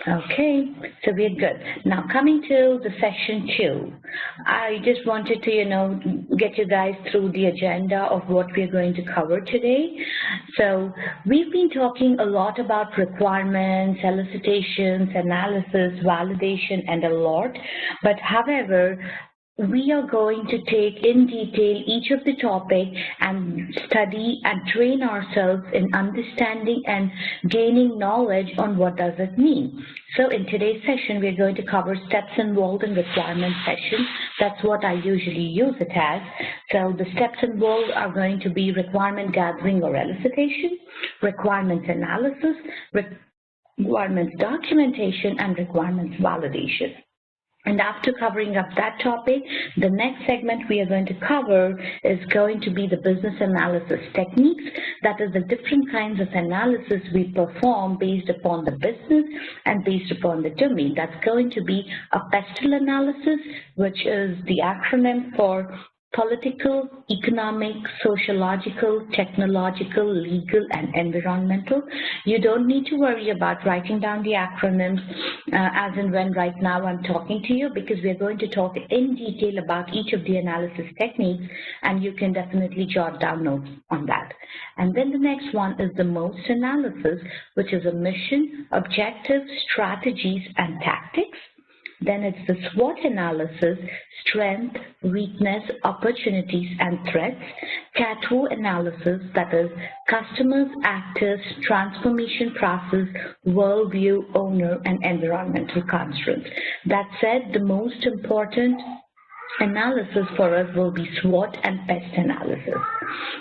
Okay, so we're good. Now coming to the session 2, I just wanted to, get you guys through the agenda of what we're going to cover today. So we've been talking a lot about requirements, elicitations, analysis, validation, and a lot. But however, we are going to take in detail each of the topic and study and train ourselves in understanding and gaining knowledge on what does it mean. So in today's session, we're going to cover steps involved in requirement session. That's what I usually use it as. So the steps involved are going to be requirement gathering or elicitation, requirements analysis, requirements documentation, and requirements validation. And after covering up that topic, the next segment we are going to cover is going to be the business analysis techniques. That is the different kinds of analysis we perform based upon the business and based upon the domain. That's going to be a pestle analysis, which is the acronym for political, economic, sociological, technological, legal, and environmental. You don't need to worry about writing down the acronyms as and when right now I'm talking to you, because we're going to talk in detail about each of the analysis techniques, and you can definitely jot down notes on that. And then the next one is the MOST analysis, which is a mission, objectives, strategies, and tactics. Then it's the SWOT analysis, strength, weakness, opportunities, and threats. CATWO analysis, that is customers, actors, transformation process, worldview, owner, and environmental constraints. That said, the most important analysis for us will be SWOT and PEST analysis.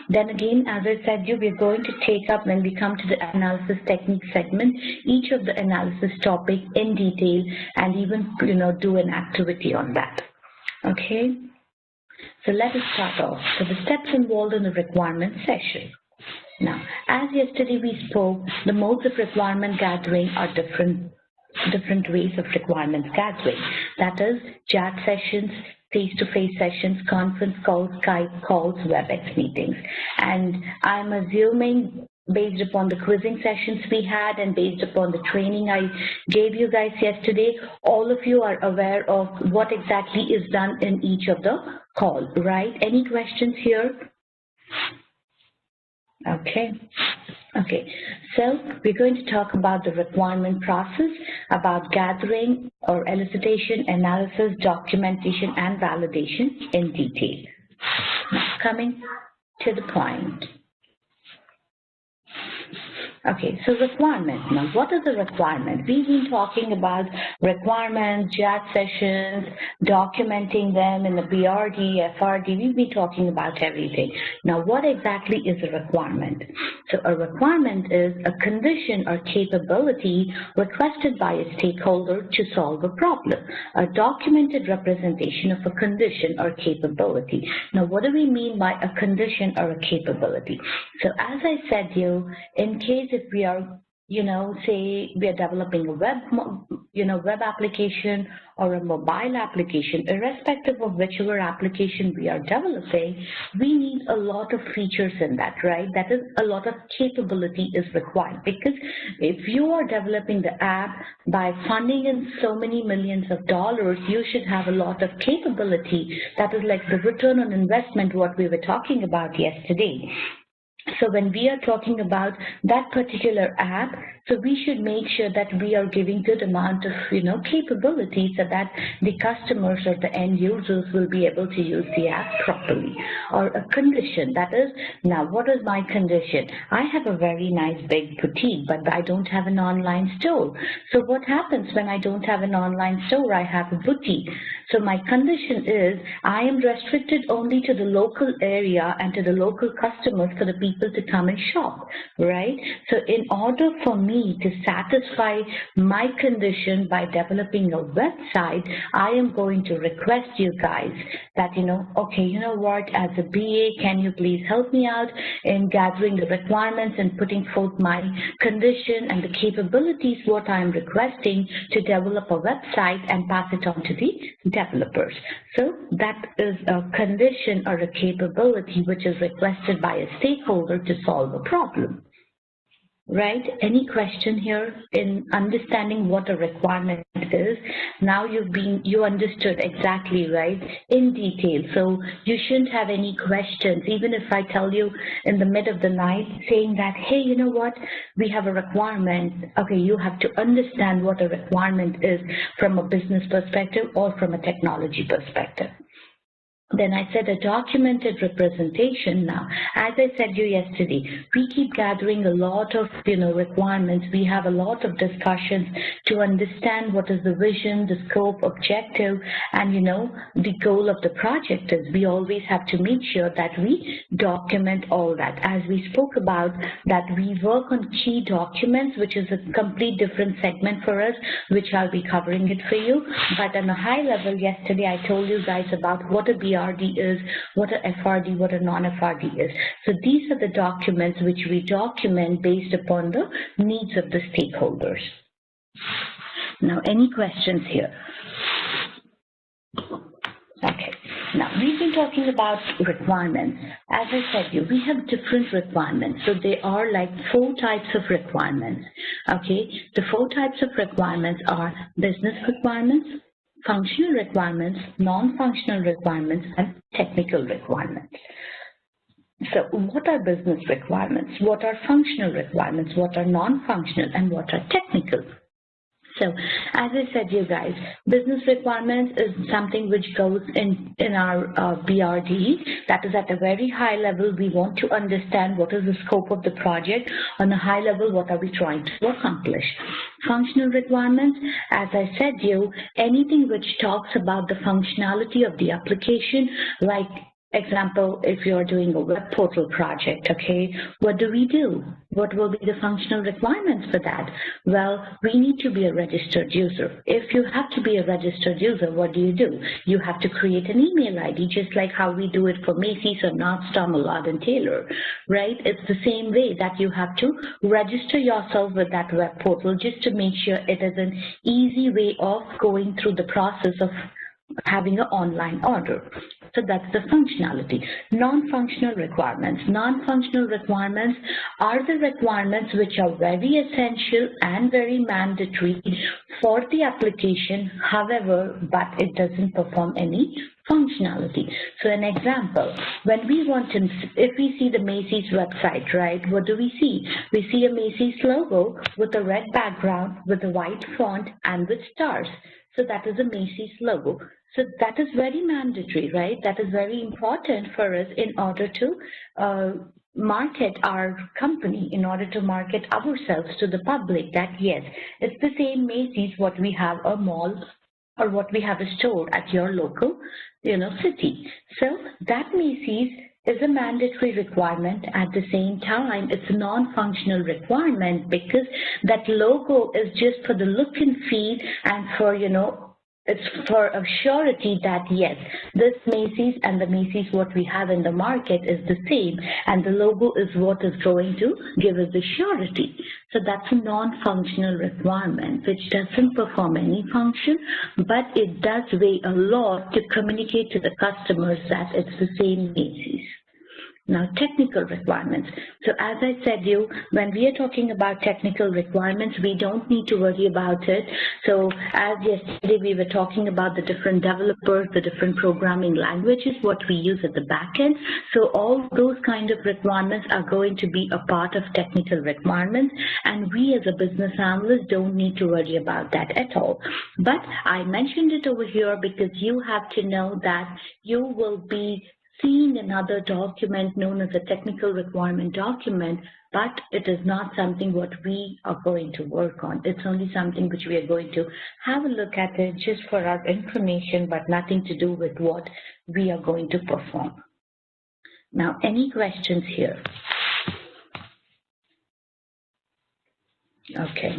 Then again, as I said, we're going to take up, when we come to the analysis technique segment, each of the analysis topic in detail and even do an activity on that. Okay, so let us start off. So the steps involved in the requirement session. Now, as yesterday we spoke, the modes of requirement gathering are different ways of requirements gathering. That is chat sessions, face-to-face sessions, conference calls, Skype calls, WebEx meetings. And I'm assuming, based upon the quizzing sessions we had and based upon the training I gave you guys yesterday, all of you are aware of what exactly is done in each of the calls, right? Any questions here? Okay. Okay, so we're going to talk about the requirement process, about gathering or elicitation, analysis, documentation, and validation in detail. Now, coming to the point. Okay, so requirement. Now, what is a requirement? We've been talking about requirements, chat sessions, documenting them in the BRD, FRD. We've been talking about everything. Now, what exactly is a requirement? So a requirement is a condition or capability requested by a stakeholder to solve a problem, a documented representation of a condition or capability. Now, what do we mean by a condition or a capability? So as I said, in case if we are, say we are developing a web application or a mobile application, irrespective of whichever application we are developing, we need a lot of features in that, right? That is, a lot of capability is required, because if you are developing the app by funding in so many millions of dollars, you should have a lot of capability. That is like the return on investment, what we were talking about yesterday. So when we are talking about that particular app, so we should make sure that we are giving good amount of, capability so that the customers or the end users will be able to use the app properly. Or a condition, that is, now what is my condition? I have a very nice big boutique, but I don't have an online store. So what happens when I don't have an online store? I have a boutique. So my condition is I am restricted only to the local area and to the local customers for the people to come and shop, right? So in order for me to satisfy my condition by developing a website, I am going to request you guys that, okay, what, as a BA, can you please help me out in gathering the requirements and putting forth my condition and the capabilities, what I'm requesting to develop a website and pass it on to the developers. So that is a condition or a capability which is requested by a stakeholder to solve a problem. Right? Any question here in understanding what a requirement is? Now you understood exactly, right, in detail. So you shouldn't have any questions, even if I tell you in the mid of the night saying that, hey, you know what, we have a requirement. Okay, you have to understand what a requirement is from a business perspective or from a technology perspective. Then I said a documented representation. Now, as I said you yesterday, we keep gathering a lot of requirements. We have a lot of discussions to understand what is the vision, the scope, objective, and the goal of the project is. We always have to make sure that we document all that. As we spoke about that, we work on key documents, which is a complete different segment for us, which I'll be covering it for you. But on a high level, yesterday I told you guys about what a BRD is, what a FRD, what a non-FRD is. So these are the documents which we document based upon the needs of the stakeholders. Now, any questions here? Okay. Now, we've been talking about requirements. As I said, we have different requirements. So there are like 4 types of requirements. Okay. The 4 types of requirements are business requirements, functional requirements, non-functional requirements, and technical requirements. So what are business requirements? What are functional requirements? What are non-functional? And what are technical? So as I said, you guys, business requirements is something which goes in our BRD. That is at a very high level. We want to understand what is the scope of the project. On a high level, what are we trying to accomplish? Functional requirements, as I said, anything which talks about the functionality of the application, like example, if you're doing a web portal project, okay, what do we do? What will be the functional requirements for that? Well, we need to be a registered user. If you have to be a registered user, what do? You have to create an email ID, just like how we do it for Macy's or Nordstrom, Millard and Taylor, right? It's the same way that you have to register yourself with that web portal just to make sure it is an easy way of going through the process of having an online order. So that's the functionality. Non-functional requirements. Non-functional requirements are the requirements which are very essential and very mandatory for the application, however, but it doesn't perform any functionality. So an example, when we want to, if we see the Macy's website, right, what do we see? We see a Macy's logo with a red background, with a white font, and with stars. So that is a Macy's logo. So that is very mandatory, right? That is very important for us in order to market our company, in order to market ourselves to the public that, yes, it's the same Macy's what we have a mall or what we have a store at your local, city. So that Macy's is a mandatory requirement. At the same time, it's a non-functional requirement because that logo is just for the look and feel and for, it's for a surety that, yes, this Macy's and the Macy's what we have in the market is the same, and the logo is what is going to give us the surety. So that's a non-functional requirement, which doesn't perform any function, but it does weigh a lot to communicate to the customers that it's the same Macy's. Now, technical requirements. So as I said when we are talking about technical requirements, we don't need to worry about it. So as yesterday we were talking about the different developers, the different programming languages, what we use at the back end. So all those kind of requirements are going to be a part of technical requirements. And we as a business analyst don't need to worry about that at all. But I mentioned it over here because you have to know that you will be seeing another document known as a technical requirement document, but it is not something what we are going to work on. It's only something which we are going to have a look at it just for our information, but nothing to do with what we are going to perform. Now, any questions here? Okay.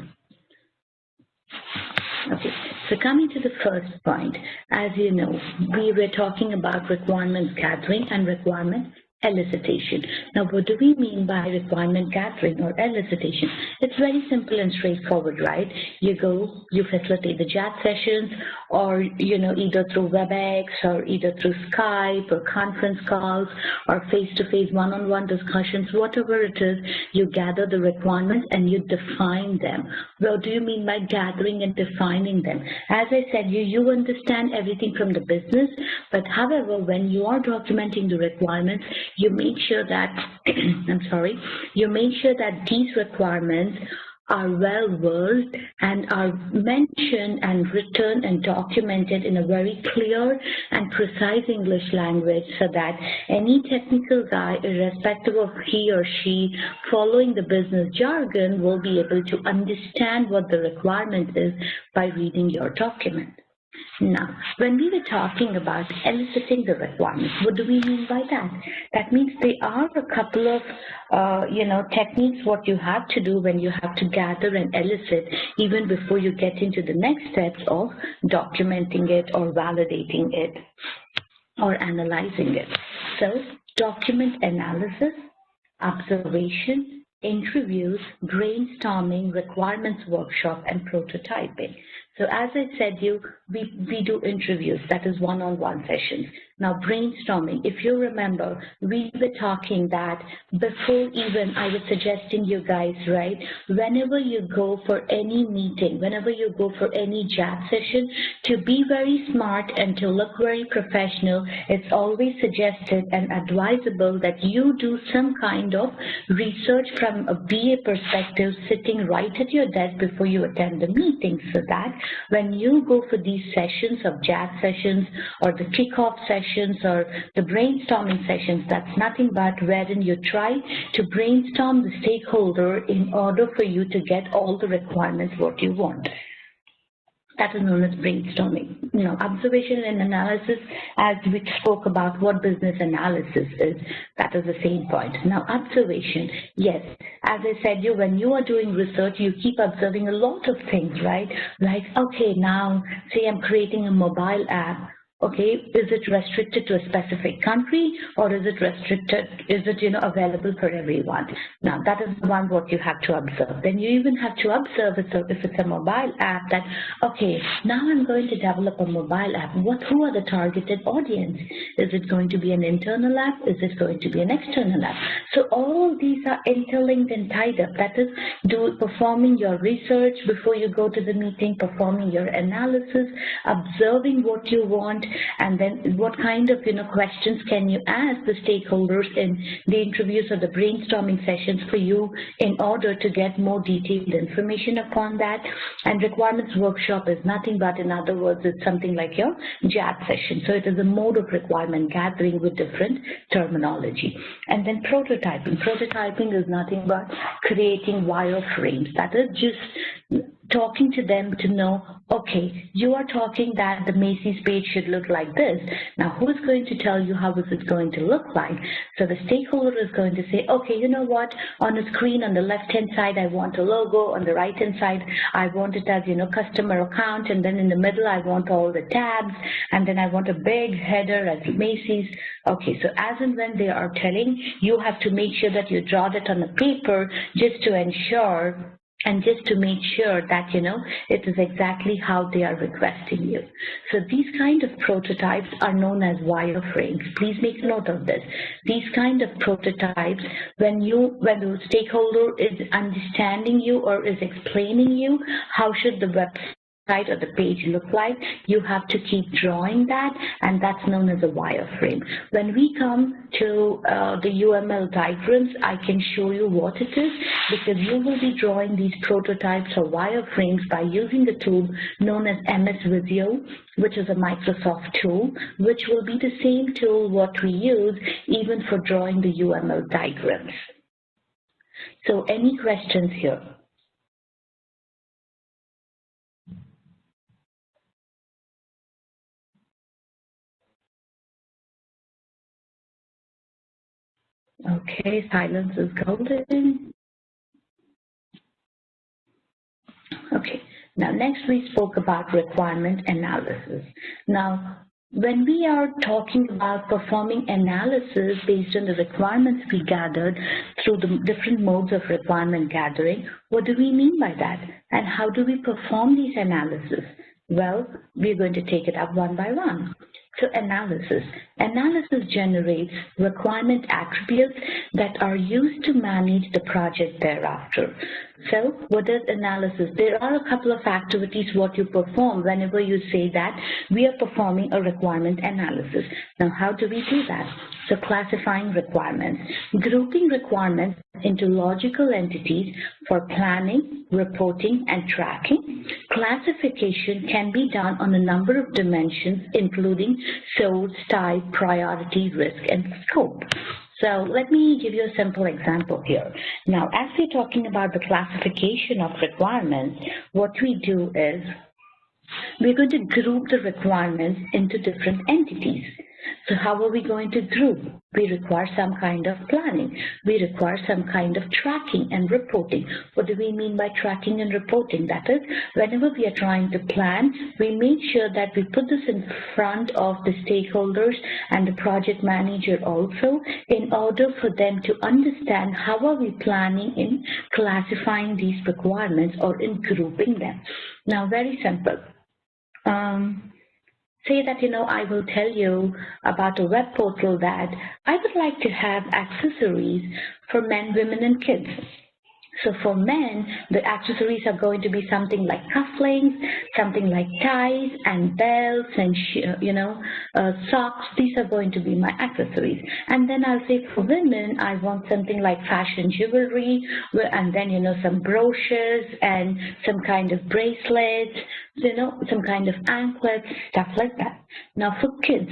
Okay, so coming to the first point, as you know, we were talking about requirements gathering and requirement elicitation. Now, what do we mean by requirement gathering or elicitation? It's very simple and straightforward, right? You go, you facilitate the chat sessions, or either through WebEx or either through Skype or conference calls or face-to-face one-on-one discussions, whatever it is, you gather the requirements and you define them. What do you mean by gathering and defining them? As I said, you understand everything from the business, but however, when you are documenting the requirements, you make sure that, you make sure that these requirements are well worded and are mentioned and written and documented in a very clear and precise English language, so that any technical guy, irrespective of he or she following the business jargon, will be able to understand what the requirement is by reading your document. Now, when we were talking about eliciting the requirements, what do we mean by that? That means there are a couple of, techniques what you have to do when you have to gather and elicit even before you get into the next steps of documenting it or validating it or analyzing it. So, document analysis, observation, interviews, brainstorming, requirements workshop, and prototyping. So as I said, we do interviews, that is one-on-one sessions. Now brainstorming, if you remember, we were talking that before even I was suggesting you guys, right, whenever you go for any meeting, whenever you go for any chat session, to be very smart and to look very professional, it's always suggested and advisable that you do some kind of research from a BA perspective sitting right at your desk before you attend the meeting, so that when you go for these sessions of chat sessions or the kickoff sessions or the brainstorming sessions, that's nothing but wherein you try to brainstorm the stakeholder in order for you to get all the requirements what you want. That is known as brainstorming. Observation and analysis, as we spoke about what business analysis is, that is the same point. Now, observation, yes, as I said, when you are doing research, you keep observing a lot of things, right? Like, okay, now, say I'm creating a mobile app. Okay, is it restricted to a specific country, or is it restricted, is it, available for everyone? Now, that is one what you have to observe. Then you even have to observe it, so if it's a mobile app, that, okay, now I'm going to develop a mobile app. Who are the targeted audience? Is it going to be an internal app? Is it going to be an external app? So all these are interlinked and tied up. That is, performing your research before you go to the meeting, performing your analysis, observing what you want, and then what kind of questions can you ask the stakeholders in the interviews or the brainstorming sessions for you in order to get more detailed information upon that. And requirements workshop is nothing but, in other words, it's something like your chat session. So it is a mode of requirement gathering with different terminology. And then prototyping. Prototyping is nothing but creating wireframes. That is just talking to them to know, okay, you are talking that the Macy's page should look like this. Now, who is going to tell you how is it going to look like? So the stakeholder is going to say, okay, you know what, on the screen on the left-hand side, I want a logo. On the right-hand side, I want it as, customer account. And then in the middle, I want all the tabs. And then I want a big header as Macy's. Okay, so as and when they are telling, you have to make sure that you draw that on the paper just to ensure and just to make sure that, it is exactly how they are requesting you. So these kind of prototypes are known as wireframes. Please make note of this. These kind of prototypes, when the stakeholder is understanding you or is explaining you, how should the website or the page look like, you have to keep drawing that, and that's known as a wireframe. When we come to the UML diagrams, I can show you what it is, because you will be drawing these prototypes or wireframes by using the tool known as MS Visio, which is a Microsoft tool, which will be the same tool what we use even for drawing the UML diagrams. So any questions here? Okay, silence is golden. Okay, now next we spoke about requirement analysis. Now, When we are talking about performing analysis based on the requirements we gathered through the different modes of requirement gathering, what do we mean by that? And how do we perform these analysis? Well, we're going to take it up one by one. So analysis. Analysis generates requirement attributes that are used to manage the project thereafter. So what is analysis? There are a couple of activities what you perform whenever you say that we are performing a requirement analysis. Now, how do we do that? So classifying requirements, grouping requirements into logical entities for planning, reporting, and tracking. Classification can be done on a number of dimensions, including source, type, priority, risk, and scope. So let me give you a simple example here. Now, as we're talking about the classification of requirements, what we do is we're going to group the requirements into different entities. So how are we going to group? We require some kind of planning. We require some kind of tracking and reporting. What do we mean by tracking and reporting? That is, whenever we are trying to plan, we make sure that we put this in front of the stakeholders and the project manager also, in order for them to understand how are we planning in classifying these requirements or in grouping them. Now, very simple. Say that, I will tell you about a web portal that I would like to have accessories for men, women, and kids. So for men, the accessories are going to be something like cufflinks, something like ties and belts and, socks. These are going to be my accessories. And then I'll say for women, I want something like fashion jewelry, and then, some brooches and some kind of bracelets, some kind of anklets, stuff like that. Now for kids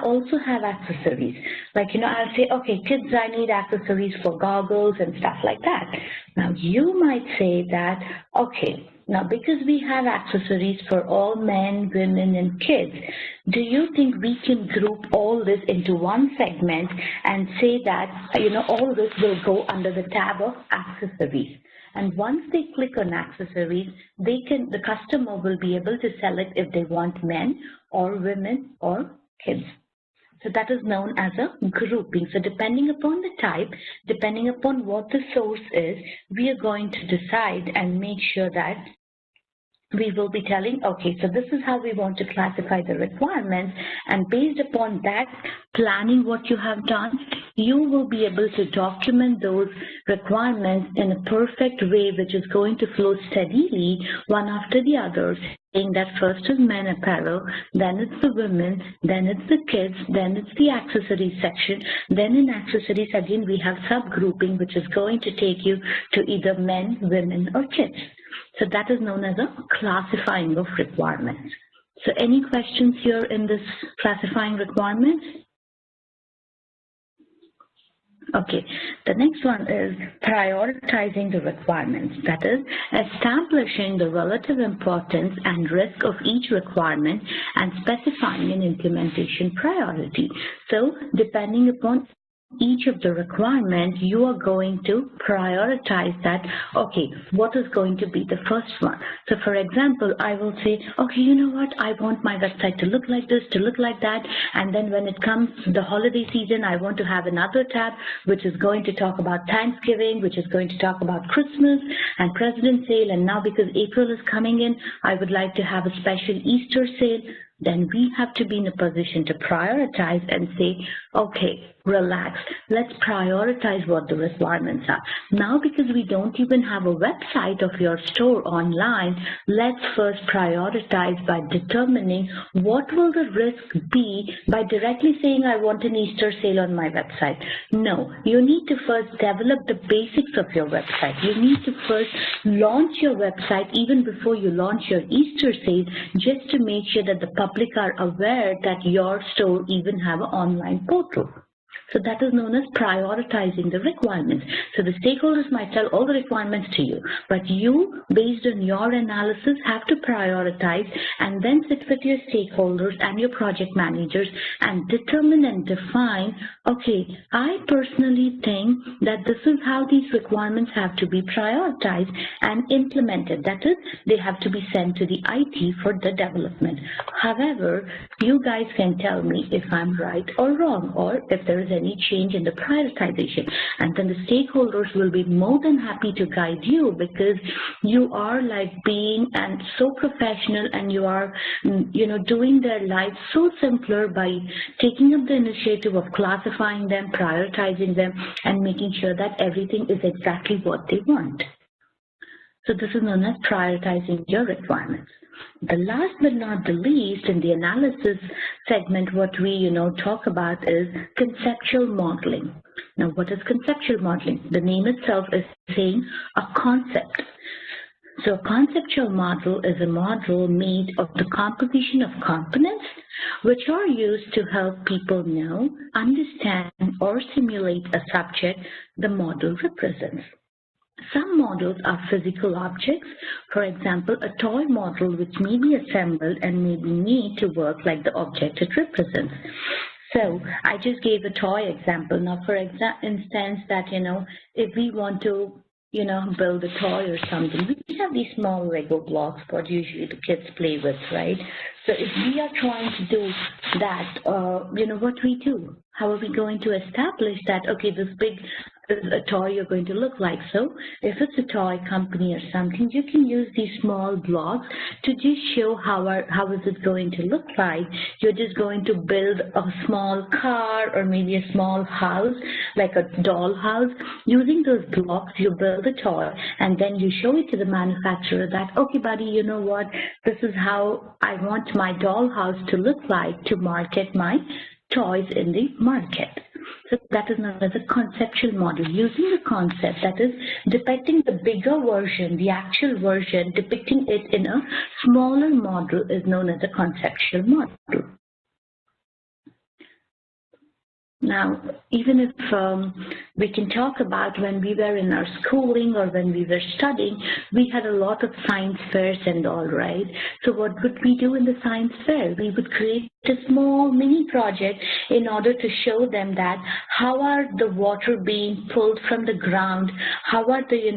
also have accessories. Like, I'll say, okay, kids, I need accessories for goggles and stuff like that. Now you might say that, okay, now because we have accessories for all men, women, and kids, do you think we can group all this into one segment and say that, all this will go under the tab of accessories? And once they click on accessories, the customer will be able to select if they want men or women or kids. So that is known as a grouping. So depending upon the type, depending upon what the source is, we are going to decide and make sure that we will be telling, okay, so this is how we want to classify the requirements, and based upon that planning what you have done, you will be able to document those requirements in a perfect way, which is going to flow steadily one after the other, saying that first is men apparel, then it's the women, then it's the kids, then it's the accessories section, then in accessories again we have subgrouping, which is going to take you to either men, women, or kids. So that is known as a classifying of requirements. So any questions here in this classifying requirements? Okay, the next one is prioritizing the requirements. That is, establishing the relative importance and risk of each requirement and specifying an implementation priority. So depending upon each of the requirements, you are going to prioritize that, okay, what is going to be the first one? So for example, I will say, okay, you know what, I want my website to look like this, to look like that, and then when it comes to the holiday season, I want to have another tab which is going to talk about Thanksgiving, which is going to talk about Christmas and President's Sale, and now because April is coming in, I would like to have a special Easter sale. Then we have to be in a position to prioritize and say, okay, relax, let's prioritize what the requirements are. Now, because we don't even have a website of your store online, let's first prioritize by determining what will the risk be by directly saying I want an Easter sale on my website. No, you need to first develop the basics of your website. You need to first launch your website even before you launch your Easter sale, just to make sure that the public are aware that your store even have an online portal. So that is known as prioritizing the requirements. So the stakeholders might tell all the requirements to you, but you, based on your analysis, have to prioritize and then sit with your stakeholders and your project managers and determine and define, okay, I personally think that this is how these requirements have to be prioritized and implemented. That is, they have to be sent to the IT for the development. However, you guys can tell me if I'm right or wrong, or if there is any change in the prioritization, and then the stakeholders will be more than happy to guide you, because you are like being and so professional, and you are doing their life so simpler by taking up the initiative of classifying them, prioritizing them, and making sure that everything is exactly what they want. So this is known as prioritizing your requirements. The last but not the least in the analysis segment, what we talk about is conceptual modeling. Now, what is conceptual modeling? The name itself is saying a concept. So a conceptual model is a model made of the composition of components which are used to help people know, understand, or simulate a subject the model represents. Some models are physical objects, for example, a toy model which may be assembled and may be made to work like the object it represents. So I just gave a toy example. Now, for instance, that, if we want to, build a toy or something, we have these small Lego blocks what usually the kids play with, right? So if we are trying to do that, what we do? How are we going to establish that, okay, this big is a toy you're going to look like? So if it's a toy company or something, you can use these small blocks to just show how is it going to look like. You're just going to build a small car or maybe a small house, like a doll house. Using those blocks, you build a toy, and then you show it to the manufacturer that, okay, buddy, you know what, this is how I want my doll house to look like to market my toys in the market. So that is known as a conceptual model. Using the concept, that is depicting the bigger version, the actual version, depicting it in a smaller model is known as a conceptual model. Now, even if we can talk about when we were in our schooling or when we were studying, we had a lot of science fairs and all, right? So what would we do in the science fair? We would create a small mini project in order to show them that how are the water being pulled from the ground, how are the,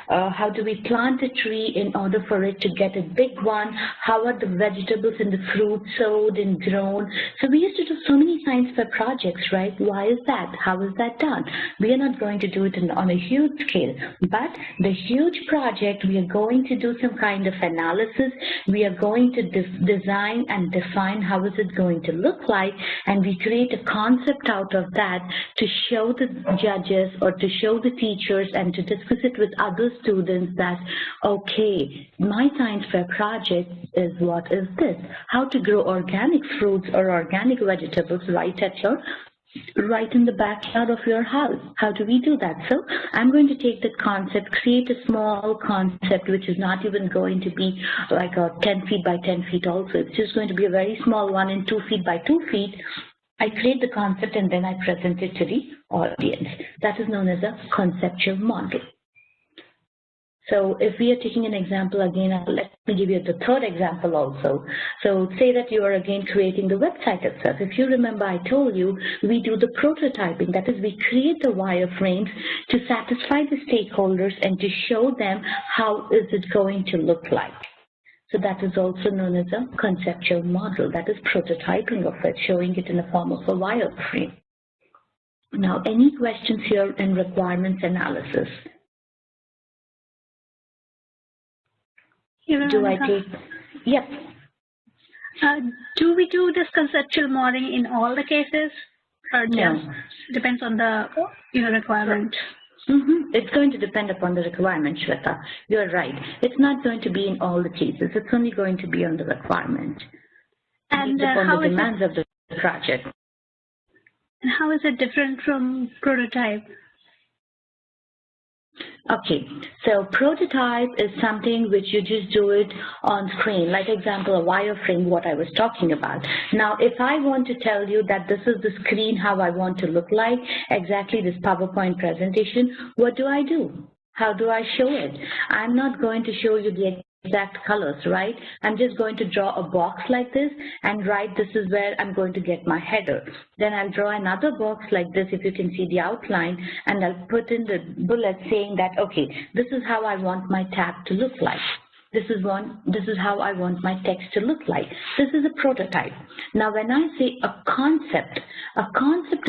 how do we plant a tree in order for it to get a big one, how are the vegetables and the fruit sowed and grown. So we used to do so many science fair projects, right? Why is that? How is that done? We are not going to do it on a huge scale, but the huge project, we are going to do some kind of analysis. We are going to design and define how is it going to look like, and we create a concept out of that to show the judges or to show the teachers and to discuss it with other students that, okay, my science fair project is what is this? How to grow organic fruits or organic vegetables right in the backyard of your house. How do we do that? So I'm going to take that concept, create a small concept which is not even going to be like a 10 feet by 10 feet also. It's just going to be a very small one in 2 feet by 2 feet. I create the concept and then I present it to the audience. That is known as a conceptual model. So if we are taking an example again, let me give you the third example also. So say that you are again creating the website itself. If you remember, I told you we do the prototyping. That is, we create the wireframes to satisfy the stakeholders and to show them how is it going to look like. So that is also known as a conceptual model. That is prototyping of it, showing it in the form of a wireframe. Now, any questions here in requirements analysis? Do I take? Yep. Do we do this conceptual modeling in all the cases, or just No. depends on the requirement? It's going to depend upon the requirement, Shweta. You're right. It's not going to be in all the cases. It's only going to be on the requirement. And upon the demands of the project. And how is it different from prototype? Okay, so prototype is something which you just do it on screen, like example, a wireframe, what I was talking about. Now, if I want to tell you that this is the screen, how I want to look like, exactly this PowerPoint presentation, what do? How do I show it? I'm not going to show you the exact colors, right? I'm just going to draw a box like this and write this is where I'm going to get my header. Then I'll draw another box like this, if you can see the outline, and I'll put in the bullet saying that, okay, this is how I want my tab to look like. This is how I want my text to look like. This is a prototype. Now, when I say a concept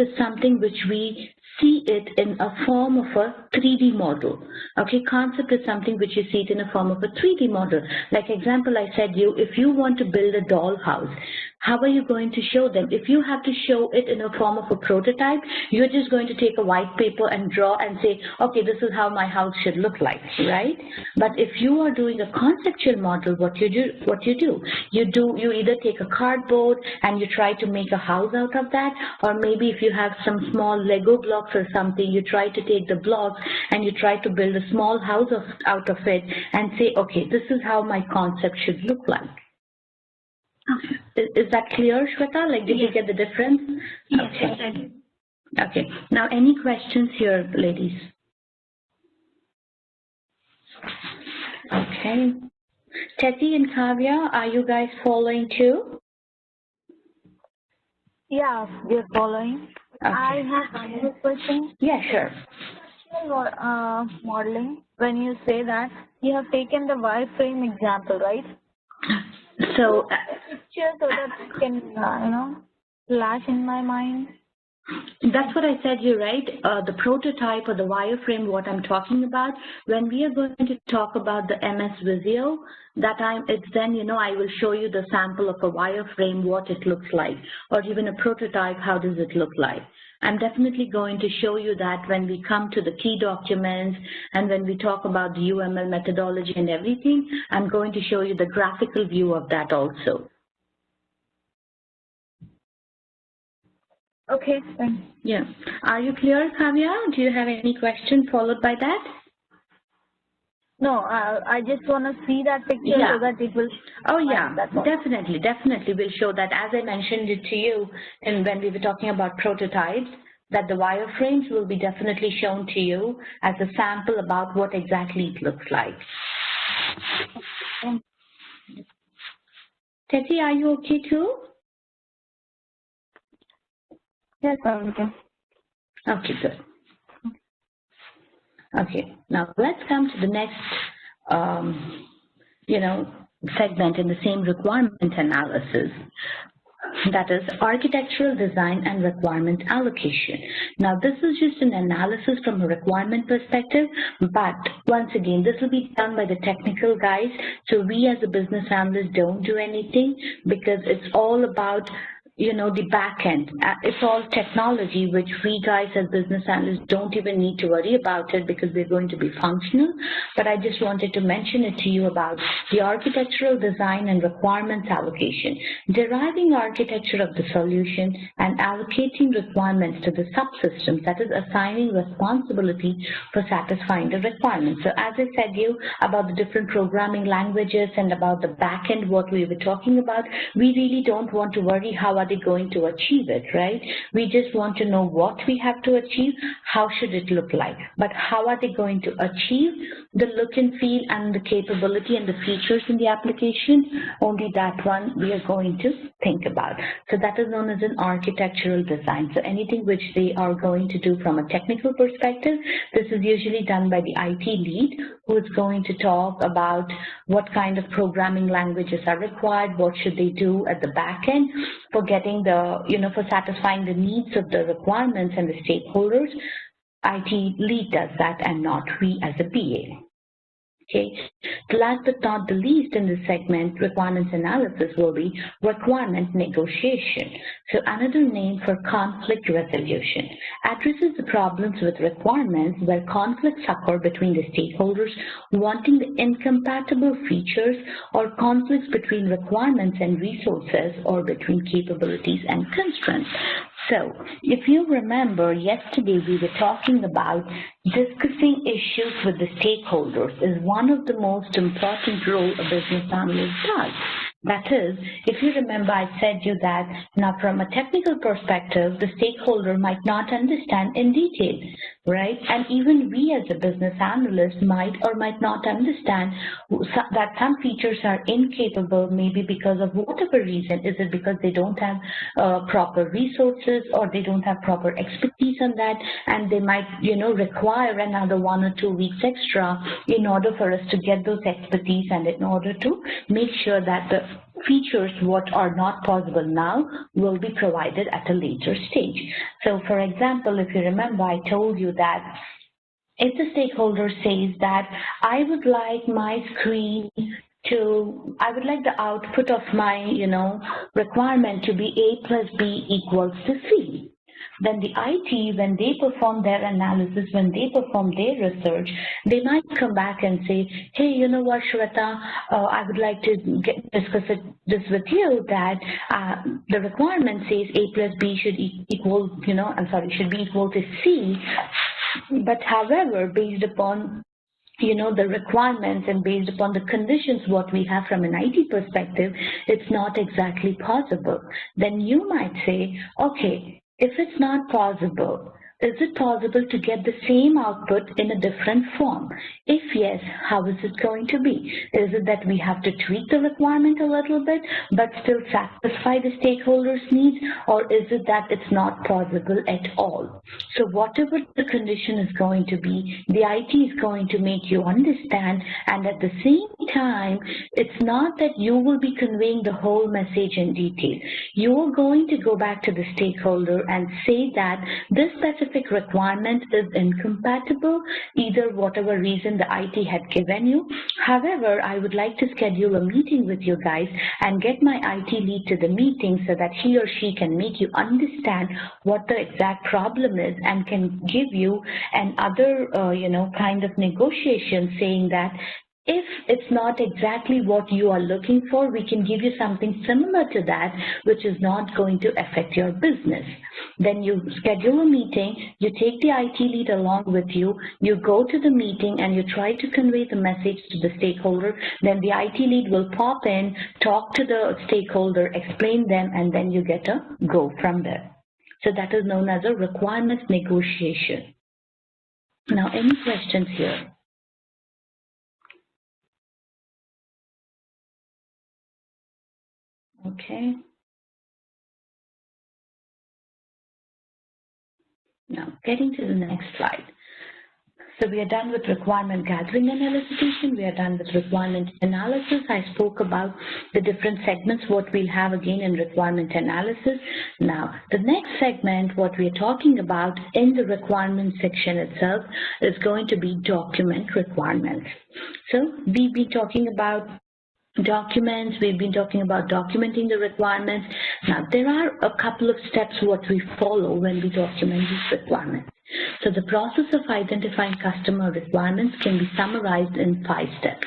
is something which we see it in a form of a 3D model. Okay, concept is something which you see it in a form of a 3D model. Like example, I said if you want to build a dollhouse, how are you going to show them? If you have to show it in a form of a prototype, you're just going to take a white paper and draw and say, okay, this is how my house should look like, right? But if you are doing a conceptual model, what you do, you either take a cardboard and you try to make a house out of that, or maybe if you have some small Lego blocks or something, you try to take the blocks and you try to build a small house out of it and say, okay, this is how my concept should look like. Is that clear, Shweta? Like, did you get the difference? Yes, okay. I did. Okay. Now, any questions here, ladies? Okay. Teti and Kavya, are you guys following too? Yeah, we're following. Okay. I have one more question. Yeah, sure. Modeling, when you say that you have taken the wireframe example, right? So, a picture so that it can, flash in my mind. That's what I said here, right? The prototype or the wireframe, what I'm talking about, when we are going to talk about the MS Visio, it's then, I will show you the sample of a wireframe, what it looks like, or even a prototype, how does it look like. I'm definitely going to show you that when we come to the key documents and when we talk about the UML methodology and everything, I'm going to show you the graphical view of that also. Okay, thanks. Yeah. Are you clear, Kavya? Do you have any question followed by that? No, I just want to see that picture so that it will. Oh, yeah, definitely. We'll show that. As I mentioned it to you, and when we were talking about prototypes, that the wireframes will be definitely shown to you as a sample about what exactly it looks like. Teti, are you okay too? Yes, okay. Okay, good. Okay, now let's come to the next, segment in the same requirement analysis. That is architectural design and requirement allocation. Now, this is just an analysis from a requirement perspective, but once again, this will be done by the technical guys. So we as a business analyst don't do anything because it's all about the back end. It's all technology, which we guys as business analysts don't even need to worry about it because we're going to be functional. But I just wanted to mention it to you about the architectural design and requirements allocation, deriving architecture of the solution and allocating requirements to the subsystems, that is assigning responsibility for satisfying the requirements. So as I said you about the different programming languages and about the back end, what we were talking about, we really don't want to worry how are they going to achieve it, right? We just want to know what we have to achieve, how should it look like, but how are they going to achieve the look and feel and the capability and the features in the application, only that one we are going to think about. So that is known as an architectural design. So anything which they are going to do from a technical perspective, this is usually done by the IT lead who is going to talk about what kind of programming languages are required, what should they do at the back end for getting the, for satisfying the needs of the requirements and the stakeholders. IT lead does that and not we as a BA. Okay. The last but not the least in this segment, requirements analysis, will be requirement negotiation. So another name for conflict resolution. Addresses the problems with requirements where conflicts occur between the stakeholders wanting the incompatible features or conflicts between requirements and resources or between capabilities and constraints. So, if you remember, yesterday we were talking about discussing issues with the stakeholders is one of the most important role a business analyst does. That is, if you remember, I said you that now from a technical perspective, the stakeholder might not understand in detail, right? And even we as a business analyst might or might not understand that some features are incapable, maybe because of whatever reason. Is it because they don't have proper resources or they don't have proper expertise on that, and they might, require another 1 or 2 weeks extra in order for us to get those expertise and in order to make sure that the features what are not possible now will be provided at a later stage. So for example, if you remember, I told you that if the stakeholder says that I would like my screen I would like the output of my, requirement to be A plus B equals to C. Then the IT, when they perform their analysis, when they perform their research, they might come back and say, hey, you know what, Shweta, I would like to discuss this with you that the requirement says A plus B should equal, should be equal to C. But however, based upon the requirements and based upon the conditions what we have from an IT perspective, it's not exactly possible. Then you might say, okay, if it's not possible, is it possible to get the same output in a different form? If yes, how is it going to be? Is it that we have to tweak the requirement a little bit, but still satisfy the stakeholders' needs, or is it that it's not possible at all? So whatever the condition is going to be, the IT is going to make you understand, and at the same time, it's not that you will be conveying the whole message in detail. You are going to go back to the stakeholder and say that this specific requirement is incompatible, either whatever reason the IT had given you. However, I would like to schedule a meeting with you guys and get my IT lead to the meeting so that he or she can make you understand what the exact problem is and can give you another, kind of negotiation saying that if it's not exactly what you are looking for, we can give you something similar to that, which is not going to affect your business. Then you schedule a meeting, you take the IT lead along with you, you go to the meeting and you try to convey the message to the stakeholder, then the IT lead will pop in, talk to the stakeholder, explain them, and then you get a go from there. So that is known as a requirements negotiation. Now, any questions here? Okay. Now, getting to the next slide. So we are done with requirement gathering and elicitation. We are done with requirement analysis. I spoke about the different segments, what we'll have again in requirement analysis. Now, the next segment, what we're talking about in the requirement section itself is going to be document requirements. So we've been talking about documents, we've been talking about documenting the requirements. Now, there are a couple of steps what we follow when we document these requirements. So the process of identifying customer requirements can be summarized in 5 steps.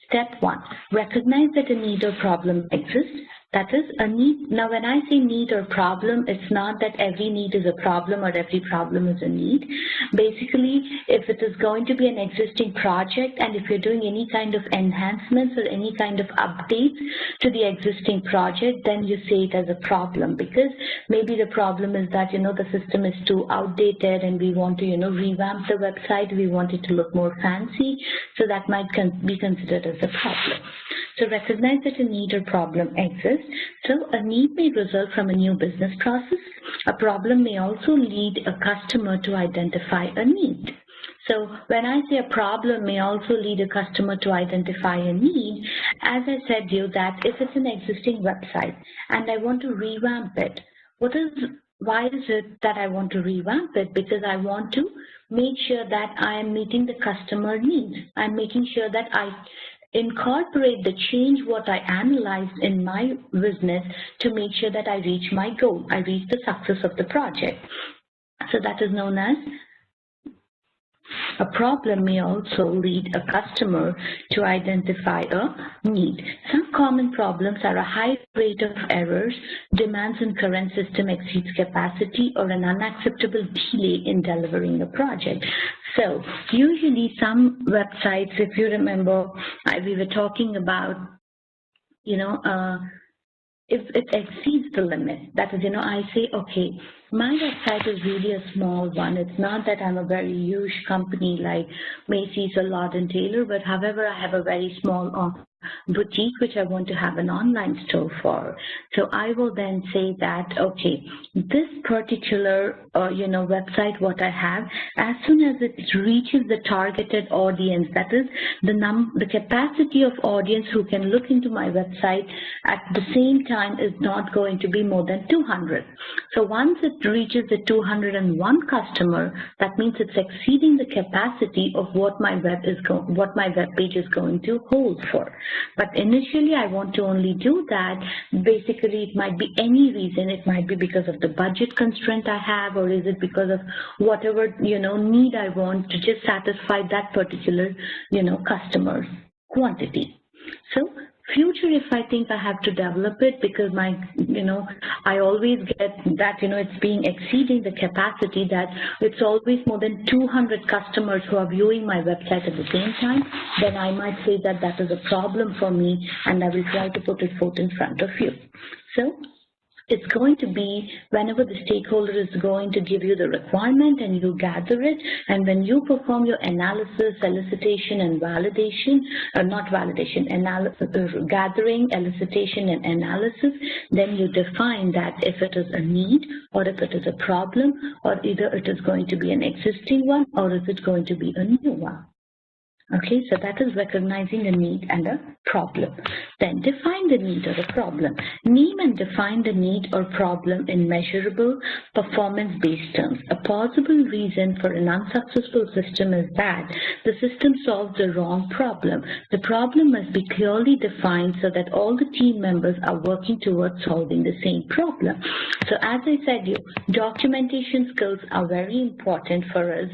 Step 1, recognize that a need or problem exists. That is a need. Now, when I say need or problem, it's not that every need is a problem or every problem is a need. Basically, if it is going to be an existing project and if you're doing any kind of enhancements or any kind of updates to the existing project, then you say it as a problem, because maybe the problem is that, the system is too outdated and we want to, revamp the website. We want it to look more fancy. So that might be considered as a problem. So recognize that a need or problem exists. So a need may result from a new business process. A problem may also lead a customer to identify a need. So when I say a problem may also lead a customer to identify a need, as I said to you that if it's an existing website and I want to revamp it, why is it that I want to revamp it? Because I want to make sure that I am meeting the customer needs. I'm making sure that I incorporate the change what I analyzed in my business to make sure that I reach my goal, I reach the success of the project. So that is known as A problem may also lead a customer to identify a need. Some common problems are a high rate of errors, demands in current system exceeds capacity, or an unacceptable delay in delivering a project. So usually some websites, if you remember, we were talking about, if it exceeds the limit, that is, I say, okay, my website is really a small one. It's not that I'm a very huge company like Macy's or Lord & Taylor, but however, I have a very small boutique which I want to have an online store for. So I will then say that, okay, this particular, website, what I have, as soon as it reaches the targeted audience, that is the capacity of audience who can look into my website at the same time is not going to be more than 200. So once it reaches the 201 customer, that means it's exceeding the capacity of what my web page is going to hold for. But initially, I want to only do that. Basically, it might be any reason. It might be because of the budget constraint I have, or is it because of whatever, need I want to just satisfy that particular, customer quantity. So future, if I think I have to develop it because my, I always get that, it's being exceeding the capacity, that it's always more than 200 customers who are viewing my website at the same time, then I might say that that is a problem for me, and I will try to put it forth in front of you. So it's going to be whenever the stakeholder is going to give you the requirement and you gather it, and when you perform your analysis, elicitation, and validation, gathering, elicitation, and analysis, then you define that if it is a need or if it is a problem, or either it is going to be an existing one or is it going to be a new one. Okay, so that is recognizing a need and a problem. Then define the need or the problem. Name and define the need or problem in measurable, performance-based terms. A possible reason for an unsuccessful system is that the system solves the wrong problem. The problem must be clearly defined so that all the team members are working towards solving the same problem. So as I said, documentation skills are very important for us,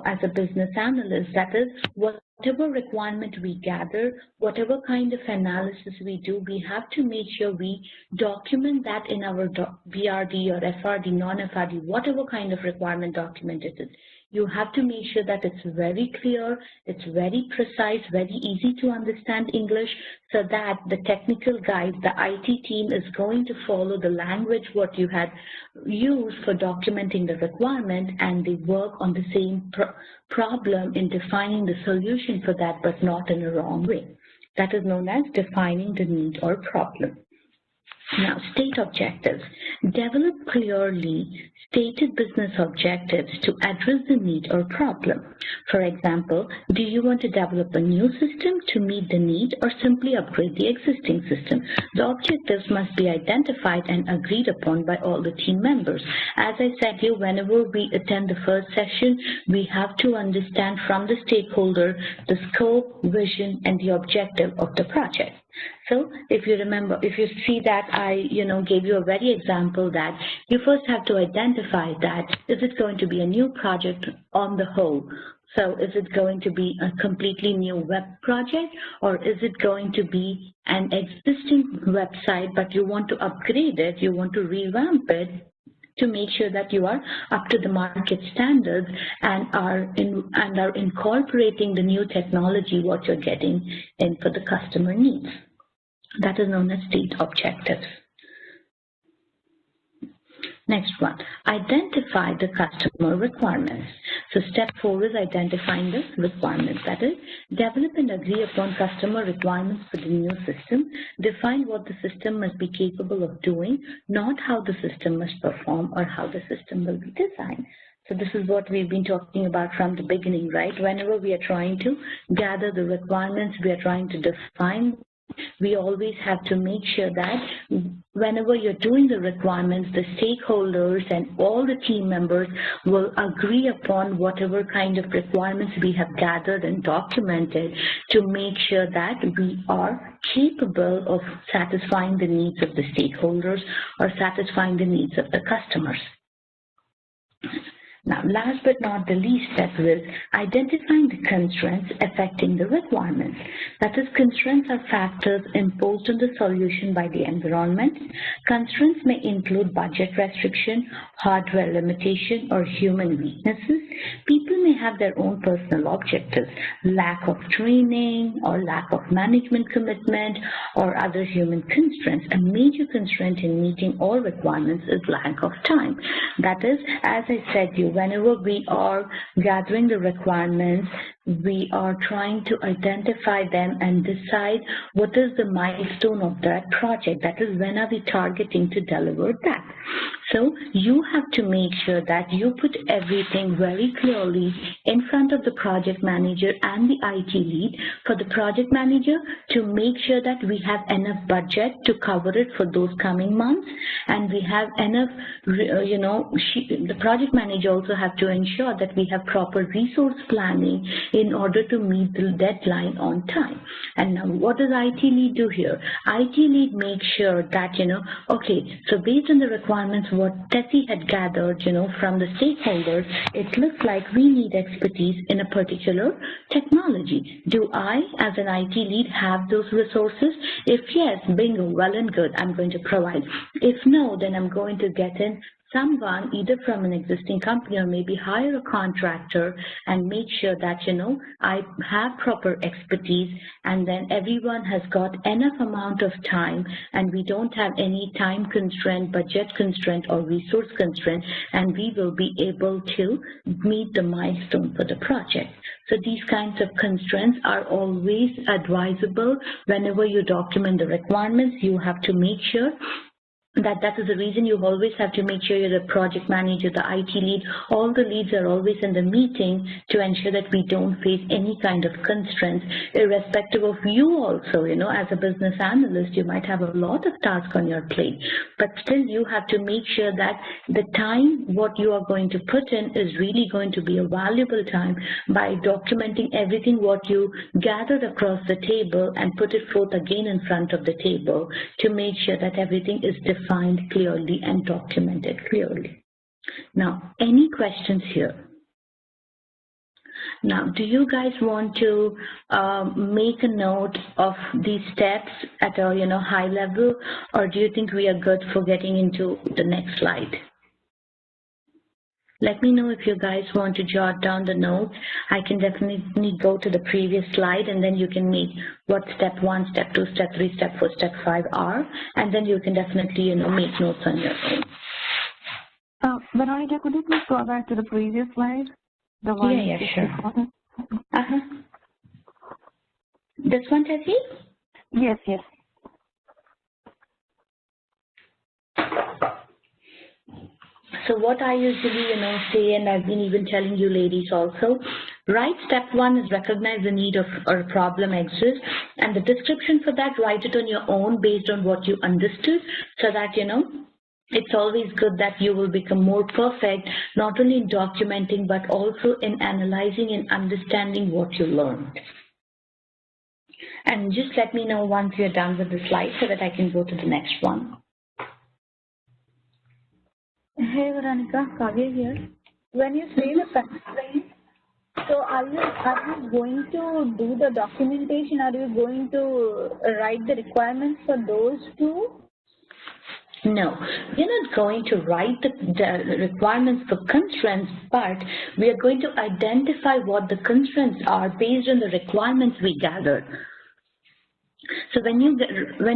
as a business analyst. That is, whatever requirement we gather, whatever kind of analysis we do, we have to make sure we document that in our BRD or FRD, non-FRD, whatever kind of requirement document it is. You have to make sure that it's very clear, it's very precise, very easy to understand English, so that the technical guys, the IT team, is going to follow the language what you had used for documenting the requirement, and they work on the same problem in defining the solution for that, but not in a wrong way. That is known as defining the need or problem. Now, state objectives. Develop clearly stated business objectives to address the need or problem. For example, do you want to develop a new system to meet the need or simply upgrade the existing system? The objectives must be identified and agreed upon by all the team members. As I said here, whenever we attend the first session, we have to understand from the stakeholder the scope, vision, and the objective of the project. So if you remember, if you see that I, gave you a very example that you first have to identify that, is it going to be a new project on the whole? So is it going to be a completely new web project, or is it going to be an existing website, but you want to upgrade it, you want to revamp it to make sure that you are up to the market standards and are incorporating the new technology, what you're getting in for the customer needs. That is known as state objectives. Next one, identify the customer requirements. So step 4 is identifying the requirements. That is, develop and agree upon customer requirements for the new system. Define what the system must be capable of doing, not how the system must perform or how the system will be designed. So this is what we've been talking about from the beginning, right? Whenever we are trying to gather the requirements, we are trying to define, we always have to make sure that whenever you're doing the requirements, the stakeholders and all the team members will agree upon whatever kind of requirements we have gathered and documented to make sure that we are capable of satisfying the needs of the stakeholders or satisfying the needs of the customers. Now, last but not the least step is identifying the constraints affecting the requirements. That is, constraints are factors imposed on the solution by the environment. Constraints may include budget restriction, hardware limitation, or human weaknesses. People may have their own personal objectives, lack of training or lack of management commitment or other human constraints. A major constraint in meeting all requirements is lack of time. That is, as I said, whenever we are gathering the requirements, we are trying to identify them and decide what is the milestone of that project. That is, when are we targeting to deliver that. So you have to make sure that you put everything very clearly in front of the project manager and the IT lead. For the project manager to make sure that we have enough budget to cover it for those coming months, and we have enough, the project manager also have to ensure that we have proper resource planning in order to meet the deadline on time. And now what does IT lead do here? IT lead makes sure that, okay, so based on the requirements, what Tessie had gathered, from the stakeholders, it looks like we need expertise in a particular technology. Do I, as an IT lead, have those resources? If yes, bingo, well and good, I'm going to provide. If no, then I'm going to get in someone either from an existing company or maybe hire a contractor and make sure that, I have proper expertise, and then everyone has got enough amount of time and we don't have any time constraint, budget constraint or resource constraint, and we will be able to meet the milestone for the project. So these kinds of constraints are always advisable. Whenever you document the requirements, you have to make sure that is the reason you always have to make sure you're the project manager, the IT lead, all the leads are always in the meeting to ensure that we don't face any kind of constraints, irrespective of you also, as a business analyst, you might have a lot of tasks on your plate, but still you have to make sure that the time, what you are going to put in is really going to be a valuable time by documenting everything what you gathered across the table and put it forth again in front of the table to make sure that everything is defined clearly and documented clearly. Now, any questions here? Now, do you guys want to make a note of these steps at a high level, or do you think we are good for getting into the next slide? Let me know if you guys want to jot down the notes. I can definitely go to the previous slide, and then you can make what step 1, step 2, step 3, step 4, step 5 are, and then you can definitely make notes on your own. Veronica, could you please go back to the previous slide? The one. Yeah, sure. This one, Tessie? Yes. So what I usually, say, and I've been even telling you ladies also, right, step 1 is recognize the need of or a problem exists, and the description for that, write it on your own based on what you understood, so that, it's always good that you will become more perfect, not only in documenting, but also in analyzing and understanding what you learned. And just let me know once you're done with the slide so that I can go to the next one. Hey Veronica, Kavya here. When you say the constraints, so are you going to do the documentation? Are you going to write the requirements for those too? No, we're not going to write the requirements for constraints, but we are going to identify what the constraints are based on the requirements we gathered. So when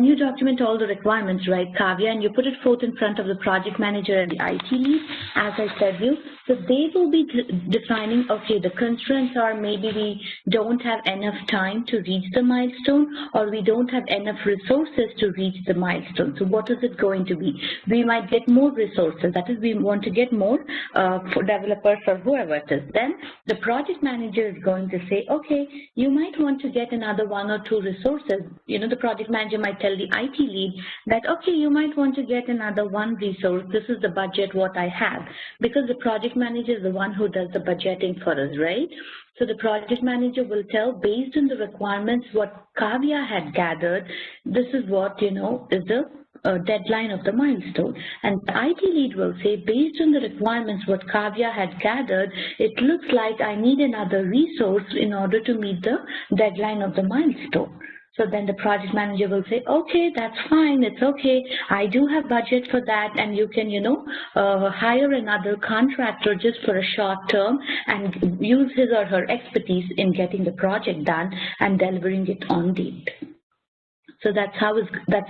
you document all the requirements, right, Kavya, and you put it forth in front of the project manager and the IT lead, as I said so they will be defining, okay, the constraints are maybe we don't have enough time to reach the milestone, or we don't have enough resources to reach the milestone. So what is it going to be? We might get more resources. That is, we want to get more for developers or whoever it is. Then the project manager is going to say, okay, you might want to get another 1 or 2 resources. The project manager might tell the IT lead that, okay, you might want to get another 1 resource. This is the budget what I have, because the project manager is the one who does the budgeting for us, right? So the project manager will tell, based on the requirements what Kavya had gathered, this is what, is the deadline of the milestone. And the IT lead will say, based on the requirements what Kavya had gathered, it looks like I need another resource in order to meet the deadline of the milestone. So then the project manager will say, okay, that's fine, it's okay. I do have budget for that, and you can, hire another contractor just for a short term and use his or her expertise in getting the project done and delivering it on date. So that's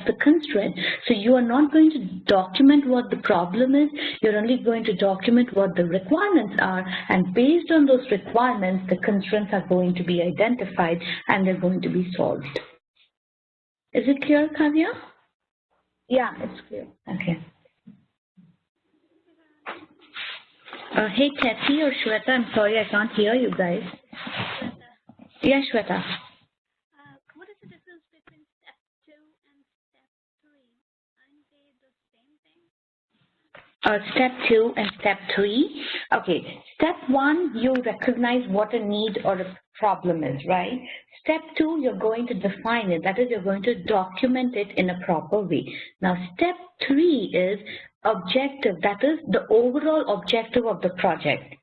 the constraint. So you are not going to document what the problem is. You're only going to document what the requirements are, and based on those requirements, the constraints are going to be identified and they're going to be solved. Is it clear, Kavya? Yeah, it's clear. Okay. Hey, Tessie or Shweta, I'm sorry, I can't hear you guys. Shweta. Yeah, Shweta. What is the difference between step 2 and step 3? Aren't they the same thing? Step 2 and step 3. Okay, step 1, you recognize what a need or a problem is, right? Step 2, you're going to define it. That is, you're going to document it in a proper way. Now, step 3 is objective. That is the overall objective of the project.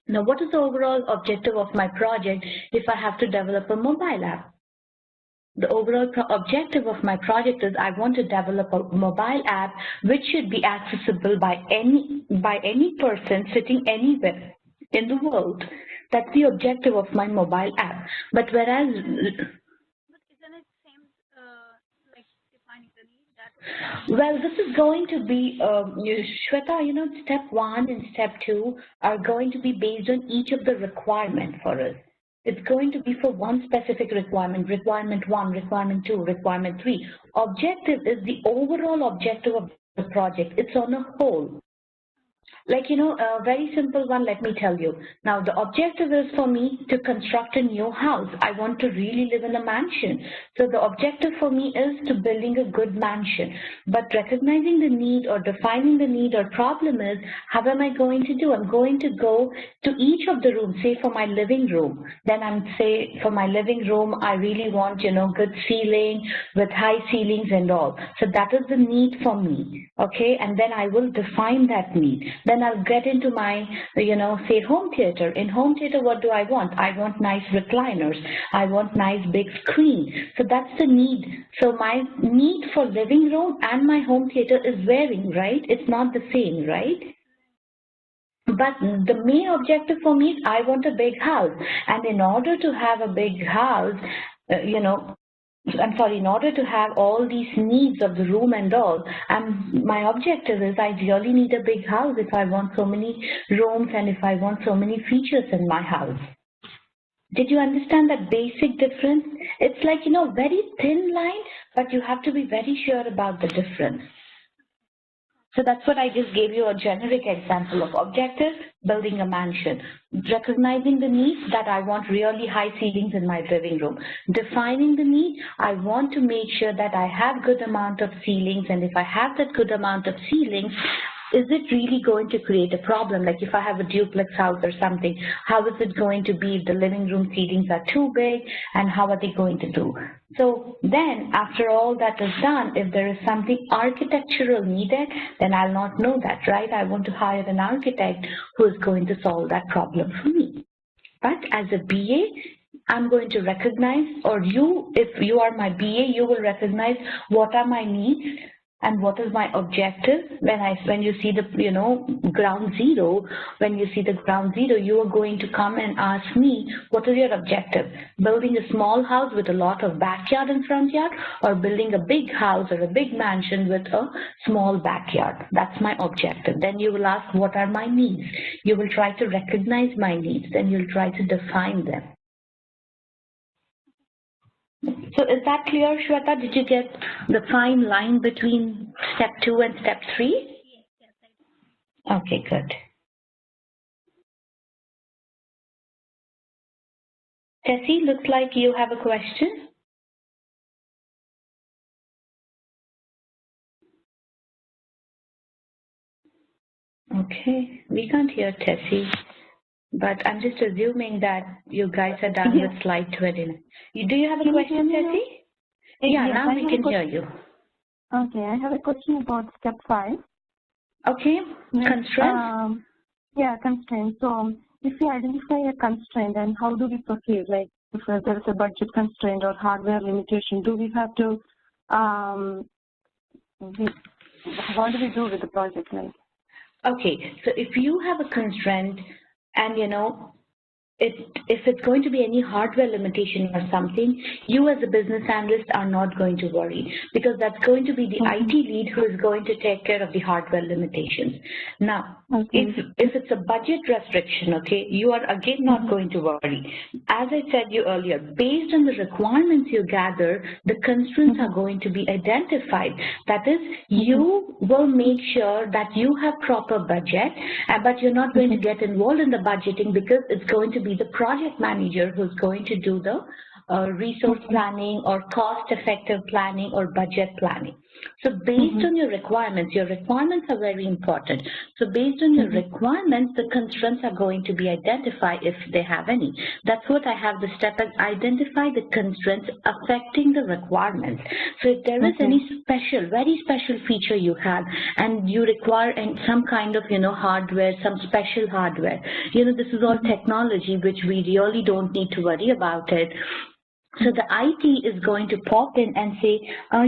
Now, what is the overall objective of my project if I have to develop a mobile app? The overall objective of my project is I want to develop a mobile app which should be accessible by any person sitting anywhere in the world. That's the objective of my mobile app. But whereas, But isn't it same like defining the need? well, this is going to be, Shweta, step 1 and step 2 are going to be based on each of the requirements for us. It's going to be for one specific requirement, requirement 1, requirement 2, requirement 3. Objective is the overall objective of the project. It's on a whole. Like, a very simple one, let me tell you. Now, the objective is for me to construct a new house. I want to really live in a mansion. So the objective for me is to building a good mansion. But recognizing the need or defining the need or problem is, how am I going to do? I'm going to go to each of the rooms, say for my living room. Then say for my living room, I really want, good ceiling with high ceilings and all. So that is the need for me. Okay. And then I will define that need. Then I'll get into my, say home theater. In home theater, what do I want? I want nice recliners. I want nice big screen. So that's the need. So my need for living room and my home theater is varying, right? It's not the same, right? But the main objective for me is I want a big house. And in order to have a big house, in order to have all these needs of the room and all, my objective is I really need a big house if I want so many rooms and if I want so many features in my house. Did you understand that basic difference? It's like, very thin line, but you have to be very sure about the difference. So that's what I just gave you a generic example of objective, building a mansion, recognizing the needs that I want really high ceilings in my living room, defining the need, I want to make sure that I have good amount of ceilings, and if I have that good amount of ceilings, is it really going to create a problem? Like if I have a duplex house or something, how is it going to be if the living room ceilings are too big, and how are they going to do? So then after all that is done, if there is something architectural needed, then I'll not know that, right? I want to hire an architect who is going to solve that problem for me. But as a BA, I'm going to recognize, or if you are my BA, you will recognize what are my needs and what is my objective. When you see the ground zero, you are going to come and ask me, what is your objective? Building a small house with a lot of backyard and front yard, or building a big house or a big mansion with a small backyard? That's my objective. Then you will ask, what are my needs? You will try to recognize my needs, then you'll try to define them. So is that clear, Shweta? Did you get the fine line between step 2 and step 3? Yes, I do. Okay, good. Tessie, looks like you have a question. Okay, we can't hear Tessie, but I'm just assuming that you guys are done with slide 29. Do you have a question, Tessie? Yeah, now we can hear you. Okay, I have a question about step 5. Okay, constraints. Yeah, constraints. So if we identify a constraint, then how do we proceed? Like if there is a budget constraint or hardware limitation, do we have to, what do we do with the project? Like? Okay, so if you have a constraint and if it's going to be any hardware limitation or something, you as a business analyst are not going to worry, because that's going to be the IT lead who is going to take care of the hardware limitations. Now, if it's a budget restriction, okay, you are again not going to worry. As I said you earlier, based on the requirements you gather, the constraints are going to be identified. That is, you will make sure that you have proper budget, but you're not going to get involved in the budgeting, because it's going to be the project manager who's going to do the resource planning or cost-effective planning or budget planning. So based on your requirements are very important. So based on your requirements, the constraints are going to be identified if they have any. That's what I have the step as identify the constraints affecting the requirements. So if there is any special, very special feature you have and you require some kind of, hardware, some special hardware, this is all technology which we really don't need to worry about it. So the IT is going to pop in and say,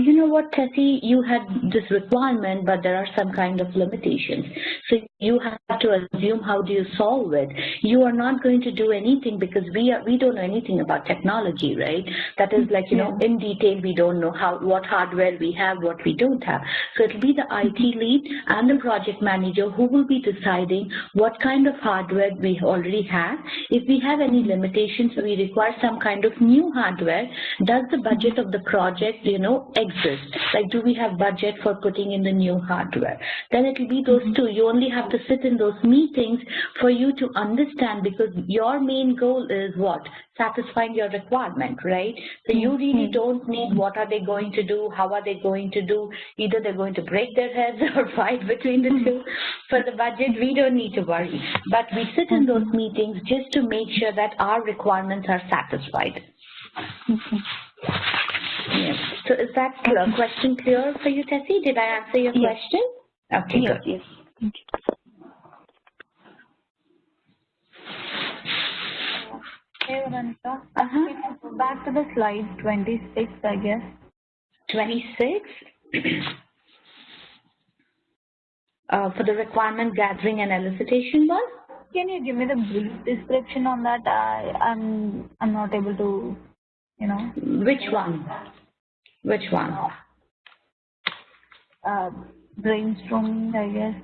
you know what, Tessie, you had this requirement, but there are some kind of limitations. So you have to assume how do you solve it. You are not going to do anything because we don't know anything about technology, right? That is like, in detail, we don't know what hardware we have, what we don't have. So it'll be the IT lead and the project manager who will be deciding what kind of hardware we already have. If we have any limitations, we require some kind of new hardware. Does the budget of the project, exist? Like, do we have budget for putting in the new hardware? Then it will be those two. You only have to sit in those meetings for you to understand, because your main goal is what? Satisfying your requirement, right? So you really don't need what are they going to do, how are they going to do. Either they're going to break their heads or fight between the two. For the budget, we don't need to worry. But we sit in those meetings just to make sure that our requirements are satisfied. Yes. So is that question clear for you, Tessie? Did I answer your question? Okay, yes, good. Yes. Thank you. Hey, Veronica. Go back to the slide 26, I guess. 26? For the requirement gathering and elicitation one? Can you give me the brief description on that? I'm not able to, Which one? Which one? Brainstorming, I guess.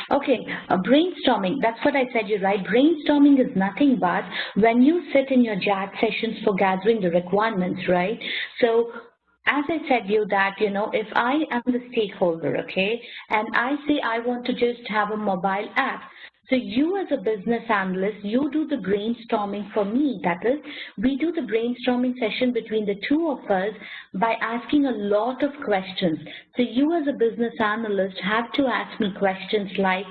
Okay, brainstorming, that's what I said, you're right. Brainstorming is nothing but when you sit in your chat sessions for gathering the requirements, right? So as I said you that, if I am the stakeholder, okay, and I say I want to just have a mobile app, so you as a business analyst, you do the brainstorming for me. That is, we do the brainstorming session between the two of us by asking a lot of questions. So you as a business analyst have to ask me questions like,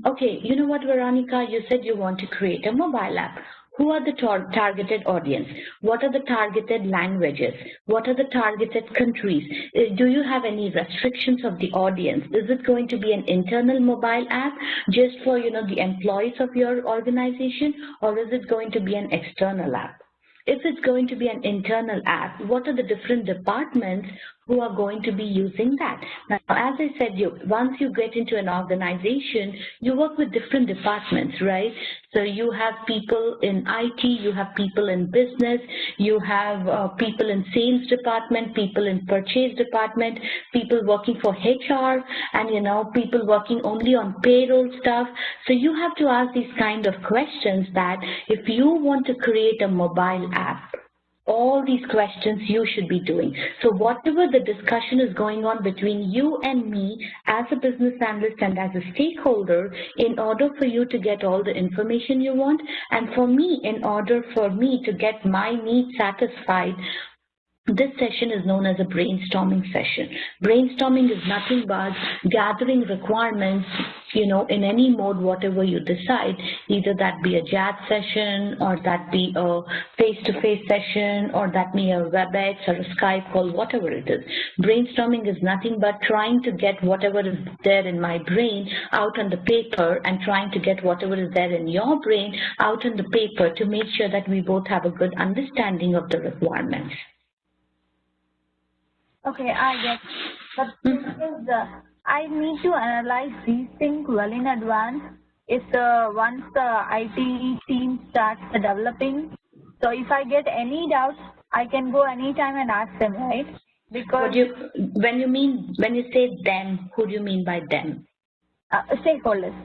okay, you know what, Veronica, you said you want to create a mobile app. Who are the targeted audience? What are the targeted languages? What are the targeted countries? Do you have any restrictions of the audience? Is it going to be an internal mobile app just for, the employees of your organization, or is it going to be an external app? If it's going to be an internal app, what are the different departments who are going to be using that? Now, as I said, once you get into an organization, you work with different departments, right? So you have people in IT, you have people in business, you have people in sales department, people in purchase department, people working for HR, and people working only on payroll stuff. So you have to ask these kind of questions that if you want to create a mobile app, all these questions you should be doing. So whatever the discussion is going on between you and me as a business analyst and as a stakeholder, in order for you to get all the information you want, and for me, in order for me to get my needs satisfied, This session is known as a brainstorming session. Brainstorming is nothing but gathering requirements, in any mode, whatever you decide, either that be a chat session or that be a face-to-face session or that be a WebEx or a Skype call, whatever it is. Brainstorming is nothing but trying to get whatever is there in my brain out on the paper and trying to get whatever is there in your brain out on the paper to make sure that we both have a good understanding of the requirements. Okay, I get. But thing is, I need to analyze these things well in advance. If once the IT team starts developing, so if I get any doubts, I can go anytime and ask them, right? Because when you say them, who do you mean by them? Stakeholders.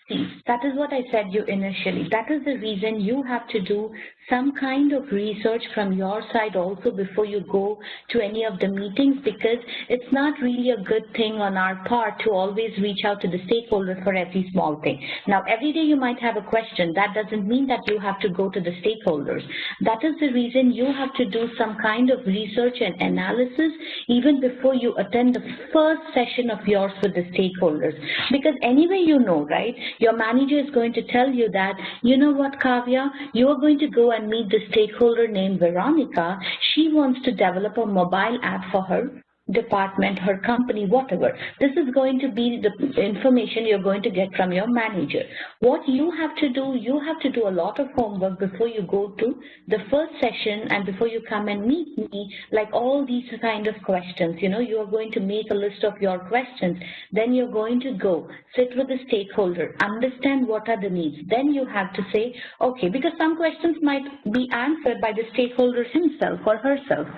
See, that is what I said you initially. That is the reason you have to do some kind of research from your side also before you go to any of the meetings, because it's not really a good thing on our part to always reach out to the stakeholder for every small thing. Now, every day you might have a question. That doesn't mean that you have to go to the stakeholders. That is the reason you have to do some kind of research and analysis even before you attend the first session of yours with the stakeholders. Because anyway, right? Your manager is going to tell you that, you know what, Kavya, you are going to go and meet the stakeholder named Veronica. She wants to develop a mobile app for her department, her company, whatever. This is going to be the information you're going to get from your manager. What you have to do a lot of homework before you go to the first session and before you come and meet me, like all these kind of questions. You are going to make a list of your questions. Then you're going to go sit with the stakeholder, understand what are the needs. Then you have to say, okay, because some questions might be answered by the stakeholder himself or herself.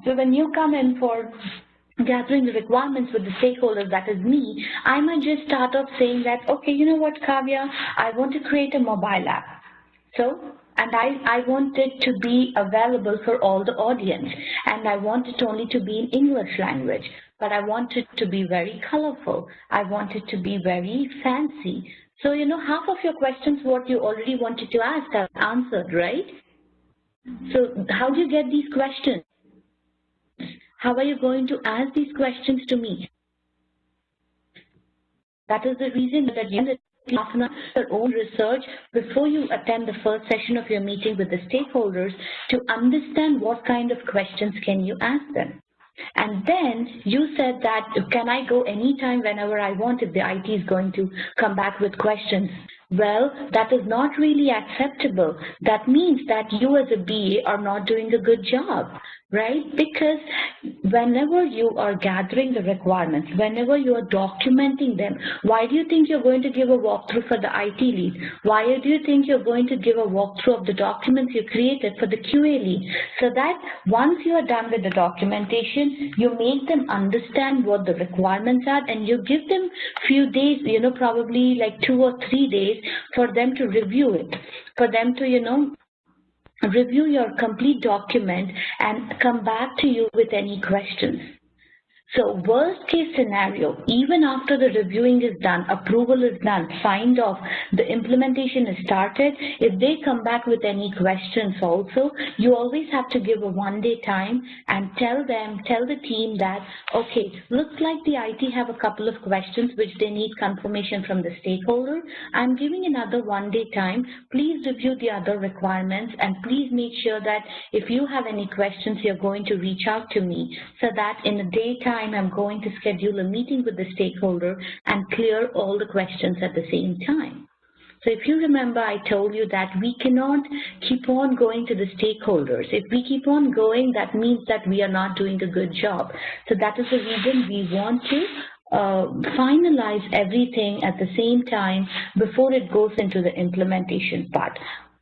So when you come in for gathering the requirements with the stakeholders, that is me, I might just start off saying that, okay, you know what, Kavya, I want to create a mobile app. And I want it to be available for all the audience. And I want it only to be in English language. But I want it to be very colorful. I want it to be very fancy. So, half of your questions, what you already wanted to ask, I've answered, right? So how do you get these questions? How are you going to ask these questions to me? That is the reason that you have your own research before you attend the first session of your meeting with the stakeholders to understand what kind of questions can you ask them. And then you said that, can I go anytime whenever I want if the IT is going to come back with questions? Well, that is not really acceptable. That means that you as a BA are not doing a good job, right? Because whenever you are gathering the requirements, whenever you are documenting them, why do you think you're going to give a walkthrough for the IT lead? Why do you think you're going to give a walkthrough of the documents you created for the QA lead? So that once you are done with the documentation, you make them understand what the requirements are and you give them few days, probably like 2 or 3 days for them to review it, for them to, review your complete document and come back to you with any questions. So worst case scenario, even after the reviewing is done, approval is done, signed off, the implementation is started, if they come back with any questions also, you always have to give a 1-day time and tell the team that, okay, looks like the IT have a couple of questions which they need confirmation from the stakeholder. I'm giving another 1-day time. Please review the other requirements and please make sure that if you have any questions, you're going to reach out to me so that in a daytime I'm going to schedule a meeting with the stakeholder and clear all the questions at the same time. So if you remember, I told you that we cannot keep on going to the stakeholders. If we keep on going, that means that we are not doing a good job. So that is the reason we want to finalize everything at the same time before it goes into the implementation part.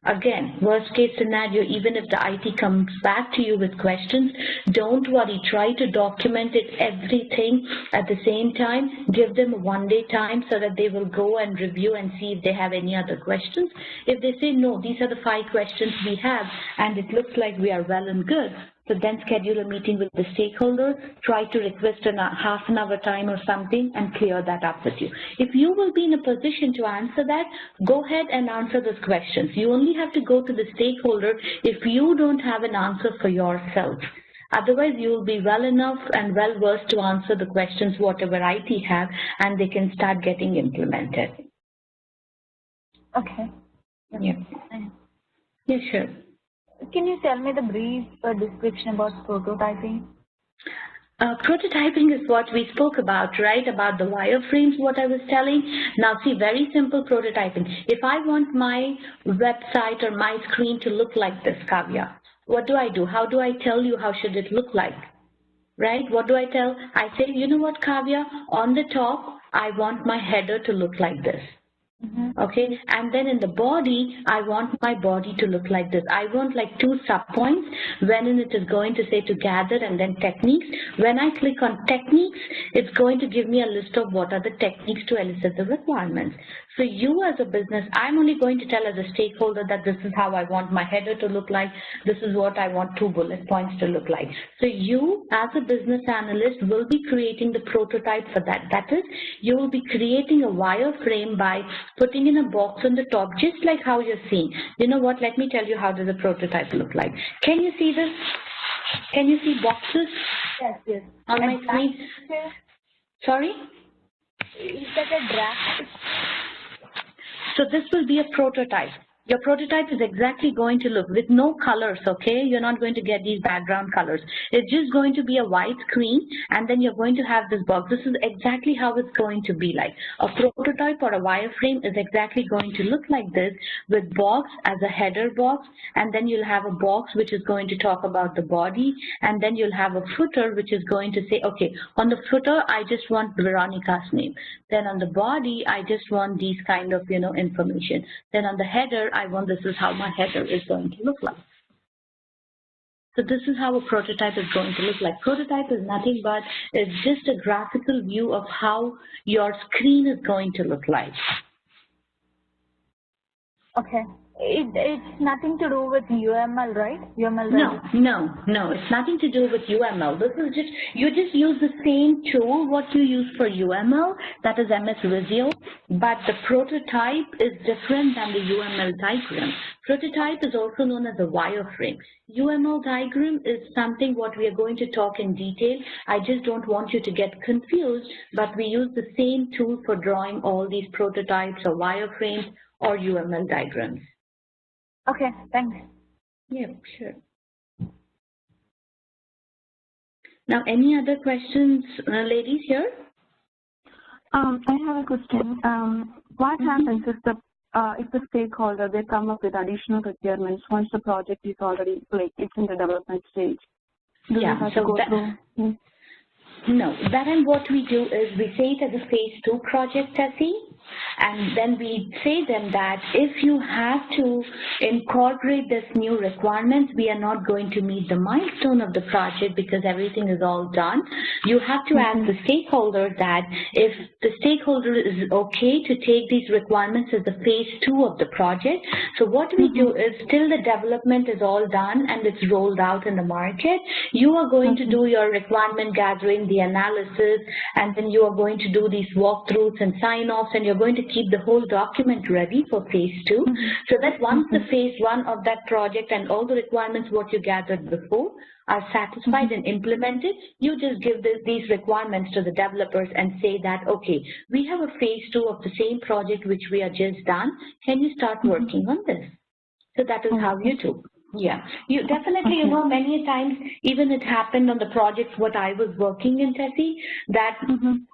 Again, worst case scenario, even if the IT comes back to you with questions, don't worry. Try to document it everything at the same time. Give them a 1-day time so that they will go and review and see if they have any other questions. If they say, no, these are the 5 questions we have, and it looks like we are well and good, So then schedule a meeting with the stakeholder, try to request a half an hour time or something and clear that up with you. If you will be in a position to answer that, go ahead and answer those questions. You only have to go to the stakeholder if you don't have an answer for yourself. Otherwise, you will be well enough and well versed to answer the questions whatever IT have, and they can start getting implemented. Okay. Yeah. Yeah, sure. Can you tell me the brief description about prototyping? Prototyping is what we spoke about, right? About the wireframes, what I was telling. Now see, very simple prototyping. If I want my website or my screen to look like this, Kavya, what do? How do I tell you how should it look like? Right? What do I tell? I say, you know what, Kavya, on the top, I want my header to look like this. Okay, and then in the body, I want my body to look like this. I want like 2 subpoints wherein it is going to say to gather and then techniques. When I click on techniques, it's going to give me a list of what are the techniques to elicit the requirements. So you as a business, I'm only going to tell as a stakeholder that this is how I want my header to look like. This is what I want 2 bullet points to look like. So you as a business analyst will be creating the prototype for that. That is, you will be creating a wireframe by putting in a box on the top, just like how you're seeing. You know what, let me tell you how does a prototype look like. Can you see this? Can you see boxes? Yes. On my screen? Sorry? Is that a draft? So this will be a prototype. Your prototype is exactly going to look with no colors, okay? You're not going to get these background colors. It's just going to be a white screen, and then you're going to have this box. This is exactly how it's going to be like. A prototype or a wireframe is exactly going to look like this, with box as a header box, and then you'll have a box which is going to talk about the body, and then you'll have a footer which is going to say, okay, on the footer, I just want Veronica's name. Then on the body, I just want these kind of, information. Then on the header, I want this is how my header is going to look like. So this is how a prototype is going to look like. Prototype is nothing but it's just a graphical view of how your screen is going to look like. Okay. It's nothing to do with UML, right? UML. No. It's nothing to do with UML. This is just, you just use the same tool what you use for UML, that is MS Visio, but the prototype is different than the UML diagram. Prototype is also known as a wireframe. UML diagram is something what we are going to talk in detail. I just don't want you to get confused, but we use the same tool for drawing all these prototypes or wireframes or UML diagrams. Okay, thanks. Yeah, sure. Now, any other questions, ladies here? I have a question. What happens if the stakeholder, they come up with additional requirements once the project is already, it's in the development stage? Do you have to go through? No, that and what we do is we say it as a phase 2 project, Tessie, and then we say them that if you have to incorporate this new requirements, we are not going to meet the milestone of the project because everything is all done. You have to ask the stakeholder that if the stakeholder is okay to take these requirements as the phase 2 of the project. So what we do is till the development is all done and it's rolled out in the market, you are going to do your requirement gathering, the analysis, and then you are going to do these walkthroughs and sign-offs, and you're going to keep the whole document ready for phase 2, so that once the phase 1 of that project and all the requirements what you gathered before are satisfied and implemented, you just give these requirements to the developers and say that, okay, we have a phase 2 of the same project which we are just done. Can you start working on this? So that is how you do. Yeah, you definitely, many times, even it happened on the projects what I was working in, Tessie, that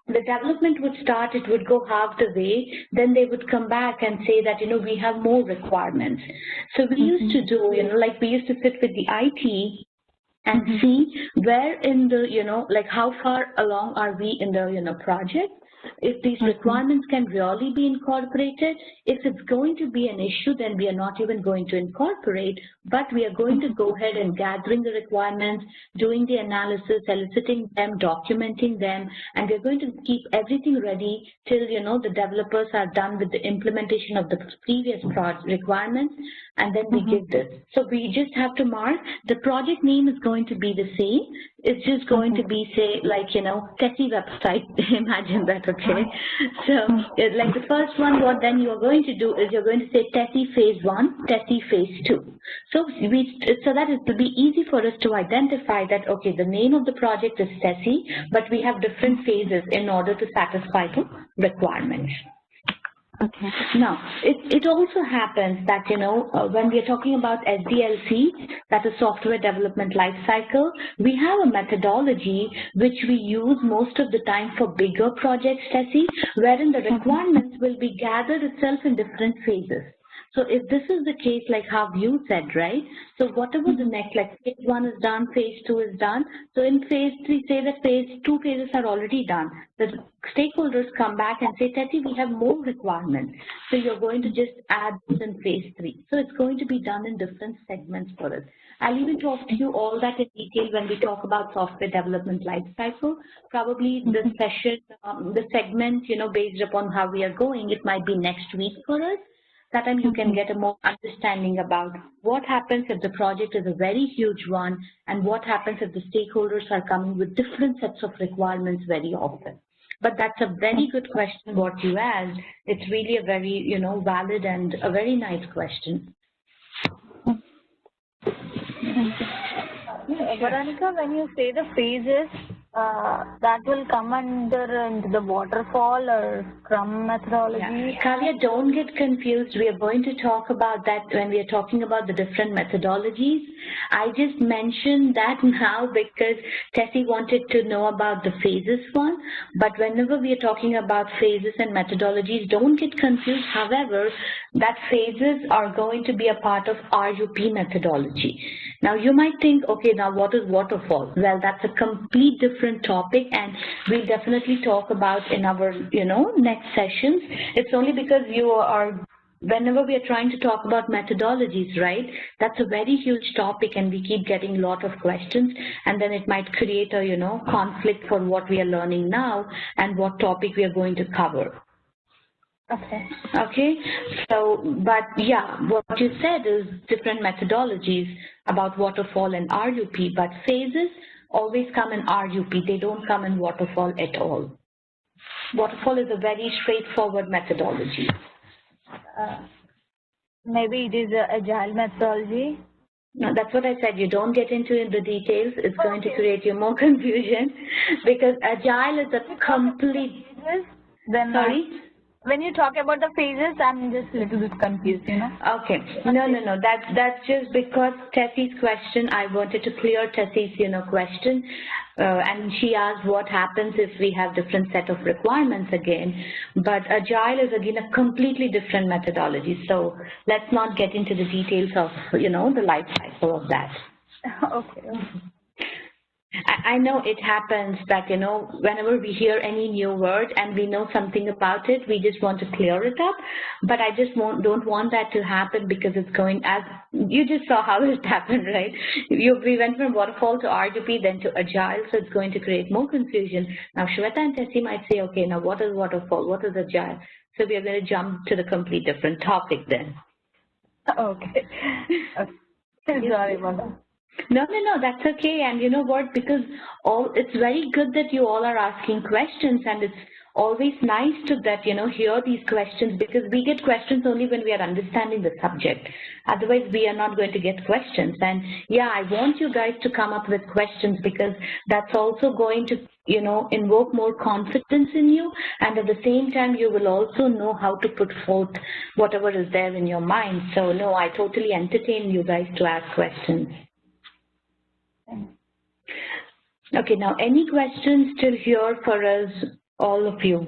the development would start, it would go half the way, then they would come back and say that, we have more requirements. So we used to do, like we used to sit with the IT and see where in the, like how far along are we in the, project. If these requirements can really be incorporated, if it's going to be an issue, then we are not even going to incorporate, but we are going to go ahead and gathering the requirements, doing the analysis, eliciting them, documenting them, and we're going to keep everything ready till, the developers are done with the implementation of the previous requirements. and then we give this. So we just have to mark the project name is going to be the same. It's just going to be, say, like, you know, Tessie website. Imagine that, okay? So like the first one, what then you're going to do is you're going to say Tessie phase 1, Tessie phase 2. So that it will be easy for us to identify that, okay, the name of the project is Tessie, but we have different phases in order to satisfy the requirements. Okay. Now, it also happens that, you know, when we are talking about SDLC, that is Software Development Lifecycle, we have a methodology which we use most of the time for bigger projects, Tessie, wherein the requirements will be gathered itself in different phases. So if this is the case, like how you said, right? So whatever the next, like phase 1 is done, phase 2 is done. So in phase 3, say that phase 2 phases are already done. The stakeholders come back and say, Tati, we have more requirements. So you're going to just add this in phase 3. So it's going to be done in different segments for us. I'll even talk to you all that in detail when we talk about software development lifecycle. Probably the session, the segment, you know, based upon how we are going, it might be next week for us. That time you can get a more understanding about what happens if the project is a very huge one and what happens if the stakeholders are coming with different sets of requirements very often. But that's a very good question what you asked. It's really a very, you know, valid and a very nice question. Veronica, when you say the phases, that will come under into the waterfall or Scrum methodology? Yeah. Kavya, don't get confused. We are going to talk about that when we are talking about the different methodologies. I just mentioned that now because Tessie wanted to know about the phases one. But whenever we are talking about phases and methodologies, don't get confused. However, that phases are going to be a part of RUP methodology. Now, you might think, okay, now what is waterfall? Well, that's a complete different topic, and we'll definitely talk about in our, you know, next sessions. It's only because you are, whenever we are trying to talk about methodologies, right, that's a very huge topic, and we keep getting a lot of questions, and then it might create a, you know, conflict for what we are learning now and what topic we are going to cover. Okay. Okay, so, but yeah, what you said is different methodologies about waterfall and RUP, but phases always come in RUP. They don't come in waterfall at all. Waterfall is a very straightforward methodology. Maybe it is a agile methodology. No, that's what I said. You don't get into the details. It's going to create you more confusion because agile is a complete. Then Sorry? When you talk about the phases, I'm just a little bit confused, you know. Okay. No. That's just because Tessie's question, I wanted to clear Tessie's, you know, question. And she asked what happens if we have different set of requirements again. But Agile is, again, a completely different methodology. So let's not get into the details of, you know, the life cycle of that. Okay. I know it happens that, you know, whenever we hear any new word and we know something about it, we just want to clear it up. But I just don't want that to happen because it's going, as you just saw how it happened, right? We went from waterfall to RUP, then to agile, so it's going to create more confusion. Now, Shweta and Tessie might say, okay, now what is waterfall? What is agile? So we are going to jump to the complete different topic then. Okay. Sorry about that. No, that's okay. And you know what, because it's very good that you all are asking questions, and it's always nice to that, you know, hear these questions, because we get questions only when we are understanding the subject. Otherwise, we are not going to get questions. And yeah, I want you guys to come up with questions, because that's also going to, you know, invoke more confidence in you. And at the same time, you will also know how to put forth whatever is there in your mind. So no, I totally entertain you guys to ask questions. Okay, now any questions still here for us, all of you?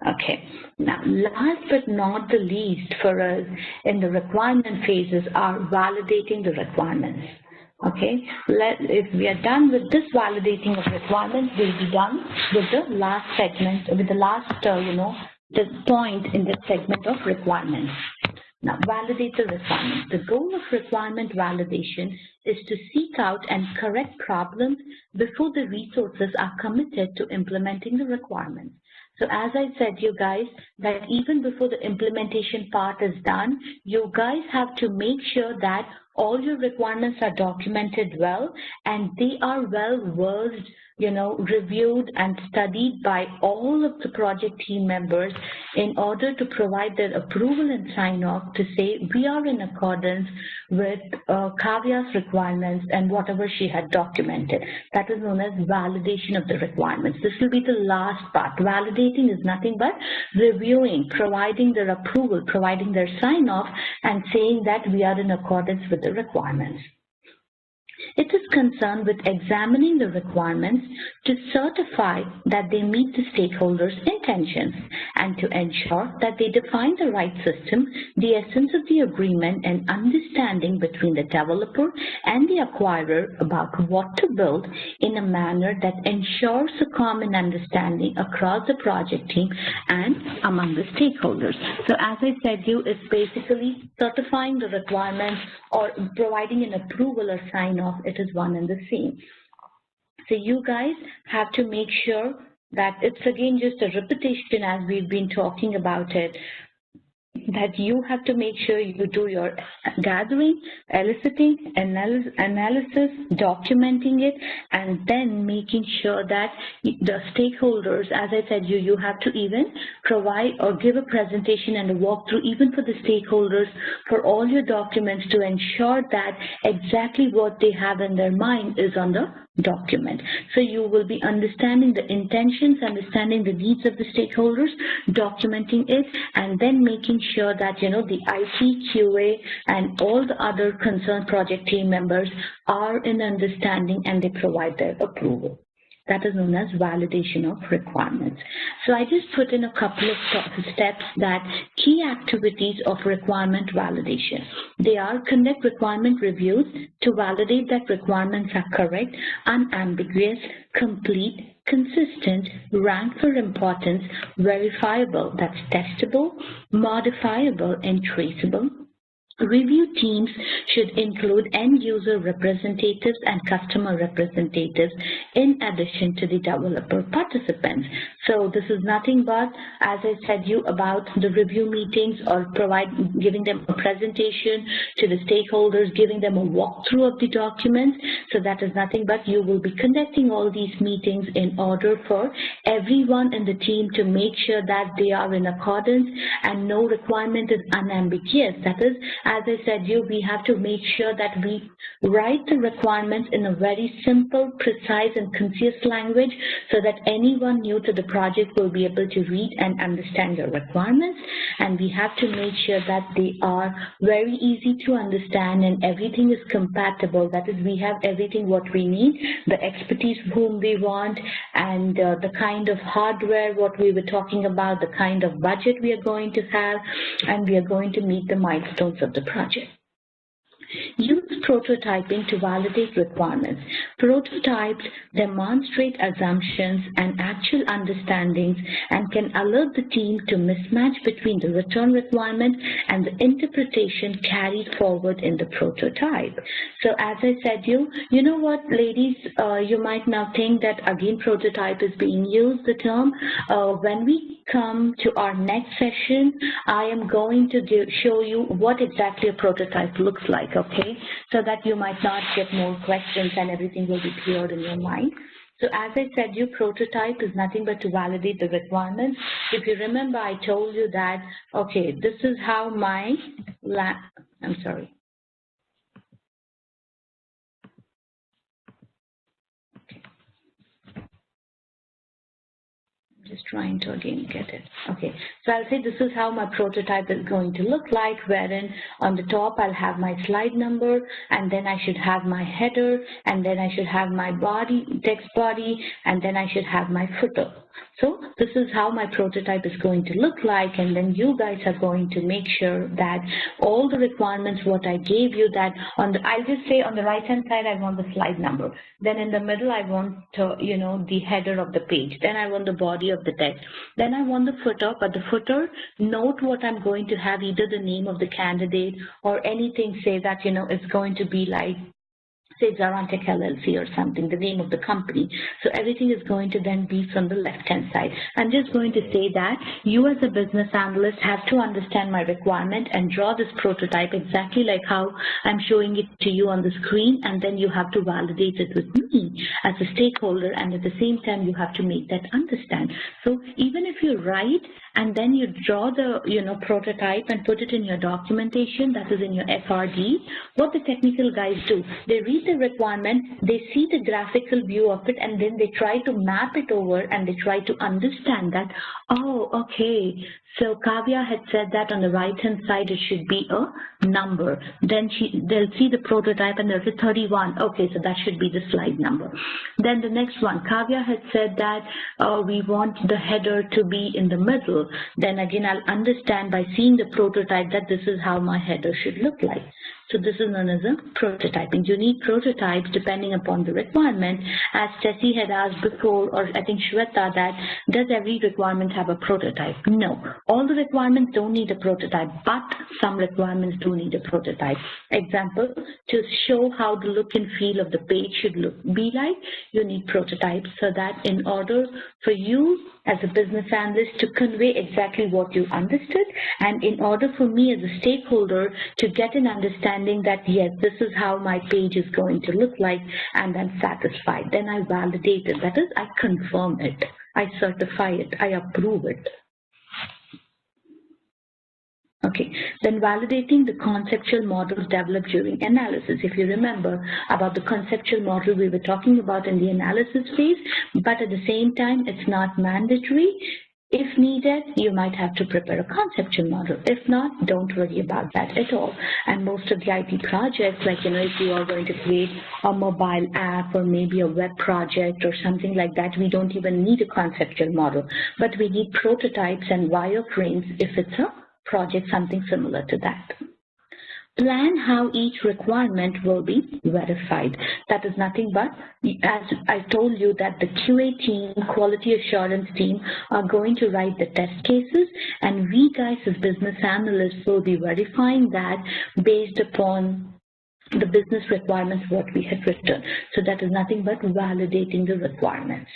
Okay, now last but not the least for us in the requirement phases are validating the requirements. Okay, if we are done with this validating of requirements, we'll be done with the last segment, with the last, you know, the point in the segment of requirements. Now, validate the requirement. The goal of requirement validation is to seek out and correct problems before the resources are committed to implementing the requirements. So as I said, you guys, that even before the implementation part is done, you guys have to make sure that all your requirements are documented well and they are well versed, reviewed and studied by all of the project team members in order to provide their approval and sign off to say we are in accordance with Kavya's requirements and whatever she had documented. That is known as validation of the requirements. This will be the last part. Validating is nothing but reviewing, providing their approval, providing their sign off and saying that we are in accordance with the requirements. It is concerned with examining the requirements to certify that they meet the stakeholders' intentions and to ensure that they define the right system, the essence of the agreement, and understanding between the developer and the acquirer about what to build in a manner that ensures a common understanding across the project team and among the stakeholders. So as I said, it's basically certifying the requirements or providing an approval or sign off. It is one and the same. So you guys have to make sure that it's again just a repetition as we've been talking about it, that you have to make sure you do your gathering, eliciting, analysis, documenting it, and then making sure that the stakeholders, as I said, you have to even provide or give a presentation and a walkthrough even for the stakeholders for all your documents to ensure that exactly what they have in their mind is on the document. So you will be understanding the intentions, understanding the needs of the stakeholders, documenting it, and then making sure that the IT, QA, and all the other concerned project team members are in understanding and they provide their approval. That is known as validation of requirements. So I just put in a couple of steps that key activities of requirement validation. They are conduct requirement reviews to validate that requirements are correct, unambiguous, complete, consistent, ranked for importance, verifiable, that's testable, modifiable, and traceable. Review teams should include end-user representatives and customer representatives in addition to the developer participants. So this is nothing but, as I said about the review meetings or giving them a presentation to the stakeholders, giving them a walkthrough of the documents. So that is nothing but you will be conducting all these meetings in order for everyone in the team to make sure that they are in accordance and no requirement is unambiguous. That is, as I said, we have to make sure that we write the requirements in a very simple, precise, and concise language so that anyone new to the project will be able to read and understand your requirements. And we have to make sure that they are very easy to understand and everything is compatible. That is, we have everything what we need, the expertise whom we want, and the kind of hardware what we were talking about, the kind of budget we are going to have, and we are going to meet the milestones of the project. Use prototyping to validate requirements. Prototypes demonstrate assumptions and actual understandings and can alert the team to mismatch between the return requirement and the interpretation carried forward in the prototype. So as I said, you know what, ladies, you might now think that again prototype is being used, the term. When we come to our next session, I am going to show you what exactly a prototype looks like, okay? So that you might not get more questions and everything will be cleared in your mind. So as I said, your prototype is nothing but to validate the requirements. If you remember, I told you that, okay, this is how my I'm sorry. Just trying to again get it. Okay, so I'll say this is how my prototype is going to look like, wherein on the top I'll have my slide number, and then I should have my header, and then I should have my body, text body, and then I should have my footer. So this is how my prototype is going to look like, and then you guys are going to make sure that all the requirements what I gave you, that on the, I'll just say on the right hand side I want the slide number, then in the middle I want the header of the page, then I want the body of the text, then I want the footer, but the footer, note what I'm going to have, either the name of the candidate or anything, say that it's going to be like say Zarantic LLC or something, the name of the company. So everything is going to then be from the left-hand side. I'm just going to say that you as a business analyst have to understand my requirement and draw this prototype exactly like how I'm showing it to you on the screen, and then you have to validate it with me as a stakeholder, and at the same time you have to make that understand. So even if you write and then you draw the prototype and put it in your documentation, that is in your FRD, what the technical guys do, they read the requirement, they see the graphical view of it, and then they try to map it over and they try to understand that, oh, okay, so Kavya had said that on the right-hand side it should be a number. Then they'll see the prototype and they'll say 31. Okay, so that should be the slide number. Then the next one, Kavya had said that we want the header to be in the middle. Then again, I'll understand by seeing the prototype that this is how my header should look like. So this is known as a prototyping. You need prototypes depending upon the requirement. As Tessie had asked before, or I think Shweta, that does every requirement have a prototype? No. All the requirements don't need a prototype, but some requirements do need a prototype. Example, to show how the look and feel of the page should be like, you need prototypes, so that in order for you as a business analyst to convey exactly what you understood, and in order for me as a stakeholder to get an understanding that yes, this is how my page is going to look like, and I'm satisfied. Then I validate it. That is, I confirm it, I certify it, I approve it. Okay, then validating the conceptual models developed during analysis. If you remember about the conceptual model we were talking about in the analysis phase, but at the same time, it's not mandatory. If needed, you might have to prepare a conceptual model. If not, don't worry about that at all. And most of the IT projects, like, if you are going to create a mobile app or maybe a web project or something like that, we don't even need a conceptual model, but we need prototypes and wireframes if it's a project, something similar to that. Plan how each requirement will be verified. That is nothing but, as I told you, that the QA team, quality assurance team, are going to write the test cases, and we guys as business analysts will be verifying that based upon the business requirements what we had written. So that is nothing but validating the requirements,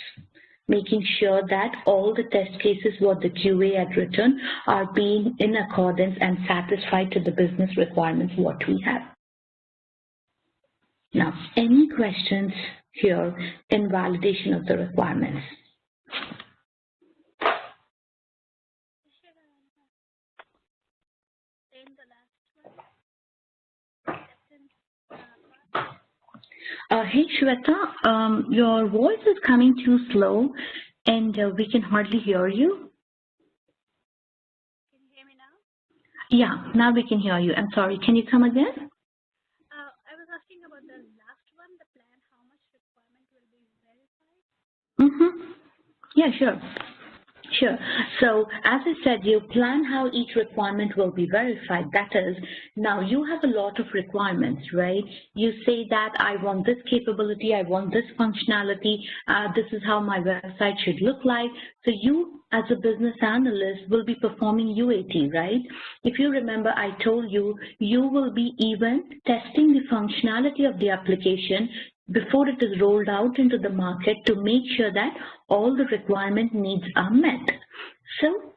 making sure that all the test cases what the QA had written are being in accordance and satisfied to the business requirements what we have. Now, any questions here in validation of the requirements? Hey Shweta, your voice is coming too slow and we can hardly hear you. Can you hear me now? Yeah, now we can hear you. I'm sorry, can you come again? I was asking about the last one, the plan, how much requirement will be verified? Yeah, sure. Sure. So as I said, you plan how each requirement will be verified. That is, now you have a lot of requirements, right? You say that I want this capability, I want this functionality, this is how my website should look like. So you as a business analyst will be performing UAT, right? If you remember, I told you, you will be even testing the functionality of the application before it is rolled out into the market to make sure that all the requirement needs are met. So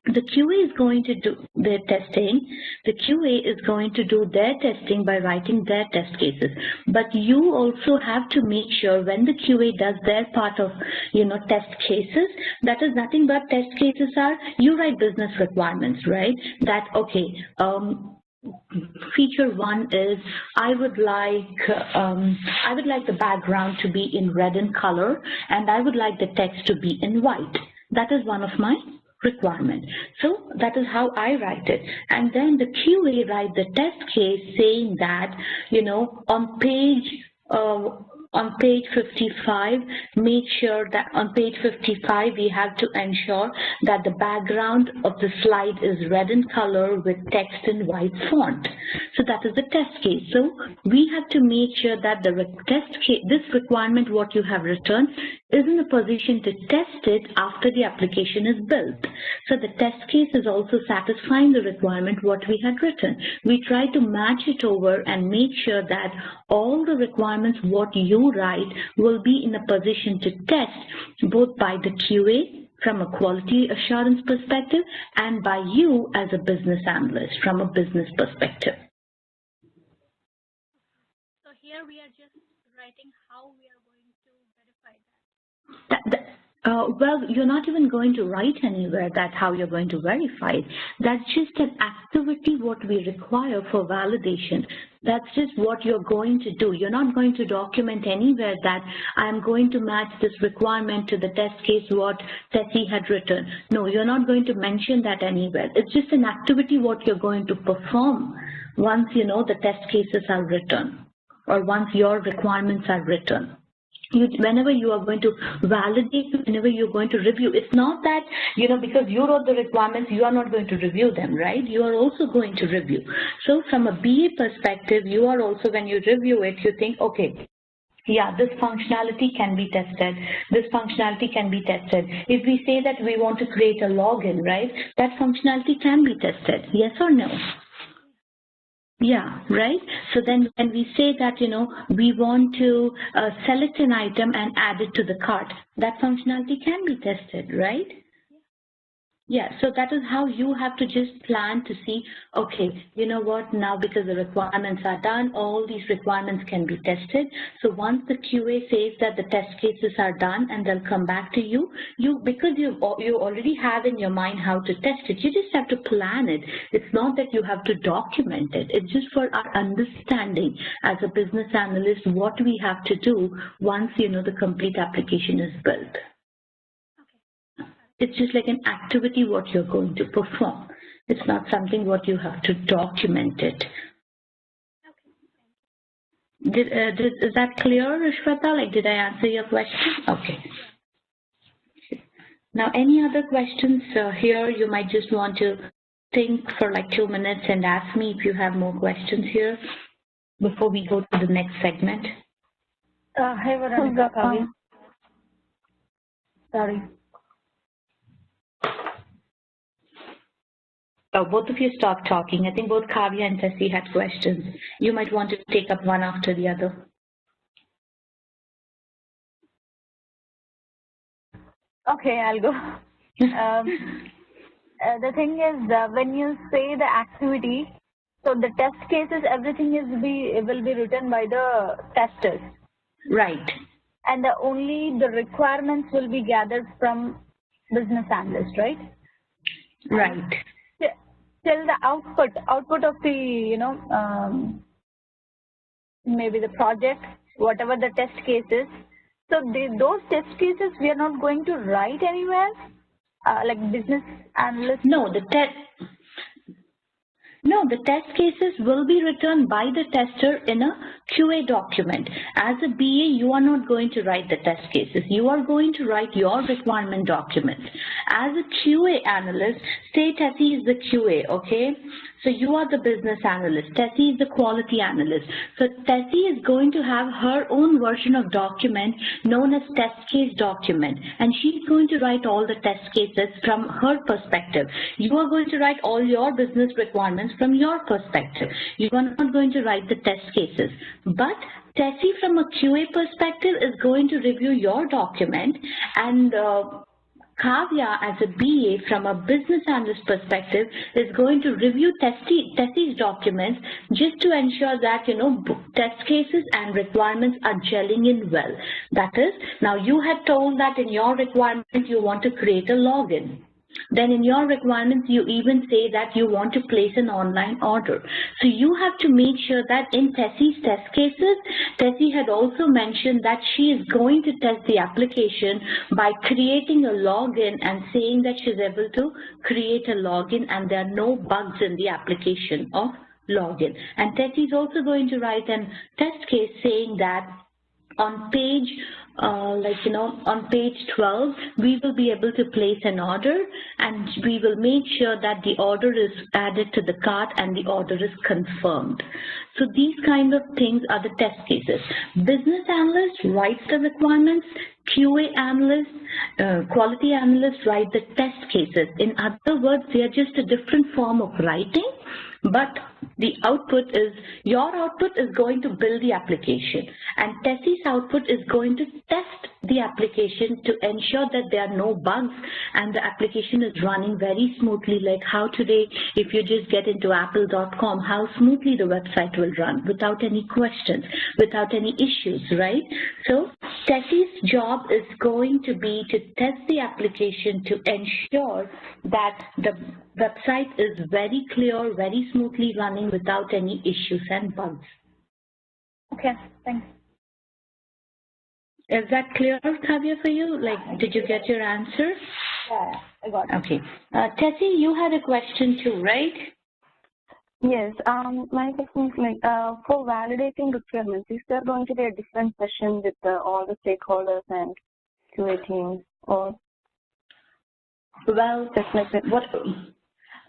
the QA is going to do their testing. The QA is going to do their testing by writing their test cases. But you also have to make sure when the QA does their part of, test cases, that is nothing but test cases are, you write business requirements, right? That, okay, feature one is I would like the background to be in red in color, and I would like the text to be in white. That is one of my requirement. So that is how I write it. And then the QA write the test case saying that, on page on page 55, make sure that on page 55 we have to ensure that the background of the slide is red in color with text in white font. So that is the test case. So we have to make sure that the test case, this requirement what you have returned, is in a position to test it after the application is built. So the test case is also satisfying the requirement what we had written. We try to match it over and make sure that all the requirements what you write will be in a position to test both by the QA from a quality assurance perspective and by you as a business analyst from a business perspective. So here we are just writing how we are going to verify that. Well, you're not even going to write anywhere that how you're going to verify it. That's just an activity what we require for validation. That's just what you're going to do. You're not going to document anywhere that I'm going to match this requirement to the test case what Tessie had written. No, you're not going to mention that anywhere. It's just an activity what you're going to perform once you know the test cases are written or once your requirements are written. Whenever you are going to validate, whenever you're going to review, it's not that, because you wrote the requirements, you are not going to review them, right? You are also going to review. So from a BA perspective, you are also, when you review it, you think, okay, yeah, this functionality can be tested. This functionality can be tested. If we say that we want to create a login, right, that functionality can be tested, yes or no? Yeah, right. So then when we say that, we want to select an item and add it to the cart, that functionality can be tested, right? Yeah, so that is how you have to just plan to see, okay, you know what, now because the requirements are done, all these requirements can be tested. So once the QA says that the test cases are done and they'll come back to you, because you already have in your mind how to test it, you just have to plan it. It's not that you have to document it. It's just for our understanding as a business analyst what we have to do once, the complete application is built. It's just like an activity what you're going to perform. It's not something what you have to document it. Is that clear, Rishwata? Like, did I answer your question? Okay. Now, any other questions here? You might just want to think for like 2 minutes and ask me if you have more questions here before we go to the next segment. Hi, Veronica. Sorry. Both of you stop talking. I think both Kavya and Tessie had questions. You might want to take up one after the other. Okay, I'll go. The thing is, when you say the activity, so the test cases, everything will be written by the testers. Right. And only the requirements will be gathered from business analyst, right? Right. Till the output of the, maybe the project, whatever the test cases. So those test cases we are not going to write anywhere, like business analyst. No, the test cases will be written by the tester in a QA document. As a BA, you are not going to write the test cases. You are going to write your requirement documents. As a QA analyst, say Tessie is the QA, okay? So you are the business analyst. Tessie is the quality analyst. So Tessie is going to have her own version of document known as test case document. And she's going to write all the test cases from her perspective. You are going to write all your business requirements from your perspective. You are not going to write the test cases. But Tessie from a QA perspective is going to review your document, and Kavya as a BA from a business analyst perspective is going to review Tessie's documents just to ensure that, test cases and requirements are gelling in well. That is, now you had told that in your requirement you want to create a login. Then in your requirements, you even say that you want to place an online order. So you have to make sure that in Tessie's test cases, Tessie had also mentioned that she is going to test the application by creating a login and saying that she's able to create a login and there are no bugs in the application of login. And Tessie is also going to write a test case saying that on page, on page 12, we will be able to place an order, and we will make sure that the order is added to the cart and the order is confirmed. So these kind of things are the test cases. Business analyst writes the requirements, QA analyst, quality analyst write the test cases. In other words, they are just a different form of writing, but the output is, your output is going to build the application, and Tessie's output is going to test the application to ensure that there are no bugs and the application is running very smoothly, like how today, if you just get into apple.com, how smoothly the website will run without any questions, without any issues, right? So Tessie's job is going to be to test the application to ensure that the website is very clear, very smoothly running without any issues and bugs. Okay, thanks. Is that clear, Kavya, for you? Like, did you get your answer? Yeah, I got it. Okay. Tessie, you had a question too, right? Yes. My question is like, for validating requirements, is there going to be a different session with all the stakeholders and QA teams, or Well, just like that?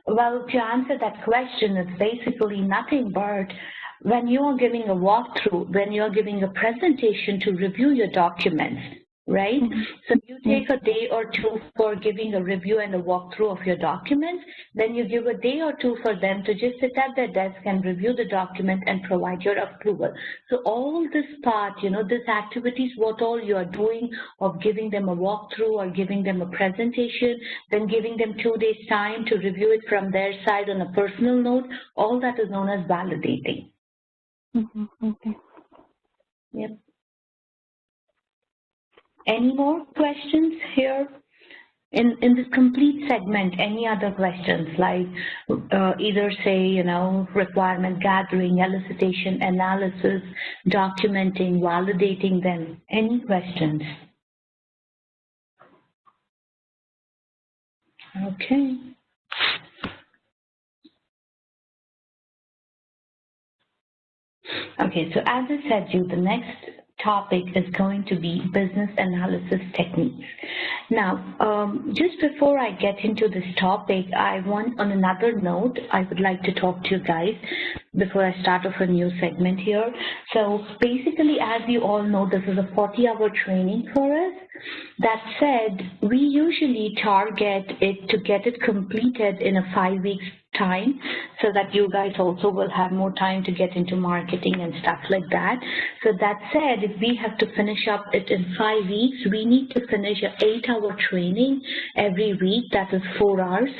Well, to answer that question, it's basically nothing but when you are giving a walkthrough, when you're giving a presentation to review your documents, right? So you take a day or two for giving a review and a walkthrough of your documents, then you give a day or two for them to just sit at their desk and review the document and provide your approval. So all this part, this activities, what all you are doing of giving them a walkthrough or giving them a presentation, then giving them 2 days time to review it from their side on a personal note, all that is known as validating. Okay. Yep. Any more questions here? In this complete segment, any other questions like either say, requirement gathering, elicitation, analysis, documenting, validating them? Any questions? Okay. Okay, so as I said to you, the next topic is going to be business analysis techniques. Now, just before I get into this topic, on another note, I would like to talk to you guys before I start off a new segment here. So basically, as you all know, this is a 40-hour training for us. That said, we usually target it to get it completed in a 5 weeks time, so that you guys also will have more time to get into marketing and stuff like that. So that said, if we have to finish up it in 5 weeks, we need to finish an 8-hour training every week. That is 4 hours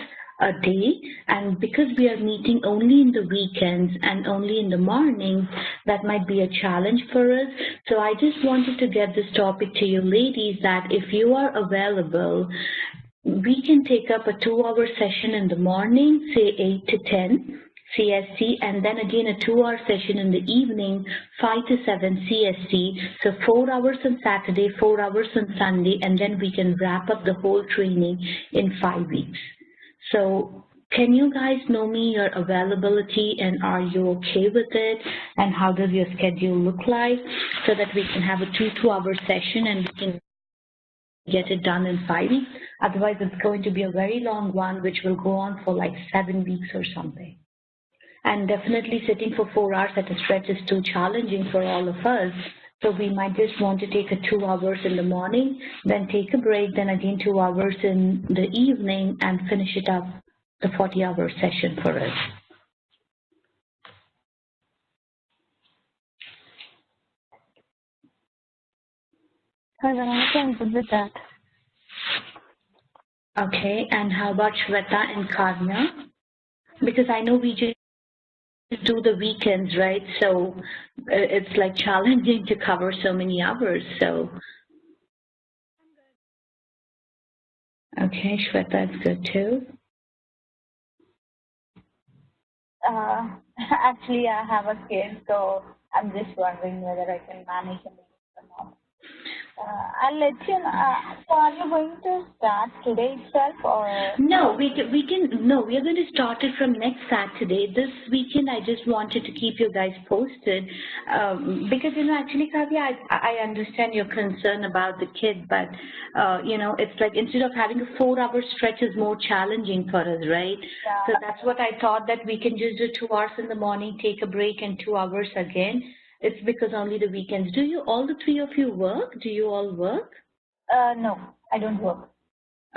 a day, and because we are meeting only in the weekends and only in the mornings, that might be a challenge for us. So I just wanted to get this topic to you ladies, that if you are available, we can take up a 2-hour session in the morning, say 8 to 10 CST, and then again a 2-hour session in the evening, 5 to 7 CST. So 4 hours on Saturday, 4 hours on Sunday, and then we can wrap up the whole training in 5 weeks. So can you guys know me your availability, and are you okay with it? And how does your schedule look like, so that we can have a 2-hour session and we can get it done in 5 weeks? Otherwise, it's going to be a very long one, which will go on for like 7 weeks or something. And definitely sitting for 4 hours at a stretch is too challenging for all of us. So we might just want to take a 2 hours in the morning, then take a break, then again 2 hours in the evening, and finish it up, the 40-hour session for us. I'm good with that. Okay, and how about Shweta and Kanya? Because I know we just do the weekends, right? So it's like challenging to cover so many hours. So okay, Shweta is good too. Actually, I have a kid, so I'm just wondering whether I can manage a or not. I'll let you know. So are you going to start today itself or? No, we can, no, we are going to start it from next Saturday. This weekend, I just wanted to keep you guys posted because, actually, Kavya, I understand your concern about the kid, but, it's like instead of having a 4-hour stretch is more challenging for us, right? Yeah. So that's what I thought, that we can just do 2 hours in the morning, take a break, and 2 hours again. It's because only the weekends. Do you, all the 3 of you work? Do you all work? No, I don't work.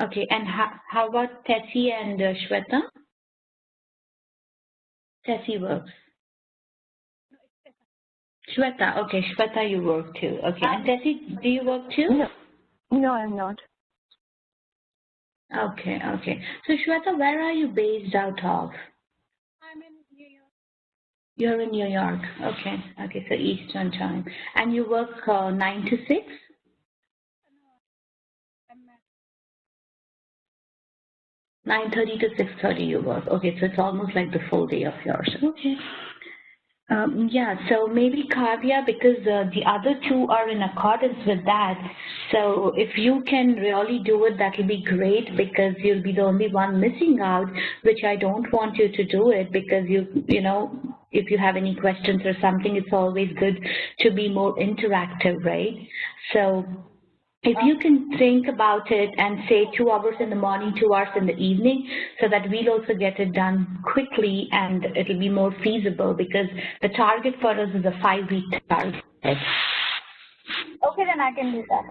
Okay, and how about Tessie and Shweta? Tessie works. Shweta, okay, Shweta, you work too. Okay, and Tessie, do you work too? No, no, I'm not. Okay, okay. So Shweta, where are you based out of? I'm in New York. You're in New York. Okay, okay, so Eastern time. And you work 9 to 6? No, I'm at 9:30 to 6:30 you work. Okay, so it's almost like the full day of yours. Okay. Yeah, so maybe Kavya, because the other two are in accordance with that. So if you can really do it, that will be great, because you'll be the only one missing out, which I don't want you to do it, because if you have any questions or something, it's always good to be more interactive, right? So if you can think about it and say 2 hours in the morning, 2 hours in the evening, so that we'll also get it done quickly and it'll be more feasible, because the target for us is a 5-week target. Okay, then I can do that.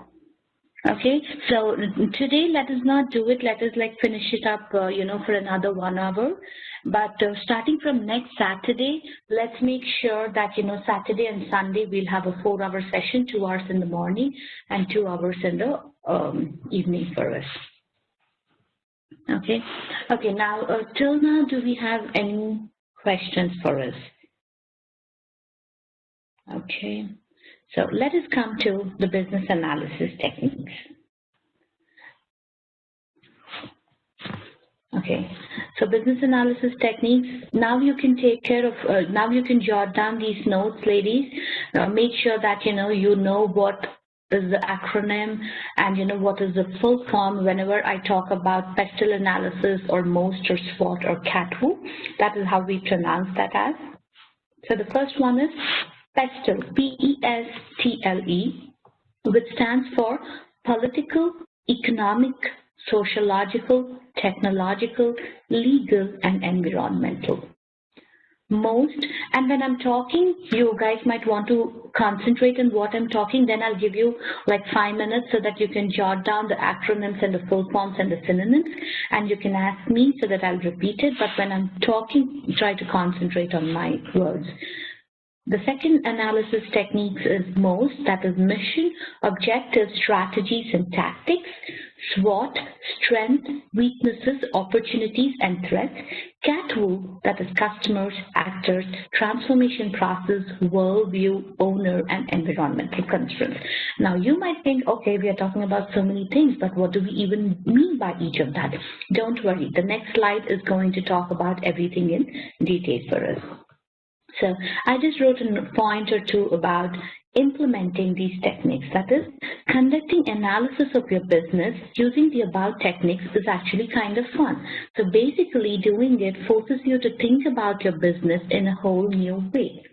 Okay, so today let us not do it. Let us finish it up, for another 1 hour. But starting from next Saturday, let's make sure that, Saturday and Sunday we'll have a 4-hour session, 2 hours in the morning and 2 hours in the evening for us. Okay. Okay. Now, till now, do we have any questions for us? Okay. So let us come to the business analysis techniques. Okay, so business analysis techniques, now you can take care of, now you can jot down these notes, ladies. Make sure that, you know what is the acronym and what is the full form whenever I talk about pestle analysis or MOST or SWOT or CATWO. That is how we pronounce that as. So the first one is PESTLE, P-E-S-T-L-E, which stands for political, economic, sociological, technological, legal, and environmental. Most, and when I'm talking, you guys might want to concentrate on what I'm talking, then I'll give you 5 minutes so that you can jot down the acronyms and the full forms and the synonyms, and you can ask me so that I'll repeat it, but when I'm talking, try to concentrate on my words. The second analysis technique is MOST, that is mission, objectives, strategies, and tactics. SWOT, strengths, weaknesses, opportunities, and threats. CATWO, that is customers, actors, transformation process, worldview, owner, and environmental concerns. Now you might think, okay, we are talking about so many things, but what do we even mean by each of that? Don't worry, the next slide is going to talk about everything in detail for us. So I just wrote a point or two about implementing these techniques. That is, conducting analysis of your business using the above techniques is actually kind of fun. So basically doing it forces you to think about your business in a whole new way.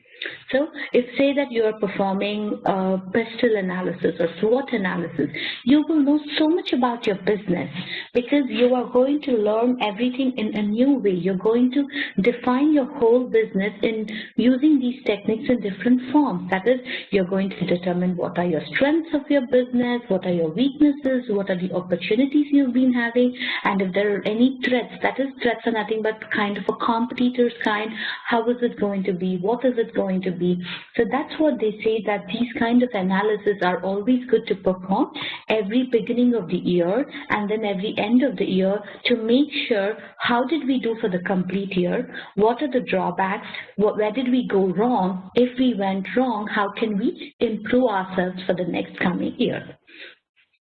So if say that you are performing a pestle analysis or SWOT analysis, you will know so much about your business because you are going to learn everything in a new way. You're going to define your whole business in using these techniques in different forms. That is, you're going to determine what are your strengths of your business, what are your weaknesses, what are the opportunities you've been having, and if there are any threats, that is, threats are nothing but kind of a competitor's kind, how is it going to be, what is it going to be. So that's what they say, that these kind of analysis are always good to perform every beginning of the year and then every end of the year to make sure how did we do for the complete year, what are the drawbacks, where did we go wrong, if we went wrong, how can we improve ourselves for the next coming year.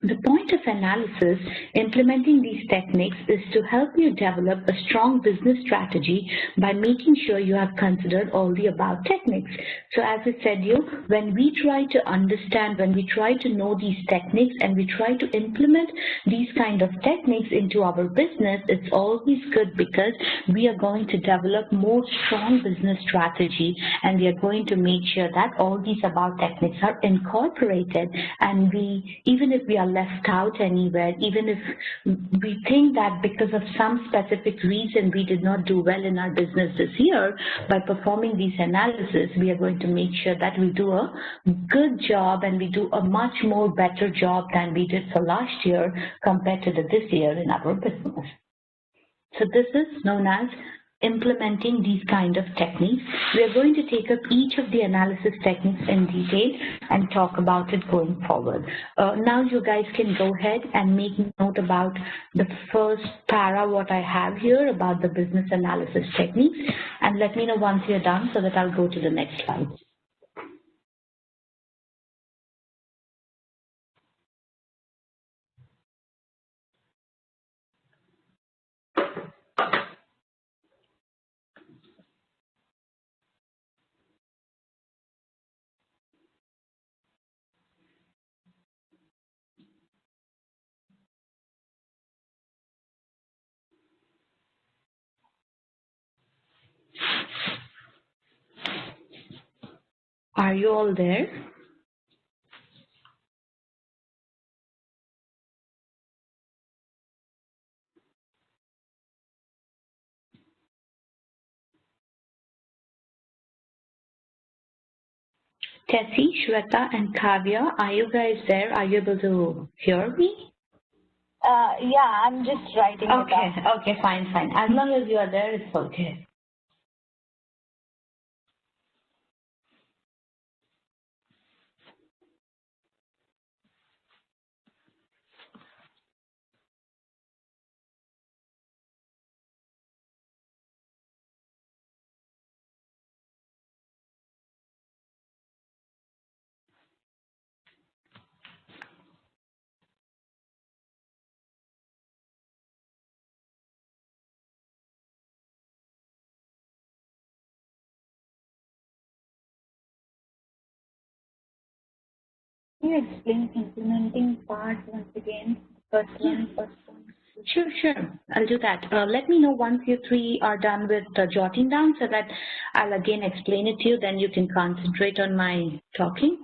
The point of analysis, implementing these techniques, is to help you develop a strong business strategy by making sure you have considered all the above techniques. So as I said when we try to understand, when we try to know these techniques and we try to implement these kind of techniques into our business, it's always good because we are going to develop more strong business strategy, and we are going to make sure that all these above techniques are incorporated, and even if we are left out anywhere, even if we think that because of some specific reason we did not do well in our business this year, by performing these analysis, we are going to make sure that we do a good job and we do a much more better job than we did for last year compared to this year in our business. So this is known as implementing these kind of techniques. We are going to take up each of the analysis techniques in detail and talk about it going forward. Now you guys can go ahead and make note about the first para what I have here about the business analysis techniques, and let me know once you're done so that I'll go to the next slide. Are you all there? Tessie, Shweta, and Kavya, are you guys there? Are you able to hear me? Yeah, I'm just writing it up. Okay, fine. As long as you are there, it's okay. Can you explain implementing part once again? First one. Sure. I'll do that. Let me know once you three are done with jotting down so that I'll again explain it to you. Then you can concentrate on my talking.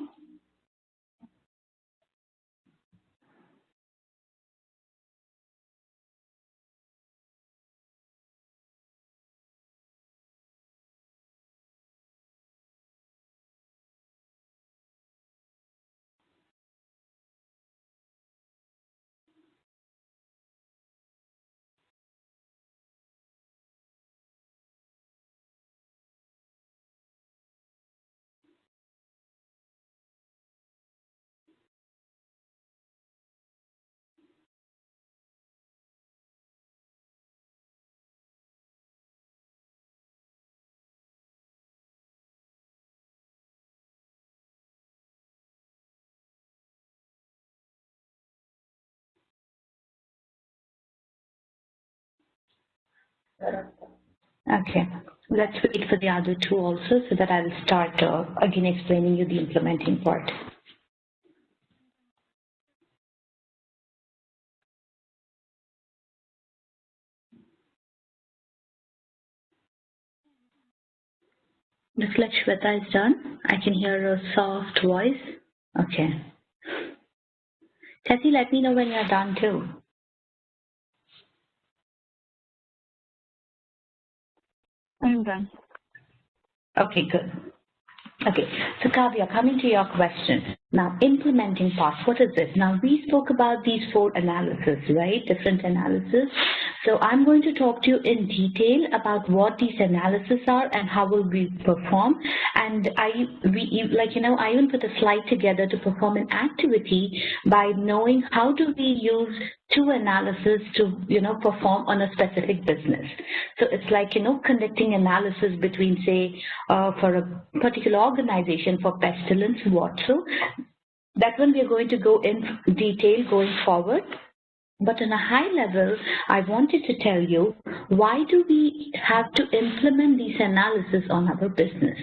Okay. Let's wait for the other two also so that I'll start again explaining you the implementing part. Looks like Shweta is done. I can hear a soft voice. Okay. Tessie, let me know when you're done too. I'm done. Okay, good. Okay, so Kavya, coming to your question. Now, implementing part, what is it? Now, we spoke about these 4 analyses, right? Different analyses. So I'm going to talk to you in detail about what these analyses are and how will we perform. And I even put a slide together to perform an activity by knowing how do we use 2 analysis to, perform on a specific business. So it's like, conducting analysis between, say, for a particular organization for pestilence, water. That one we are going to go in detail going forward. But on a high level, I wanted to tell you, why do we have to implement these analysis on our business?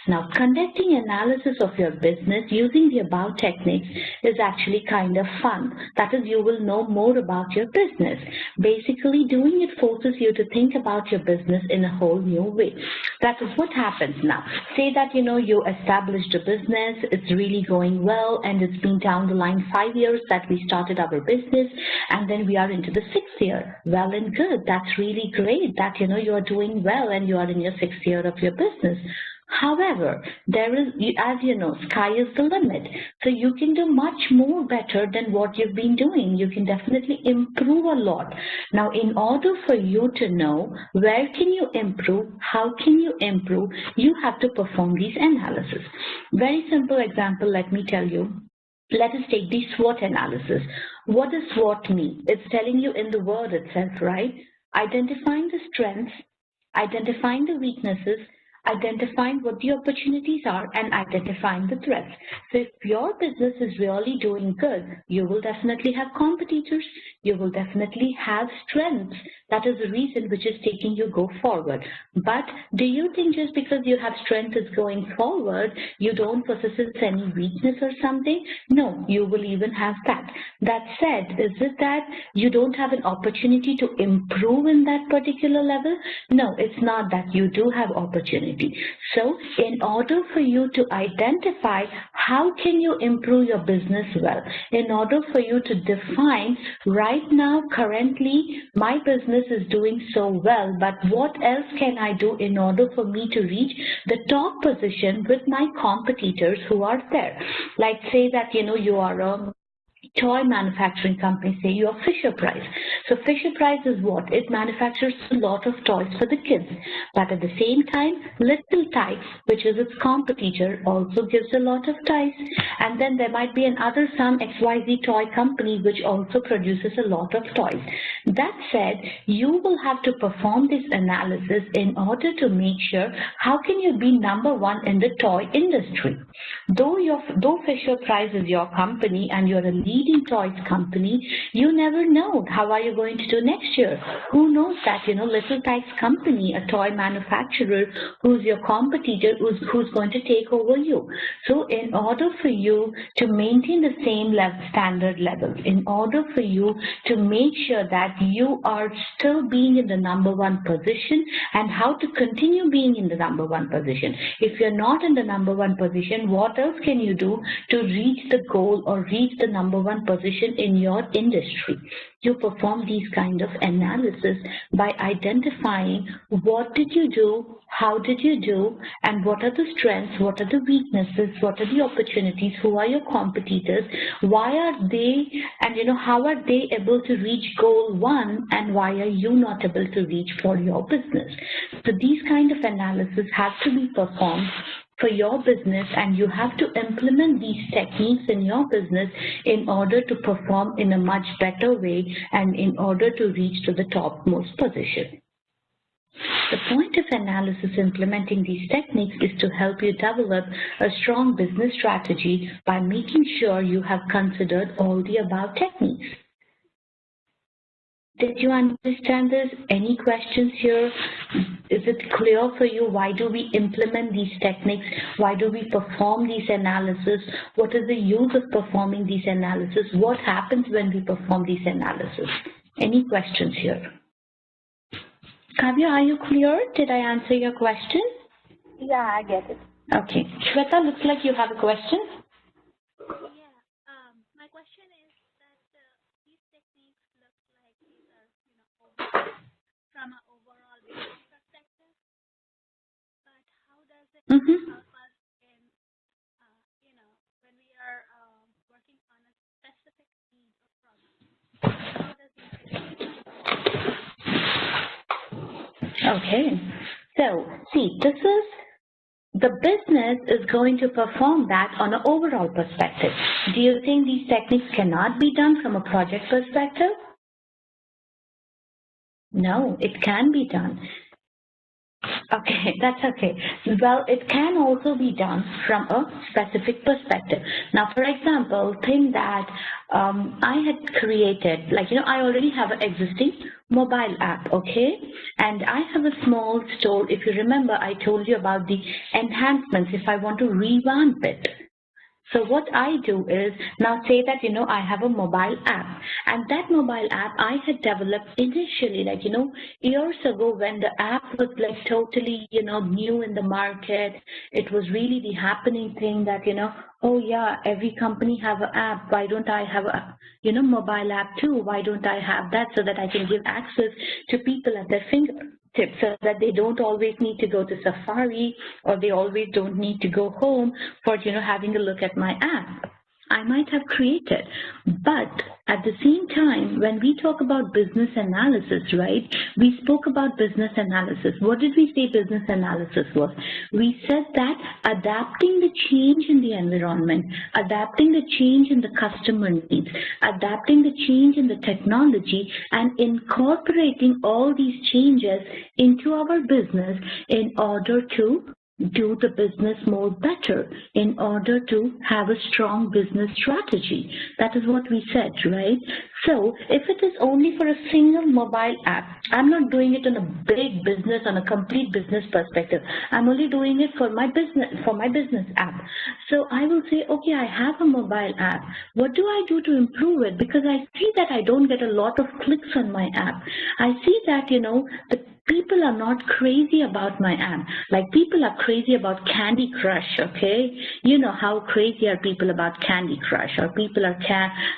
Now, conducting analysis of your business using the above techniques is actually kind of fun. That is, you will know more about your business. Basically, doing it forces you to think about your business in a whole new way. That is what happens now. Say that, you established a business, it's really going well, and it's been down the line 5 years that we started our business, and then we are into the 6th year. Well and good. That's really great that, you are doing well and you are in your 6th year of your business. However, there is, as you know, sky is the limit. So you can do much more better than what you've been doing. You can definitely improve a lot. Now, in order for you to know where can you improve, how can you improve, you have to perform these analysis. Very simple example, let me tell you. Let us take the SWOT analysis. What does SWOT mean? It's telling you in the word itself, right? Identifying the strengths, identifying the weaknesses, identifying what the opportunities are, and identifying the threats. So if your business is really doing good, you will definitely have competitors, you will definitely have strengths. That is the reason which is taking you go forward. But do you think just because you have strength is going forward, you don't possess any weakness or something? No, you will even have that. That said, is it that you don't have an opportunity to improve in that particular level? No, it's not that. You do have opportunity. So in order for you to identify how can you improve your business well, in order for you to define right now, currently, my business is doing so well, but what else can I do in order for me to reach the top position with my competitors who are there? Like say that, you are a toy manufacturing company, say you're Fisher Price. So Fisher Price is what? It manufactures a lot of toys for the kids. But at the same time, Little Tikes, which is its competitor, also gives a lot of toys. And then there might be another some XYZ toy company which also produces a lot of toys. That said, you will have to perform this analysis in order to make sure how can you be number one in the toy industry. Though Fisher Price is your company and you're a leading toys company, you never know how are you going to do next year. Who knows that, Little Tikes company, a toy manufacturer who's your competitor, who's going to take over you. So in order for you to maintain the same standard levels, in order for you to make sure that you are still being in the number one position and how to continue being in the number one position. If you're not in the number one position, what else can you do to reach the goal or reach the number one position in your industry? You perform these kind of analysis by identifying what did you do, how did you do, and what are the strengths, what are the weaknesses, what are the opportunities, who are your competitors, why are they, and how are they able to reach goal one, and why are you not able to reach for your business. So these kind of analysis have to be performed for your business, and you have to implement these techniques in your business in order to perform in a much better way and in order to reach to the topmost position. The point of analysis implementing these techniques is to help you develop a strong business strategy by making sure you have considered all the above techniques. Did you understand this? Any questions here? Is it clear for you? Why do we implement these techniques? Why do we perform these analysis? What is the use of performing these analysis? What happens when we perform these analysis? Any questions here? Kavya, are you clear? Did I answer your question? Yeah, I get it. Okay. Shweta, looks like you have a question. Yeah. My question is that these techniques look like these are, from an overall business perspective, but how does it help us in, when we are working on a specific need or problem? How does these techniques help? Okay. So, see, the business is going to perform that on an overall perspective. Do you think these techniques cannot be done from a project perspective? No, it can be done. Okay, that's okay. Well, it can also be done from a specific perspective. Now, for example, think that I had created, like, I already have an existing mobile app, okay? And I have a small store. If you remember, I told you about the enhancements if I want to revamp it. So what I do is now say that, I have a mobile app, and that mobile app I had developed initially, like, years ago when the app was like totally, new in the market. It was really the happening thing that, oh yeah, every company have an app. Why don't I have a, mobile app too? Why don't I have that so that I can give access to people at their fingertips so that they don't always need to go to Safari or they always don't need to go home for, having a look at my app. I might have created. But at the same time, when we talk about business analysis, right, we spoke about business analysis. What did we say business analysis was? We said that adapting the change in the environment, adapting the change in the customer needs, adapting the change in the technology, and incorporating all these changes into our business in order to do the business more better, in order to have a strong business strategy. That is what we said, right? So if it is only for a single mobile app, I'm not doing it on a big business, on a complete business perspective. I'm only doing it for my business app. So I will say, okay, I have a mobile app. What do I do to improve it? Because I see that I don't get a lot of clicks on my app. I see that, the people are not crazy about my app. Like people are crazy about Candy Crush, okay? You know how crazy are people about Candy Crush, or people are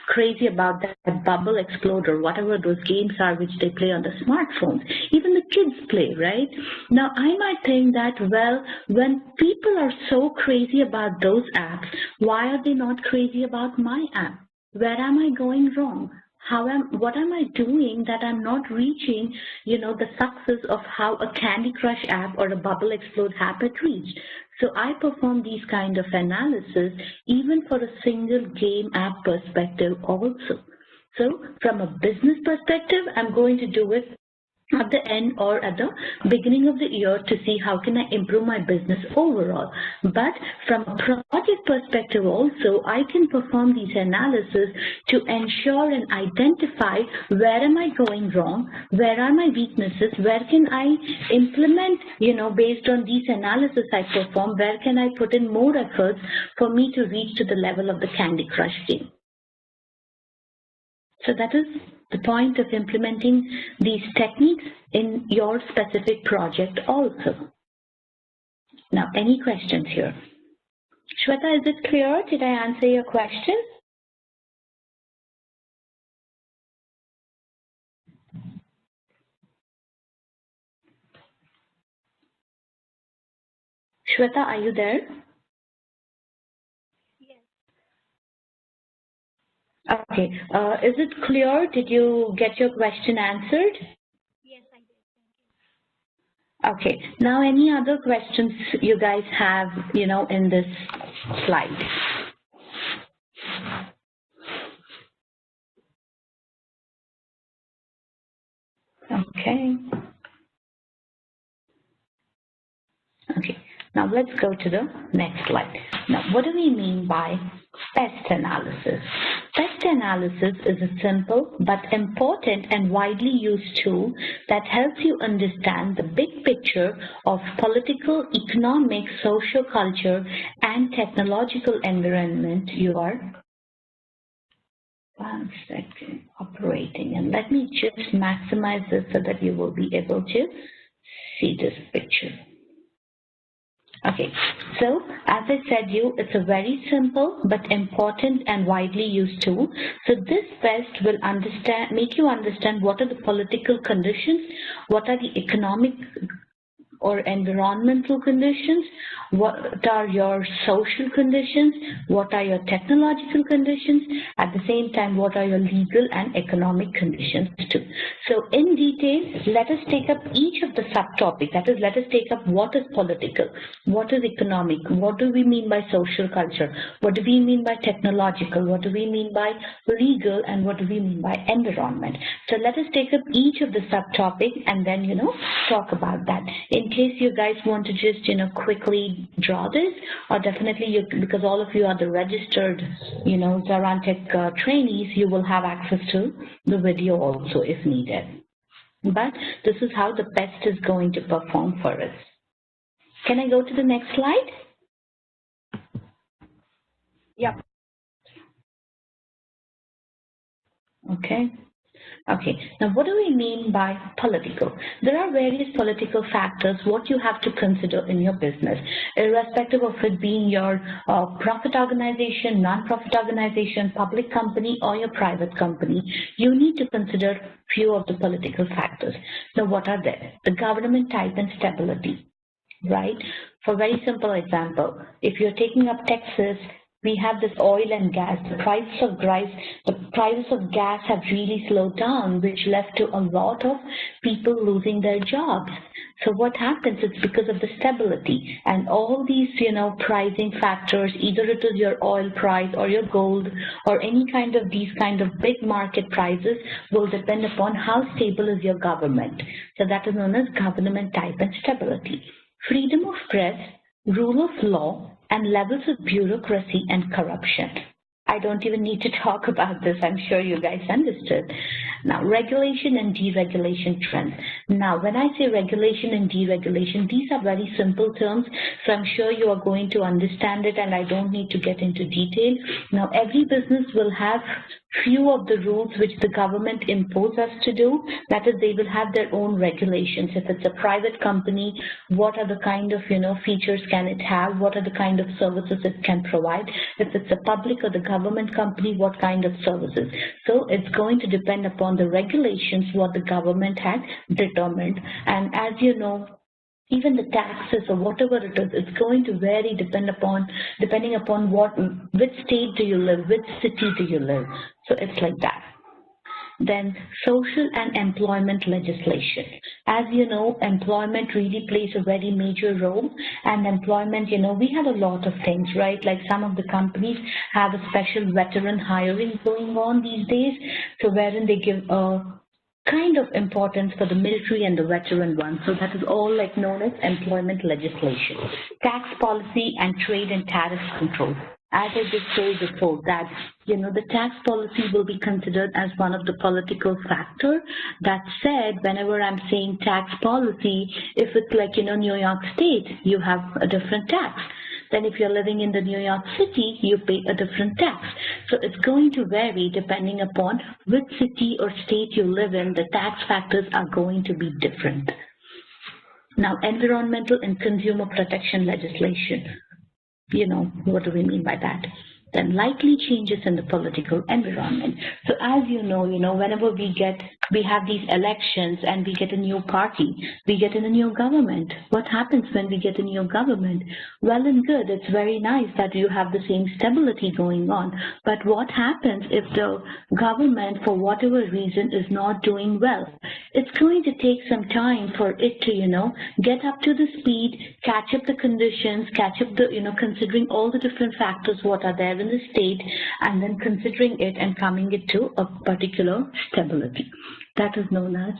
crazy about that Bubble Exploder, whatever those games are which they play on the smartphones. Even the kids play, right? Now I might think that, well, when people are so crazy about those apps, why are they not crazy about my app? Where am I going wrong? What am I doing that I'm not reaching, the success of how a Candy Crush app or a Bubble Explode app had reached? So I perform these kind of analysis even for a single game app perspective also. So from a business perspective, I'm going to do it at the end or at the beginning of the year to see how can I improve my business overall. But from a project perspective also, I can perform these analysis to ensure and identify where am I going wrong, where are my weaknesses, where can I implement, based on these analysis I perform, where can I put in more efforts for me to reach to the level of the Candy Crush game. So that is the point of implementing these techniques in your specific project also. Now, any questions here? Shweta, is it clear? Did I answer your question? Shweta, are you there? Yes. Okay. Is it clear? Did you get your question answered? Yes, I did. Thank you. Okay. Now, any other questions you guys have, in this slide? Okay. Okay. Now let's go to the next slide. Now, what do we mean by pest analysis? Pest analysis is a simple but important and widely used tool that helps you understand the big picture of political, economic, social culture, and technological environment you are operating. And let me just maximize this so that you will be able to see this picture. Okay, so as I said it's a very simple but important and widely used tool. So this test will make you understand what are the political conditions, what are the economic or environmental conditions, what are your social conditions, what are your technological conditions, at the same time what are your legal and economic conditions too. So in detail, let us take up each of the subtopics. That is, let us take up what is political, what is economic, what do we mean by social culture, what do we mean by technological, what do we mean by legal, and what do we mean by environment. So let us take up each of the subtopics and then talk about that. In in case you guys want to just, quickly draw this, or definitely because all of you are the registered, Zarantech trainees, you will have access to the video also if needed. But this is how the PEST is going to perform for us. Can I go to the next slide? Yeah. Okay. Okay, now what do we mean by political? There are various political factors what you have to consider in your business, irrespective of it being your profit organization, non-profit organization, public company, or your private company. You need to consider few of the political factors. Now what are they? The government type and stability, right? For very simple example, if you're taking up Texas, we have this oil and gas. The prices of gas have really slowed down, which led to a lot of people losing their jobs. So what happens? It's because of the stability and all these, pricing factors. Either it is your oil price or your gold or any kind of these kind of big market prices will depend upon how stable is your government. So that is known as government type and stability. Freedom of press, rule of law, and levels of bureaucracy and corruption. I don't even need to talk about this. I'm sure you guys understood. Now, regulation and deregulation trends. Now, when I say regulation and deregulation, these are very simple terms, so I'm sure you are going to understand it, and I don't need to get into detail. Now, every business will have few of the rules which the government impose us to do. That is, they will have their own regulations. If it's a private company, what are the kind of features can it have? What are the kind of services it can provide? If it's a public or the government company, what kind of services? So it's going to depend upon the regulations what the government has determined. And as you know, even the taxes or whatever it is, it's going to vary depending upon which state do you live, which city do you live. So it's like that. Then social and employment legislation. As you know, employment really plays a very major role, and employment, we have a lot of things, right? Like some of the companies have a special veteran hiring going on these days, so wherein they give a kind of importance for the military and the veteran ones. So that is all like known as employment legislation. Tax policy and trade and tariff control. As I just told before that, the tax policy will be considered as one of the political factor. That said, whenever I'm saying tax policy, if it's like, New York State, you have a different tax. Then if you're living in the New York City, you pay a different tax. So it's going to vary depending upon which city or state you live in. The tax factors are going to be different. Now, environmental and consumer protection legislation. What do we mean by that? Then likely changes in the political environment. So as you know, whenever we have these elections and we get a new party, we get in a new government. What happens when we get a new government? Well and good, it's very nice that you have the same stability going on. But what happens if the government, for whatever reason, is not doing well? It's going to take some time for it to, get up to the speed, catch up the conditions, catch up the, considering all the different factors what are there in the state, and then considering it and coming it to a particular stability. That is known as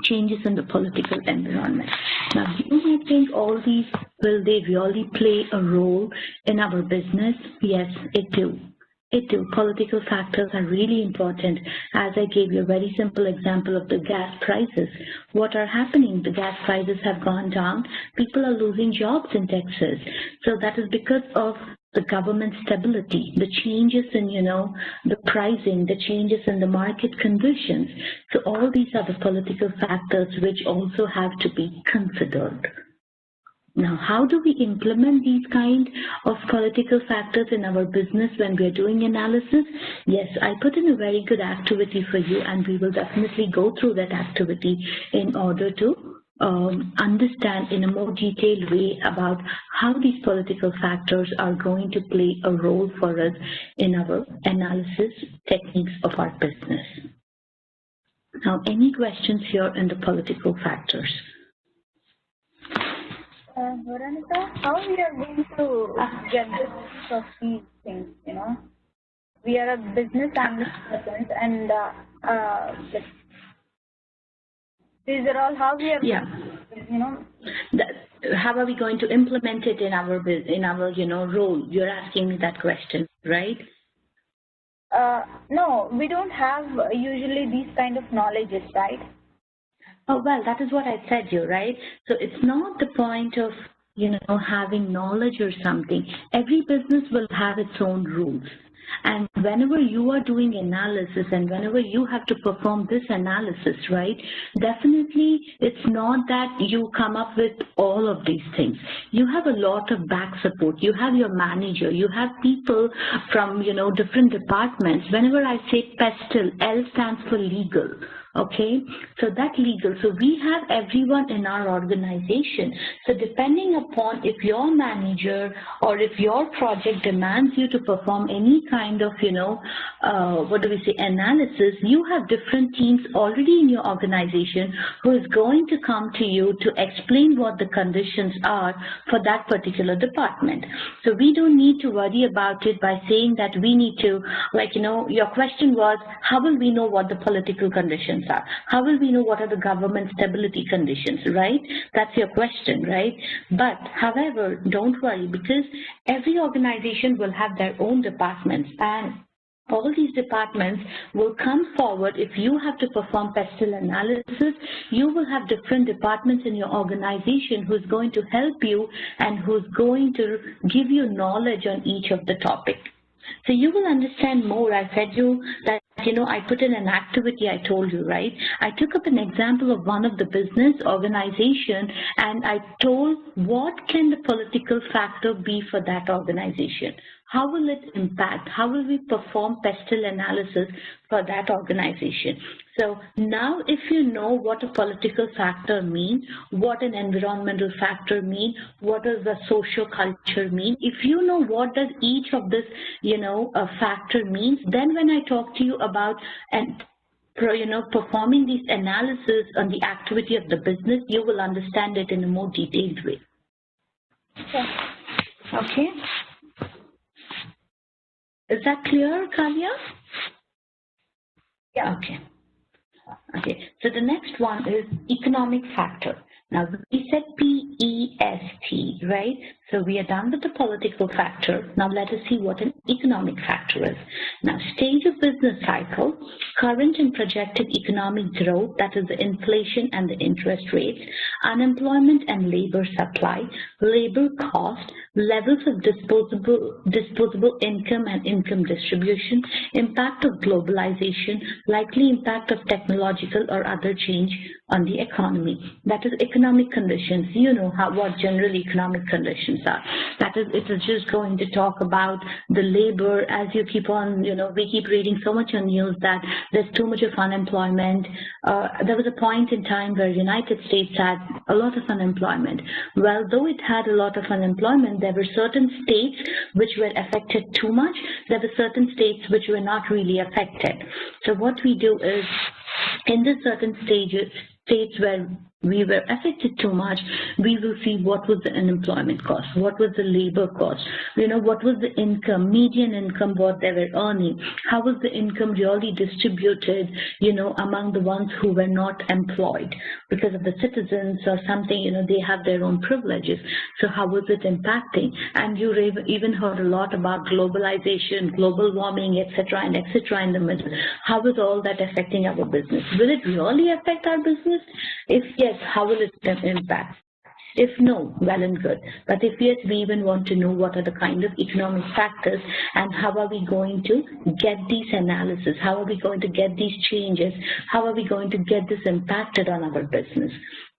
changes in the political environment. Now, you might think all these, will they really play a role in our business? Yes, it do. Political factors are really important. As I gave you a very simple example of the gas prices. What are happening? The gas prices have gone down. People are losing jobs in Texas. So that is because of the government stability, the changes in, the pricing, the changes in the market conditions. So all these are the political factors which also have to be considered. Now, how do we implement these kind of political factors in our business when we are doing analysis? Yes, I put in a very good activity for you, and we will definitely go through that activity in order to understand in a more detailed way about how these political factors are going to play a role for us in our analysis techniques of our business. Now, any questions here in the political factors? Veronica, how we are going to get the sense of these things, We are a business analyst person, and these are all how we are you know. How are we going to implement it in our role? You're asking me that question, right? No, we don't have usually these kind of knowledges, right? Oh, well, that is what I said you, right? So it's not the point of, having knowledge or something. Every business will have its own rules. And whenever you are doing analysis and whenever you have to perform this analysis, right, definitely it's not that you come up with all of these things. You have a lot of back support. You have your manager. You have people from, different departments. Whenever I say PESTL, L stands for legal. Okay, so that legal. So we have everyone in our organization. So depending upon if your manager or if your project demands you to perform any kind of, analysis, you have different teams already in your organization who is going to come to you to explain what the conditions are for that particular department. So we don't need to worry about it by saying that we need to, your question was, how will we know what the political conditions are? How will we know what are the government stability conditions, right? That's your question, right? But however, don't worry, because every organization will have their own departments, and all these departments will come forward. If you have to perform PESTL analysis, you will have different departments in your organization who's going to help you and who's going to give you knowledge on each of the topics. So you will understand more. I said you that, I put in an activity, I told you, right? I took up an example of one of the business organization and I told what can the political factor be for that organization? How will it impact? How will we perform PESTL analysis for that organization? So now if you know what a political factor means, what an environmental factor means, what does the social culture mean, if you know what does each of this, a factor means, then when I talk to you about performing these analysis on the activity of the business, you will understand it in a more detailed way. Okay. Is that clear, Kavya? Yeah. Okay. Okay. So the next one is economic factor. Now we said PEST, right? So we are done with the political factor. Now let us see what an economic factor is. Now, stage of business cycle, current and projected economic growth, that is the inflation and the interest rates, unemployment and labor supply, labor cost, levels of disposable income and income distribution, impact of globalization, likely impact of technological or other change on the economy. That is economic conditions. You know what general economic conditions are. That is, it is just going to talk about the labor. As you keep on, we keep reading so much on news that there's too much of unemployment. There was a point in time where United States had a lot of unemployment. Well, though it had a lot of unemployment, there were certain states which were affected too much. There were certain states which were not really affected. So what we do is, in the certain states where we were affected too much, we will see what was the unemployment cost, what was the labor cost, what was the income, median income, what they were earning, how was the income really distributed, among the ones who were not employed because of the citizens or something, they have their own privileges. So how was it impacting? And you even heard a lot about globalization, global warming, etc. and etc. in the middle. How is all that affecting our business? Will it really affect our business? If yes, how will it impact? If no, well and good. But if yes, we even want to know what are the kind of economic factors and how are we going to get these analysis? How are we going to get these changes? How are we going to get this impacted on our business?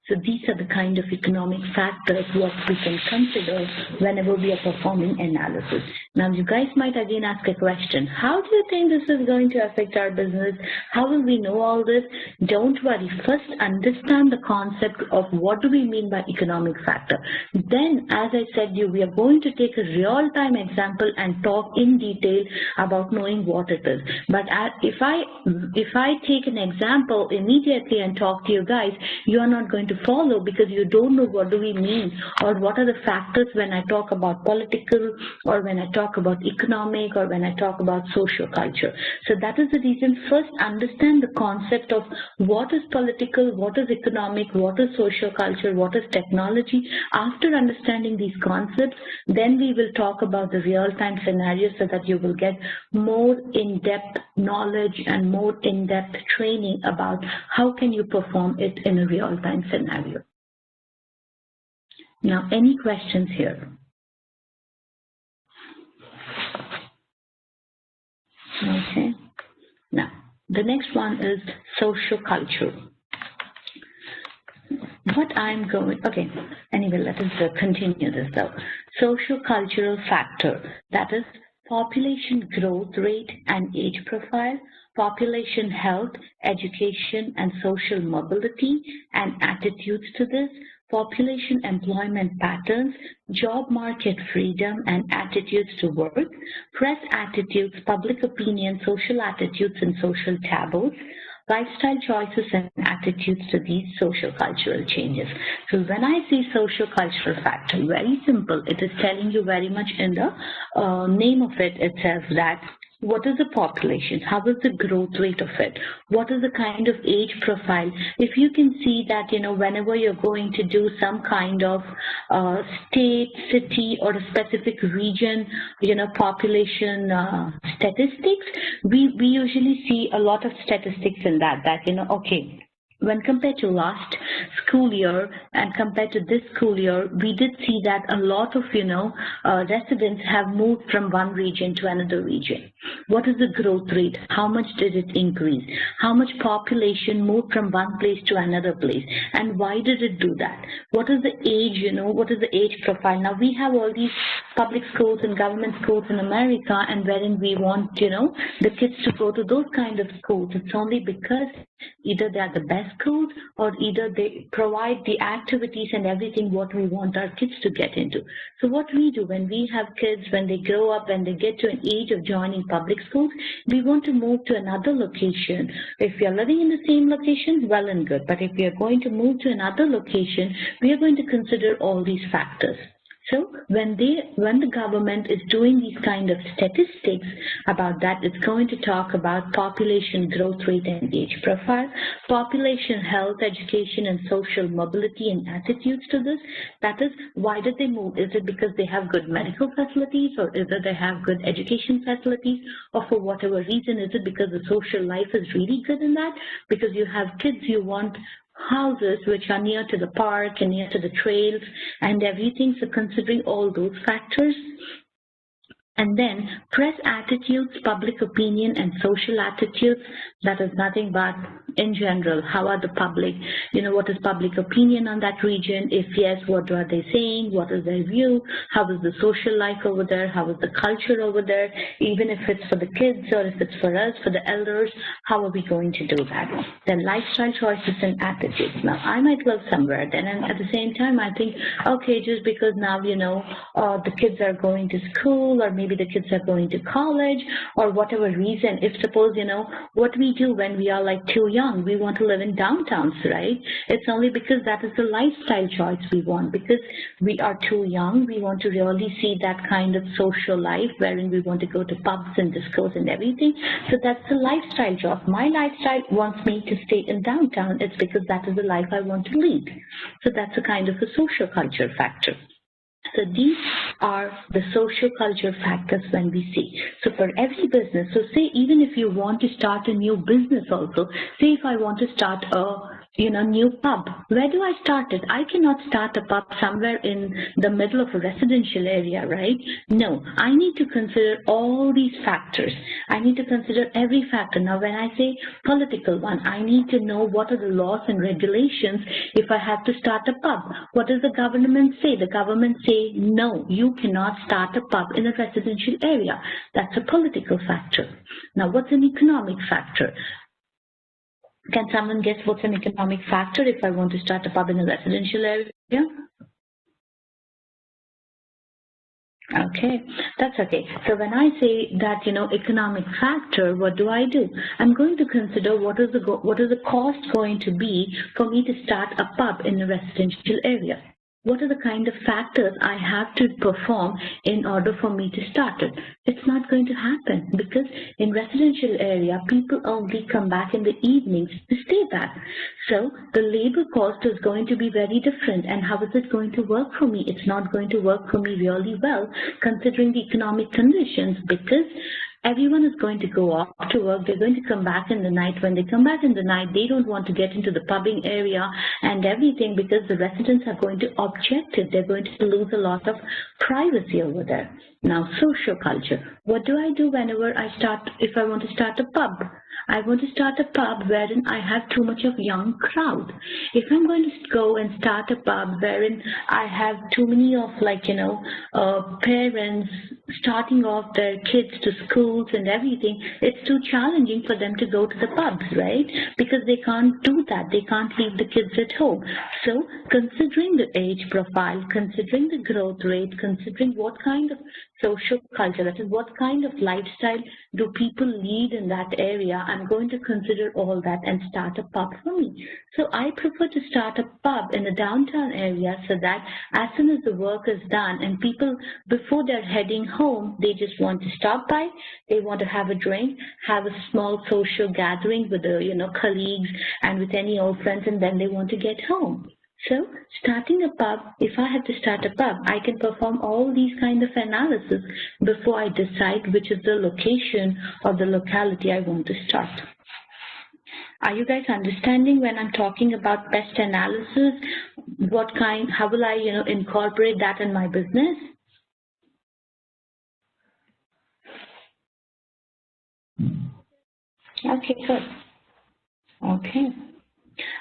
So these are the kind of economic factors what we can consider whenever we are performing analysis. Now you guys might again ask a question. How do you think this is going to affect our business? How will we know all this? Don't worry. First understand the concept of what do we mean by economic factor. Then, as I said, we are going to take a real-time example and talk in detail about knowing what it is. But if I take an example immediately and talk to you guys, you are not going to to follow because you don't know what do we mean or what are the factors when I talk about political or when I talk about economic or when I talk about social culture. So that is the reason first understand the concept of what is political, what is economic, what is social culture, what is technology. After understanding these concepts, then we will talk about the real-time scenarios so that you will get more in-depth knowledge and more in-depth training about how can you perform it in a real-time scenario. Now, any questions here? Okay. Now, the next one is social culture. What I'm going, okay, anyway, let us continue this though. Social cultural factor, that is population growth rate and age profile, population health, education and social mobility and attitudes to this, population employment patterns, job market freedom and attitudes to work, press attitudes, public opinion, social attitudes and social taboos, lifestyle choices and attitudes to these social cultural changes. So when I say social cultural factor, very simple, it is telling you very much in the name of it itself that what is the population? How is the growth rate of it? What is the kind of age profile? If you can see that, you know, whenever you're going to do some kind of state, city, or a specific region, you know, population statistics, we usually see a lot of statistics in that, you know, okay, when compared to last school year and compared to this school year, we did see that a lot of, you know, residents have moved from one region to another region. What is the growth rate? How much did it increase? How much population moved from one place to another place? And why did it do that? What is the age, you know, what is the age profile? Now we have all these public schools and government schools in America, and wherein we want, you know, the kids to go to those kind of schools. It's only because either they are the best schools or either they provide the activities and everything what we want our kids to get into. So what we do when we have kids, when they grow up, when they get to an age of joining public schools, we want to move to another location. If we are living in the same location, well and good. But if we are going to move to another location, we are going to consider all these factors. So when the government is doing these kind of statistics about that, it's going to talk about population growth rate and age profile, population health, education and social mobility and attitudes to this. That is, why did they move? Is it because they have good medical facilities, or is it they have good education facilities, or for whatever reason? Is it because the social life is really good in that? Because you have kids, you want houses which are near to the park and near to the trails and everything. So considering all those factors, and then press attitudes, public opinion, and social attitudes, that is nothing but in general, how are the public, you know, what is public opinion on that region? If yes, what are they saying? What is their view? How is the social life over there? How is the culture over there? Even if it's for the kids or if it's for us, for the elders, how are we going to do that? Then lifestyle choices and attitudes. Now, I might live somewhere then, and at the same time, I think, okay, just because now, you know, the kids are going to school, or maybe the kids are going to college, or whatever reason, if suppose, you know, what we do when we are like too young, we want to live in downtowns, right? It's only because that is the lifestyle choice we want. Because we are too young, we want to really see that kind of social life wherein we want to go to pubs and discos and everything. So that's the lifestyle choice. My lifestyle wants me to stay in downtown. It's because that is the life I want to lead. So that's a kind of a social culture factor. So these are the social culture factors when we see. So for every business, so say even if you want to start a new business also, say if I want to start a new pub, where do I start it? I cannot start a pub somewhere in the middle of a residential area, right? No, I need to consider all these factors. I need to consider every factor. Now, when I say political one, I need to know what are the laws and regulations if I have to start a pub. What does the government say? The government say, no, you cannot start a pub in a residential area. That's a political factor. Now, what's an economic factor? Can someone guess what's an economic factor if I want to start a pub in a residential area? Okay, that's okay. So when I say that, economic factor, what do? I'm going to consider what is the cost going to be for me to start a pub in a residential area. What are the kind of factors I have to perform in order for me to start it? It's not going to happen because in residential area, people only come back in the evenings to stay back. So the labor cost is going to be very different. And how is it going to work for me? It's not going to work for me really well considering the economic conditions because everyone is going to go off to work. They're going to come back in the night. When they come back in the night, they don't want to get into the pubbing area and everything because the residents are going to object it. They're going to lose a lot of privacy over there. Now, social culture. What do I do whenever if I want to start a pub? I want to start a pub wherein I have too much of young crowd. If I'm going to go and start a pub wherein I have too many of parents starting off their kids to schools and everything, it's too challenging for them to go to the pubs, right? Because they can't do that. They can't leave the kids at home. So considering the age profile, considering the growth rate, considering what kind of social culture, that is what kind of lifestyle do people lead in that area, I'm going to consider all that and start a pub for me. So I prefer to start a pub in the downtown area so that as soon as the work is done and people, before they're heading home, they just want to stop by, they want to have a drink, have a small social gathering with the colleagues and with any old friends, and then they want to get home. So starting a pub, if I have to start a pub, I can perform all these kind of analysis before I decide which is the location or the locality I want to start. Are you guys understanding when I'm talking about pest analysis? How will I, incorporate that in my business? Okay, good. Okay.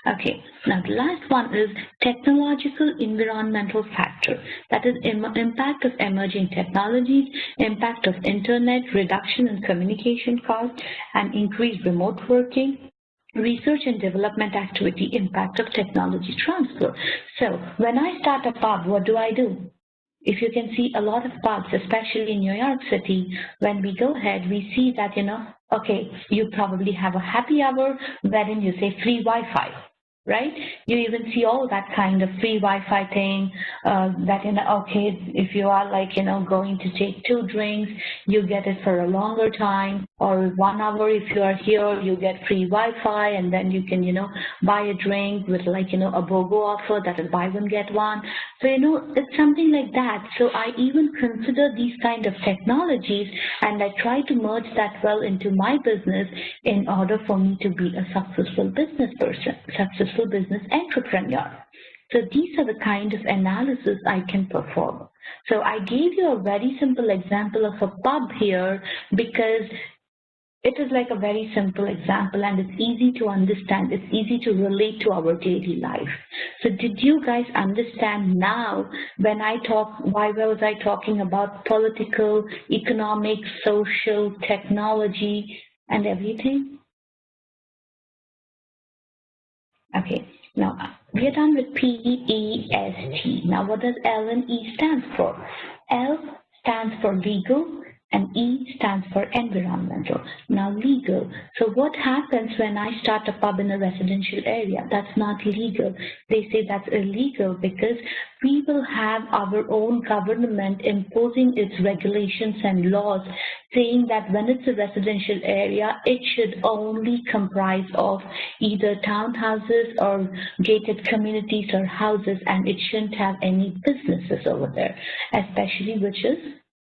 Okay, now the last one is technological environmental factor. That is impact of emerging technologies, impact of internet, reduction in communication costs, and increased remote working, research and development activity, impact of technology transfer. So when I start a pub, what do? If you can see a lot of pubs, especially in New York City, when we go ahead, we see that, okay, you probably have a happy hour wherein you say free Wi-Fi, right? You even see all that kind of free Wi-Fi thing that, okay, if you are going to take 2 drinks, you get it for a longer time, or 1 hour if you are here, you get free Wi-Fi, and then you can, buy a drink with a BOGO offer, that is buy one, get one. So, it's something like that. So I even consider these kind of technologies and I try to merge that well into my business in order for me to be a successful business person, successful business entrepreneur. So these are the kind of analysis I can perform. So I gave you a very simple example of a pub here because it is like a very simple example and it's easy to understand. It's easy to relate to our daily life. So did you guys understand now when I why was I talking about political, economic, social, technology, and everything? Okay, now we are done with PEST. Now what does L and E stand for? L stands for legal and E stands for environmental. Now legal. So what happens when I start a pub in a residential area? That's not legal. They say that's illegal because we will have our own government imposing its regulations and laws saying that when it's a residential area, it should only comprise of either townhouses or gated communities or houses, and it shouldn't have any businesses over there, especially which is,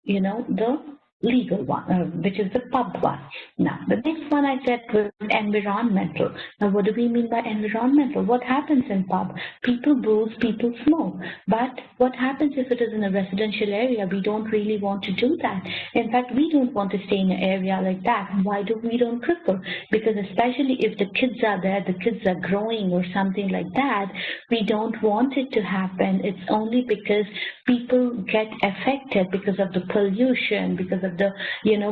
the legal one, which is the pub one. Now, the next one I said was environmental. Now, what do we mean by environmental? What happens in pub? People booze, people smoke. But what happens if it is in a residential area? We don't really want to do that. In fact, we don't want to stay in an area like that. Why do we don't prefer? Because especially if the kids are there, the kids are growing or something like that, we don't want it to happen. It's only because people get affected because of the pollution, because of of the,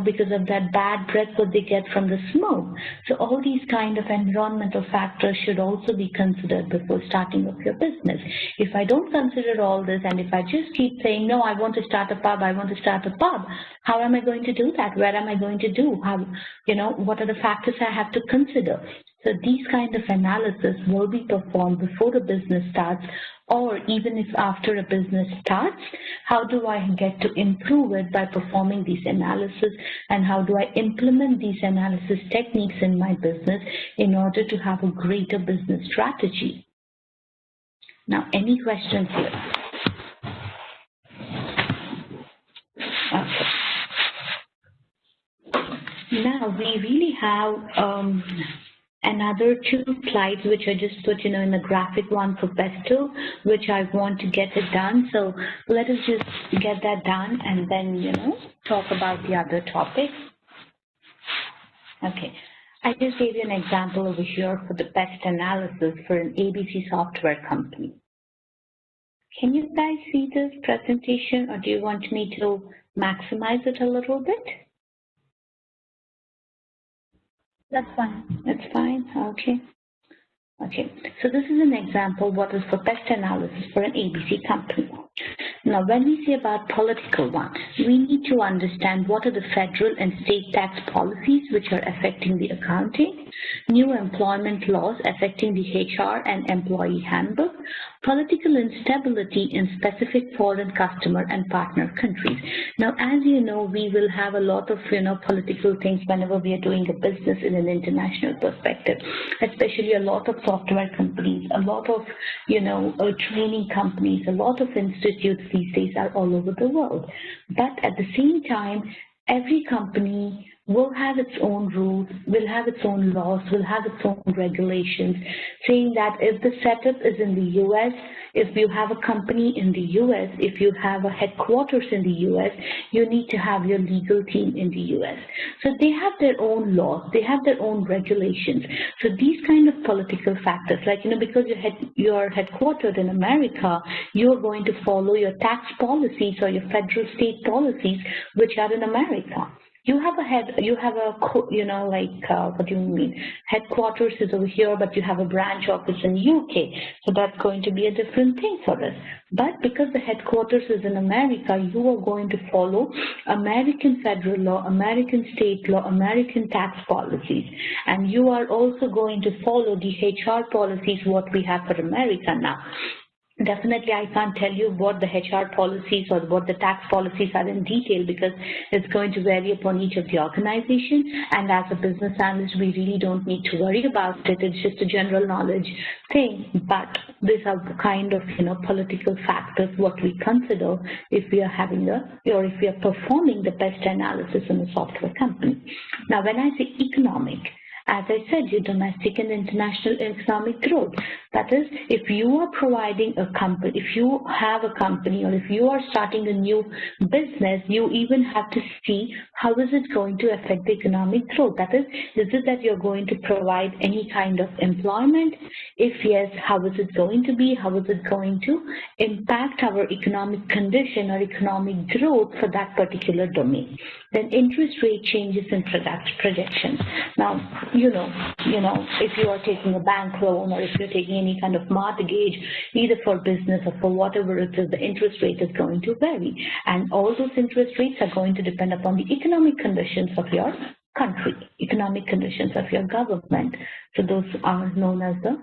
because of that bad breath what they get from the smoke. So all these kind of environmental factors should also be considered before starting up your business. If I don't consider all this, and if I just keep saying, no, I want to start a pub, I want to start a pub, how am I going to do that? Where am I going to do? How, what are the factors I have to consider? So these kind of analysis will be performed before a business starts, or even if after a business starts, how do I get to improve it by performing these analysis, and how do I implement these analysis techniques in my business in order to have a greater business strategy? Now, any questions here? Okay. Now, we really have another 2 slides which I just put, in the graphic one for Pesto, which I want to get it done. So let us just get that done and then, talk about the other topics. Okay. I just gave you an example over here for the pest analysis for an ABC software company. Can you guys see this presentation, or do you want me to maximize it a little bit? That's fine. That's fine. Okay. Okay. So this is an example what is for pest analysis for an ABC company. Now, when we say about political one, we need to understand what are the federal and state tax policies which are affecting the accounting, new employment laws affecting the HR and employee handbook, political instability in specific foreign customer and partner countries. Now, as you know, we will have a lot of, political things whenever we are doing a business in an international perspective, especially a lot of software companies, a lot of, training companies, a lot of institutes these days are all over the world. But at the same time, every company will have its own rules, will have its own laws, will have its own regulations, saying that if the setup is in the U.S., if you have a company in the U.S., if you have a headquarters in the U.S., you need to have your legal team in the U.S. So they have their own laws, they have their own regulations. So these kind of political factors, like, because you're headquartered in America, you're going to follow your tax policies or your federal state policies, which are in America. You have what do you mean? Headquarters is over here, but you have a branch office in UK. So that's going to be a different thing for us. But because the headquarters is in America, you are going to follow American federal law, American state law, American tax policies. And you are also going to follow the HR policies, what we have for America now. Definitely, I can't tell you what the HR policies or what the tax policies are in detail, because it's going to vary upon each of the organization. And as a business analyst, we really don't need to worry about it. It's just a general knowledge thing. But these are the kind of, political factors what we consider if we are having or if we are performing the pest analysis in a software company. Now, when I say economic, as I said, your domestic and international economic growth. That is, if you are providing a company, if you have a company, or if you are starting a new business, you even have to see how is it going to affect the economic growth. That is it that you're going to provide any kind of employment? If yes, how is it going to be? How is it going to impact our economic condition or economic growth for that particular domain? Then interest rate changes and projections. Now, if you are taking a bank loan, or if you're taking any kind of mortgage, either for business or for whatever it is, the interest rate is going to vary. And all those interest rates are going to depend upon the economic conditions of your country, economic conditions of your government. So those are known as the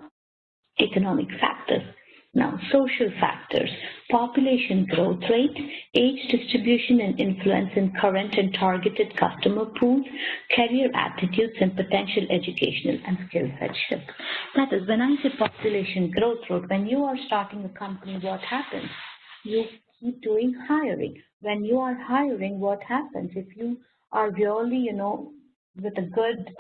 economic factors. Now, social factors, population growth rate, age distribution and influence in current and targeted customer pools, career attitudes, and potential educational and skill set shift. That is, when I say population growth rate, when you are starting a company, what happens? You keep doing hiring. When you are hiring, what happens? If you are really, with a good,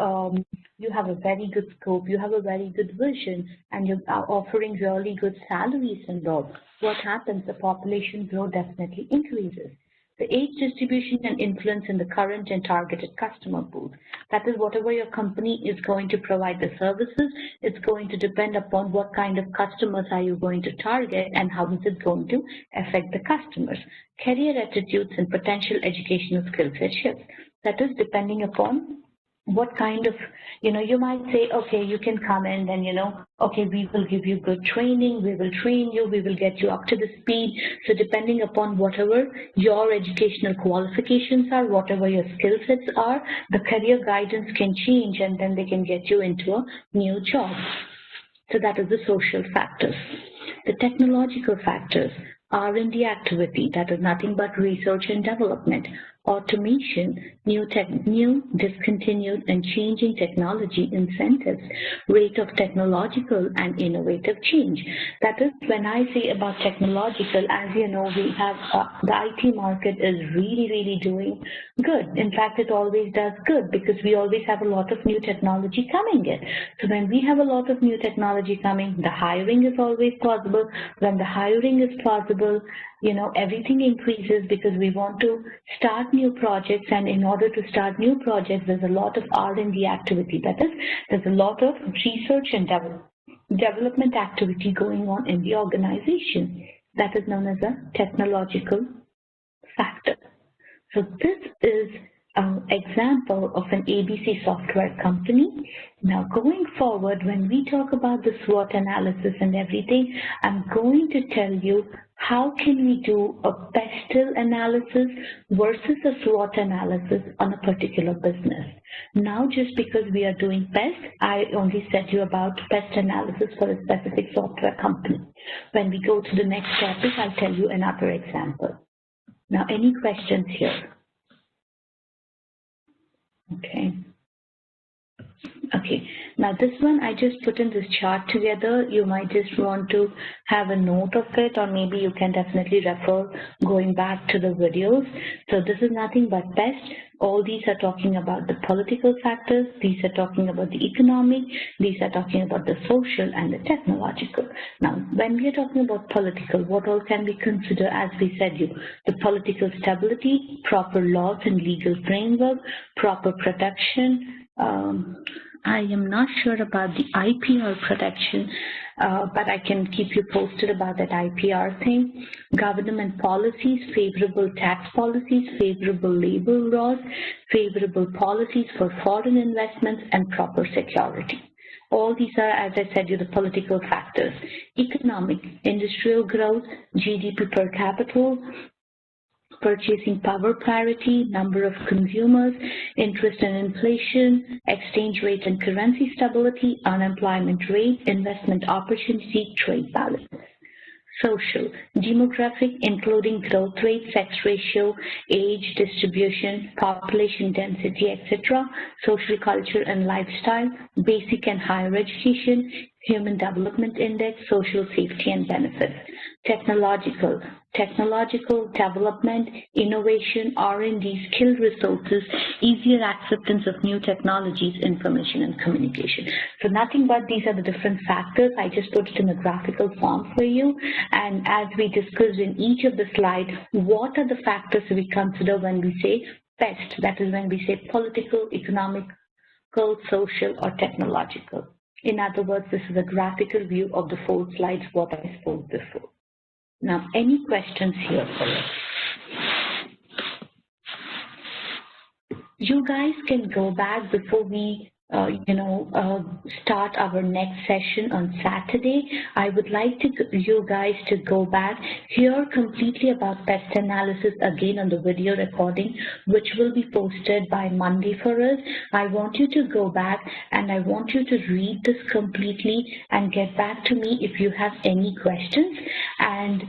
you have a very good scope, you have a very good vision, and you are offering really good salaries and all, what happens? The population growth definitely increases. The age distribution and influence in the current and targeted customer pools. That is, whatever your company is going to provide the services, it's going to depend upon what kind of customers are you going to target and how is it going to affect the customers. Career attitudes and potential educational skill set shifts. That is depending upon what kind of, you might say, okay, you can come in and, okay, we will give you good training, we will train you, we will get you up to the speed. So depending upon whatever your educational qualifications are, whatever your skill sets are, the career guidance can change and then they can get you into a new job. So that is the social factors. The technological factors, R&D activity, that is nothing but research and development. Automation, new, discontinued and changing technology incentives, rate of technological and innovative change. That is, when I say about technological, as you know, we have the IT market is really, really doing good. In fact, it always does good because we always have a lot of new technology coming in. So when we have a lot of new technology coming, the hiring is always possible. When the hiring is possible, everything increases because we want to start new projects, and in order to start new projects, there's a lot of R&D activity. That is, there's a lot of research and development activity going on in the organization. That is known as a technological factor. So this is an example of an ABC software company. Now going forward, when we talk about the SWOT analysis and everything, I'm going to tell you how can we do a PESTEL analysis versus a SWOT analysis on a particular business. Now, just because we are doing PEST, I only said you about PEST analysis for a specific software company. When we go to the next topic, I'll tell you another example. Now, any questions here? Okay, now this one I just put in this chart together. You might just want to have a note of it, or maybe you can definitely refer going back to the videos. So this is nothing but PEST. All these are talking about the political factors, these are talking about the economic, these are talking about the social and the technological. Now, when we are talking about political, what all can we consider, as we said the political stability, proper laws and legal framework, proper protection. I am not sure about the IPR protection, but I can keep you posted about that IPR thing. Government policies, favorable tax policies, favorable labor laws, favorable policies for foreign investments, and proper security. All these are, as I said, the political factors. Economic, industrial growth, GDP per capita, purchasing power parity, number of consumers, interest and inflation, exchange rate and currency stability, unemployment rate, investment opportunity, trade balance. Social, demographic, including growth rate, sex ratio, age distribution, population density, etc. Social, culture and lifestyle, basic and higher education, human development index, social safety and benefits. Technological development, innovation, R&D, skilled resources, easier acceptance of new technologies, information and communication. So nothing but these are the different factors. I just put it in a graphical form for you. And as we discussed in each of the slides, what are the factors we consider when we say PEST? That is when we say political, economic, social, or technological. In other words, this is a graphical view of the 4 slides what I spoke before. Now, any questions here for us? You guys can go back before we start our next session on Saturday. I would like you guys to go back, hear completely about PEST analysis again on the video recording, which will be posted by Monday for us. I want you to go back and I want you to read this completely and get back to me if you have any questions. And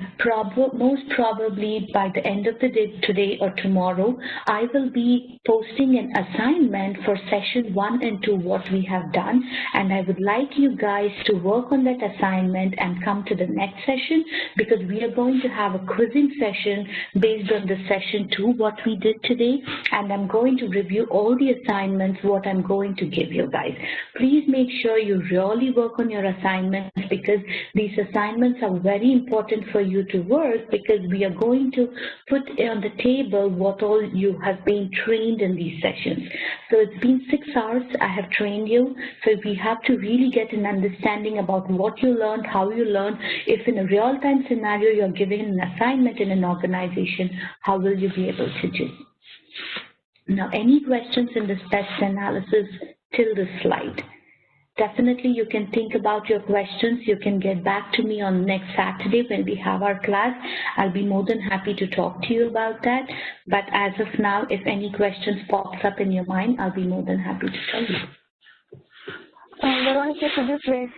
most probably by the end of the day, today or tomorrow, I will be posting an assignment for session 1 and to what we have done, and I would like you guys to work on that assignment and come to the next session, because we are going to have a quizzing session based on the session 2, what we did today, and I'm going to review all the assignments, what I'm going to give you guys. Please make sure you really work on your assignments, because these assignments are very important for you to work, because we are going to put on the table what all you have been trained in these sessions. So it's been 6 hours I have trained you, so we have to really get an understanding about what you learned, how you learned. If in a real-time scenario you're given an assignment in an organization, how will you be able to do? Now, any questions in this test analysis till this slide? Definitely you can think about your questions. You can get back to me on next Saturday when we have our class. I'll be more than happy to talk to you about that. But as of now, if any questions pops up in your mind, I'll be more than happy to tell you. Veronica, could you please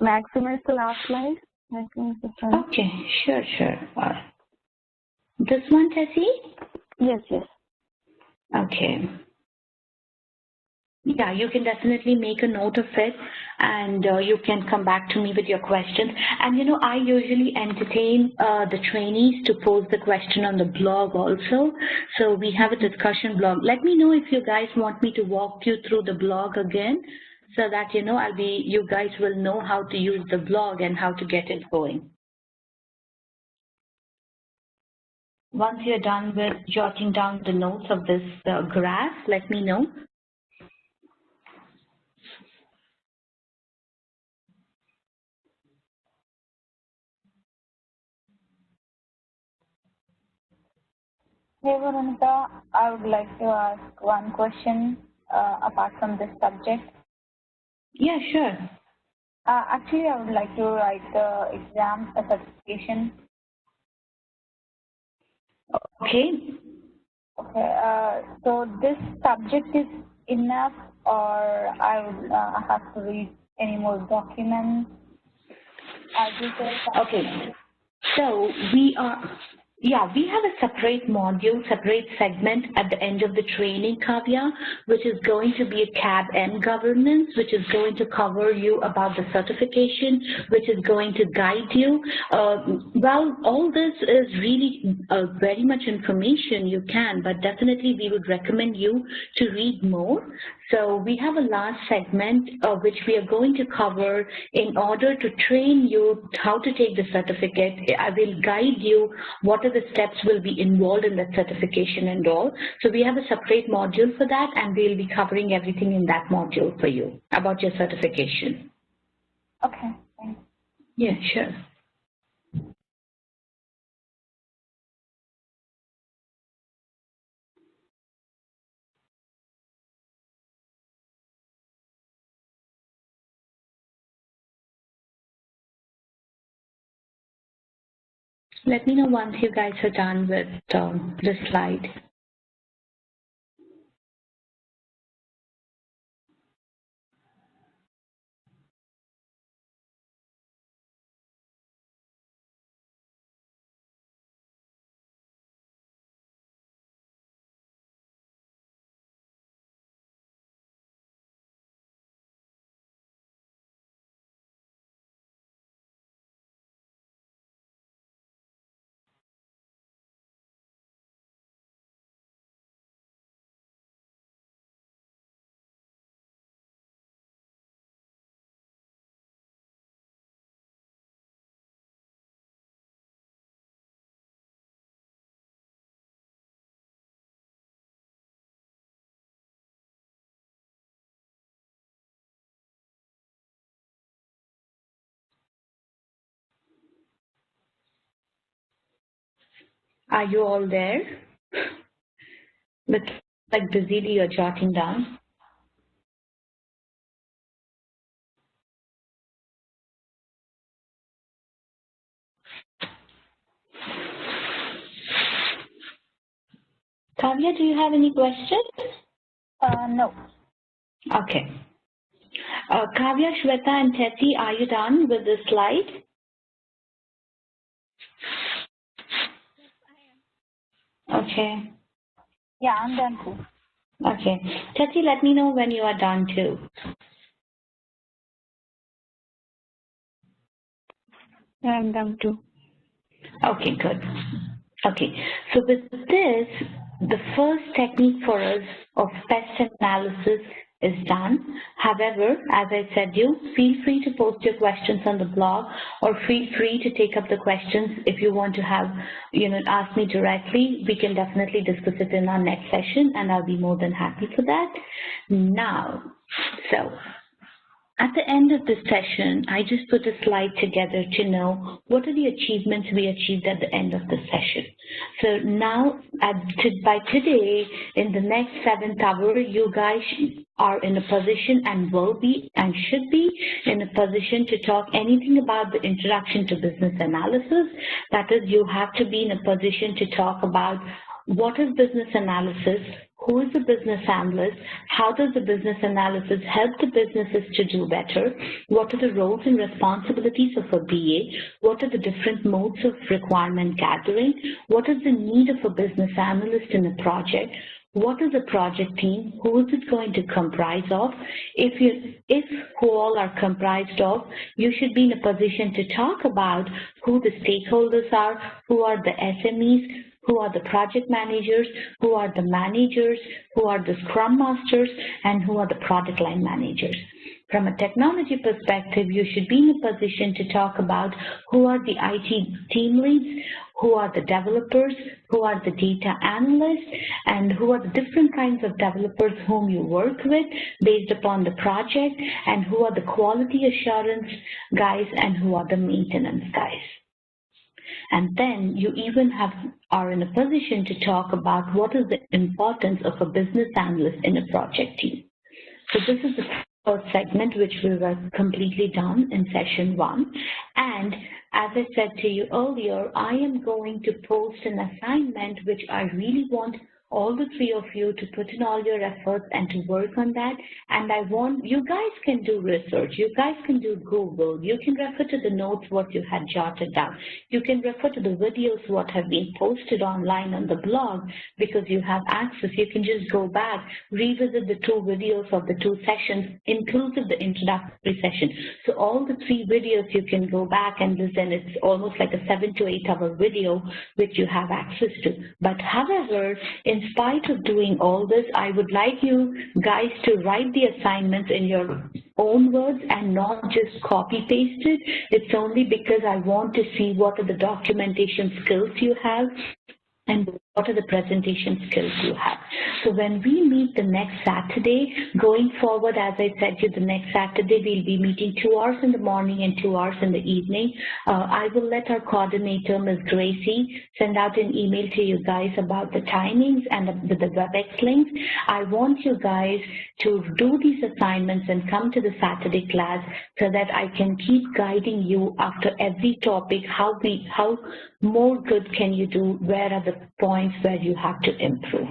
maximize the last slide? Okay, sure. This one, Tessie? Yes. Okay. Yeah, you can definitely make a note of it, and you can come back to me with your questions. And I usually entertain the trainees to pose the question on the blog also. So we have a discussion blog. Let me know if you guys want me to walk you through the blog again, so that you guys will know how to use the blog and how to get it going. Once you're done with jotting down the notes of this graph, let me know. Hey Veronica, I would like to ask one question apart from this subject. Yeah, sure. Actually, I would like to write the exam, a certification. Okay. Okay, so this subject is enough, or I would have to read any more documents? Okay. So we have a separate module, separate segment at the end of the training, Kavya, which is going to be a CAB-M governance, which is going to cover you about the certification, which is going to guide you. Well, all this is really very much information you can, but definitely we would recommend you to read more. So we have a last segment which we are going to cover in order to train you how to take the certificate. I will guide you what are the steps will be involved in that certification and all. So we have a separate module for that, and we'll be covering everything in that module for you about your certification. Okay, thanks. Yeah, sure. Let me know once you guys are done with the slide. Are you all there? Looks like busily you're jotting down. Kavya, do you have any questions? No. Okay. Kavya, Shweta, and Tessie, are you done with the slide? Yes, I am. Okay. Yeah, I'm done too. Okay. Tati, let me know when you are done too. Yeah, I'm done too. Okay, good. Okay, so with this, the first technique for us of pest analysis is done. However, as I said, you feel free to post your questions on the blog, or feel free to take up the questions if you want to have, ask me directly. We can definitely discuss it in our next session, and I'll be more than happy for that. Now, so at the end of this session, I just put a slide together to know what are the achievements we achieved at the end of the session. So now, by today, in the next 7th hour, you guys are in a position and will be and should be in a position to talk anything about the introduction to business analysis. That is, you have to be in a position to talk about what is business analysis, who is the business analyst, how does the business analysis help the businesses to do better, what are the roles and responsibilities of a BA, what are the different modes of requirement gathering, what is the need of a business analyst in a project, what is a project team, who is it going to comprise of, if who all are comprised of, you should be in a position to talk about who the stakeholders are, who are the SMEs, who are the project managers, who are the managers, who are the scrum masters, and who are the product line managers. From a technology perspective, you should be in a position to talk about who are the IT team leads, who are the developers, who are the data analysts, and who are the different kinds of developers whom you work with based upon the project, and who are the quality assurance guys, and who are the maintenance guys. And then you even are in a position to talk about what is the importance of a business analyst in a project team. So this is the first segment which we were completely done in session 1. And as I said to you earlier, I am going to post an assignment which I really want all the 3 of you to put in all your efforts and to work on that. And I want, you guys can do research, you guys can do Google, you can refer to the notes what you had jotted down, you can refer to the videos what have been posted online on the blog, because you have access. You can just go back, revisit the 2 videos of the 2 sessions, inclusive the introductory session. So all the 3 videos you can go back and listen. It's almost like a 7 to 8 hour video which you have access to. But however, in spite of doing all this, I would like you guys to write the assignments in your own words and not just copy paste it. It's only because I want to see what are the documentation skills you have and what are the presentation skills you have. So when we meet the next Saturday, going forward, as I said to you, the next Saturday, we'll be meeting 2 hours in the morning and 2 hours in the evening. I will let our coordinator, Ms. Gracie, send out an email to you guys about the timings and the WebEx links. I want you guys to do these assignments and come to the Saturday class so that I can keep guiding you after every topic, how more good can you do, where are the points where you have to improve.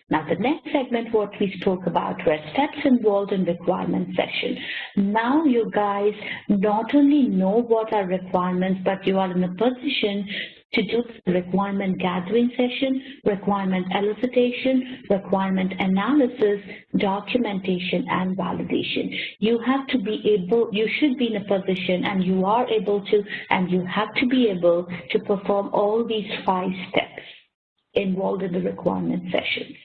Now, the next segment, what we spoke about were steps involved in requirement session. Now you guys not only know what are requirements, but you are in a position to do the requirement gathering session, requirement elicitation, requirement analysis, documentation, and validation. You have to be able, you should be in a position, and you are able to, and you have to be able to perform all these 5 steps involved in the requirement sessions.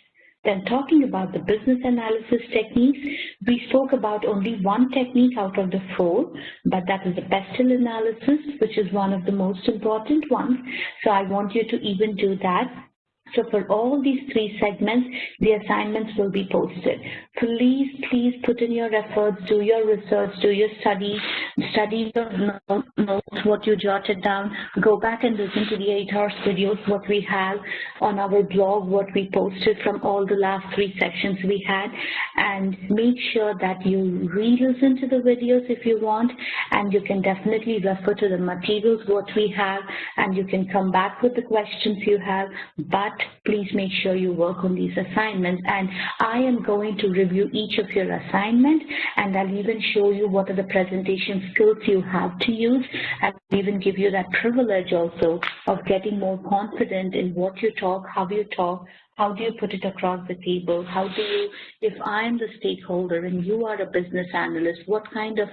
Then talking about the business analysis techniques, we spoke about only 1 technique out of the 4, but that is the pestle analysis, which is one of the most important ones. So I want you to even do that. So for all these 3 segments, the assignments will be posted. Please put in your efforts, do your research, do your study your notes, what you jotted down, go back and listen to the 8 hours videos, what we have on our blog, what we posted from all the last 3 sections we had, and make sure that you re-listen to the videos if you want, and you can definitely refer to the materials, what we have, and you can come back with the questions you have, but please make sure you work on these assignments. And I am going to review each of your assignments, and I'll even show you what are the presentation skills you have to use, and even give you that privilege also of getting more confident in what you talk, how you talk, How do you put it across the table? How do you, if I'm the stakeholder and you are a business analyst, what kind of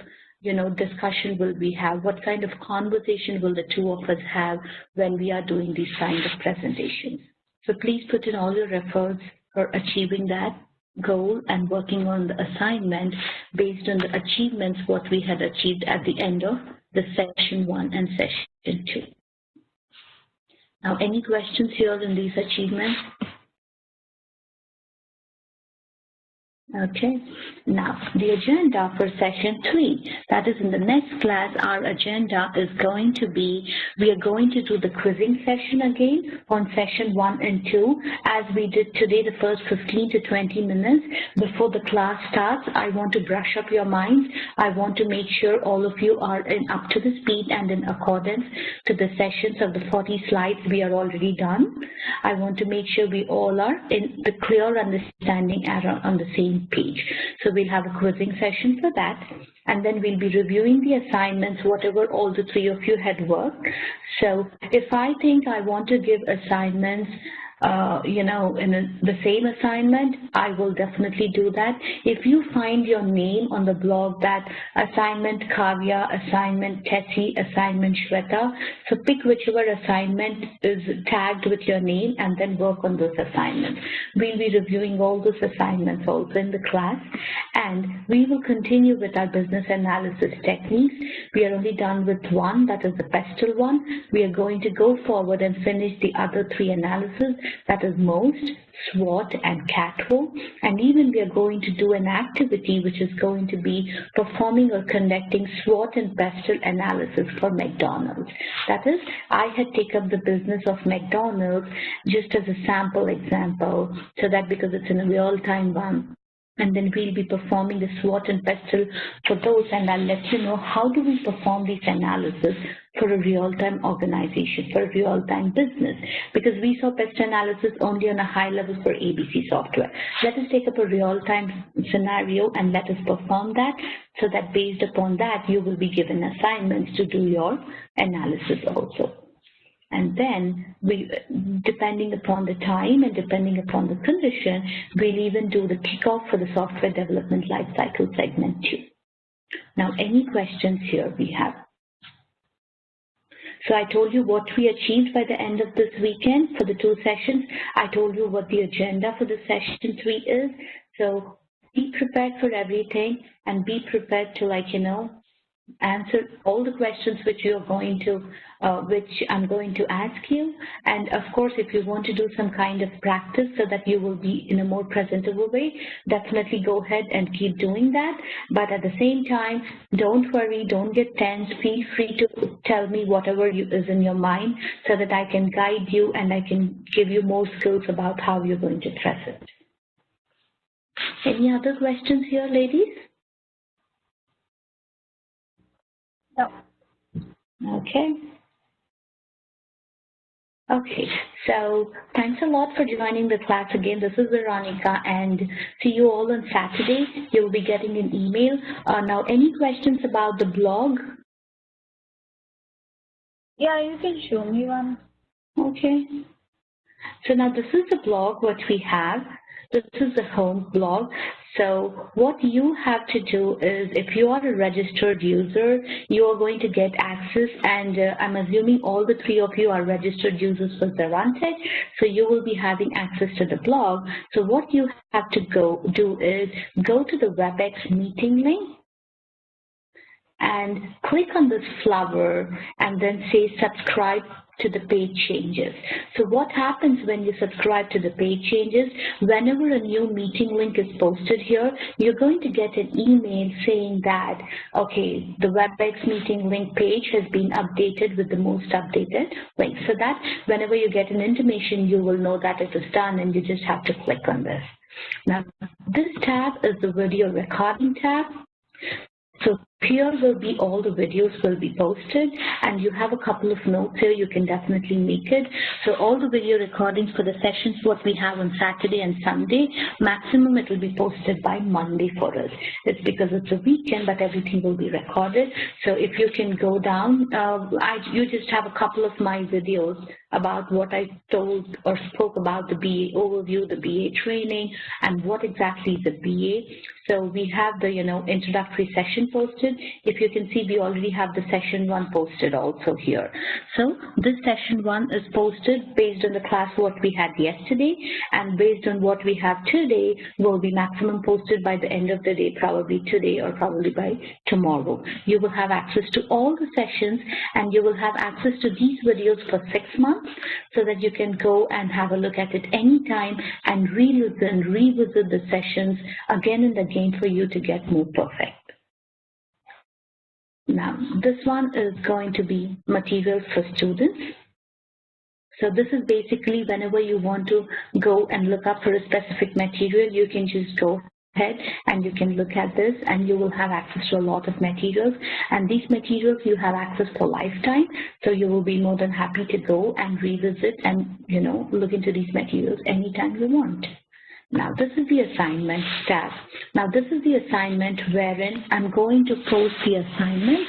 discussion will we have? What kind of conversation will the two of us have when we are doing these kind of presentations? So please put in all your efforts for achieving that goal and working on the assignment based on the achievements what we had achieved at the end of the session 1 and session 2. Now, any questions here in these achievements? Okay, now the agenda for session 3, that is in the next class, our agenda is going to be, we are going to do the quizzing session again on session 1 and 2 as we did today, the first 15 to 20 minutes. Before the class starts, I want to brush up your minds. I want to make sure all of you are up to the speed and in accordance to the sessions of the 40 slides we are already done. I want to make sure we all are in the clear understanding and on the same page. So we'll have a quizzing session for that, and then we'll be reviewing the assignments, whatever all the three of you had worked. So if I think I want to give assignments in the same assignment, I will definitely do that. If you find your name on the blog that assignment Kavya, assignment Tessie, assignment Shweta, so pick whichever assignment is tagged with your name and then work on those assignments. We'll be reviewing all those assignments also in the class, and we will continue with our business analysis techniques. We are only done with one, that is the pestle one. We are going to go forward and finish the other three analyses, that is MOST, SWOT, and CATWO. And even we are going to do an activity which is going to be performing or conducting SWOT and pestle analysis for McDonald's. That is, I had taken up the business of McDonald's just as a sample example, so that because it's in a real-time one. And then we'll be performing the SWOT and pestle for those, and I'll let you know how do we perform these analysis for a real-time organization, for a real-time business, because we saw pestle analysis only on a high level for ABC software. Let us take up a real-time scenario and let us perform that, so that based upon that, you will be given assignments to do your analysis also. And then, depending upon the time and depending upon the condition, we'll even do the kickoff for the software development lifecycle segment 2. Now, any questions here we have? So I told you what we achieved by the end of this weekend for the 2 sessions. I told you what the agenda for the session 3 is. So be prepared for everything and be prepared to answer all the questions which you're going to, which I'm going to ask you. And of course, if you want to do some kind of practice so that you will be in a more presentable way, definitely go ahead and keep doing that. But at the same time, don't worry, don't get tense. Feel free to tell me whatever is in your mind so that I can guide you and I can give you more skills about how you're going to address it. Any other questions here, ladies? No. Okay. Okay, so thanks a lot for joining the class again. This is Veronica, and see you all on Saturday. You'll be getting an email. Now, any questions about the blog? Yeah, you can show me one. Okay. So now this is the blog, what we have. This is the home blog. So what you have to do is, if you are a registered user, you are going to get access, and I'm assuming all the 3 of you are registered users for Xerante, so you will be having access to the blog. So what you have to do is go to the WebEx meeting link and click on this flower and then say subscribe to the page changes. So what happens when you subscribe to the page changes, whenever a new meeting link is posted here, you're going to get an email saying that, okay, the WebEx meeting link page has been updated with the most updated link. So that whenever you get an intimation, you will know that it is done and you just have to click on this. Now, this tab is the video recording tab. So here will be all the videos will be posted, and you have a couple of notes here. You can definitely make it. So all the video recordings for the sessions what we have on Saturday and Sunday, maximum it will be posted by Monday for us. It's because it's a weekend, but everything will be recorded. So if you can go down, you just have a couple of my videos about what I told or spoke about the BA overview, the BA training, and what exactly is a BA. So we have the introductory session posted. If you can see, we already have the session 1 posted also here. So this session 1 is posted based on the class what we had yesterday, and based on what we have today will be maximum posted by the end of the day, probably today or probably by tomorrow. You will have access to all the sessions, and you will have access to these videos for 6 months, so that you can go and have a look at it anytime and revisit the sessions again and again for you to get more perfect. Now, this one is going to be materials for students. So this is basically whenever you want to go and look up for a specific material, you can just go ahead and you can look at this, and you will have access to a lot of materials. And these materials you have access for lifetime, so you will be more than happy to go and revisit and look into these materials anytime you want. Now, this is the assignment tab. Now, this is the assignment wherein I'm going to post the assignment,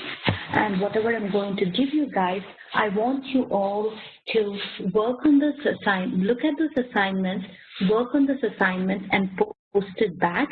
and whatever I'm going to give you guys, I want you all to work on this assignment, look at this assignment, work on this assignment, and post it back.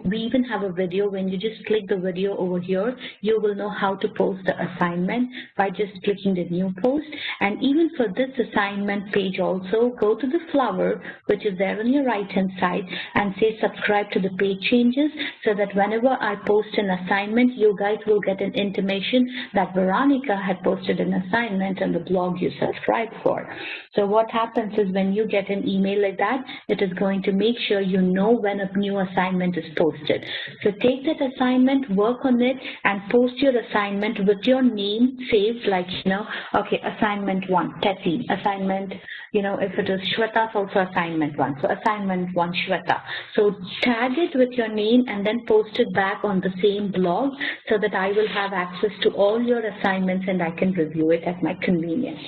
We even have a video. When you just click the video over here, you will know how to post the assignment by just clicking the new post. And even for this assignment page also, go to the flower which is there on your right hand side and say subscribe to the page changes, so that whenever I post an assignment, you guys will get an intimation that Veronica had posted an assignment on the blog you subscribed for. So what happens is when you get an email like that, it is going to make sure you know when a new assignment is posted. So take that assignment, work on it, and post your assignment with your name saved, like, okay, assignment 1, Tessie, assignment, if it is Shweta's also assignment 1, so assignment 1, Shweta. So tag it with your name and then post it back on the same blog, so that I will have access to all your assignments and I can review it at my convenience.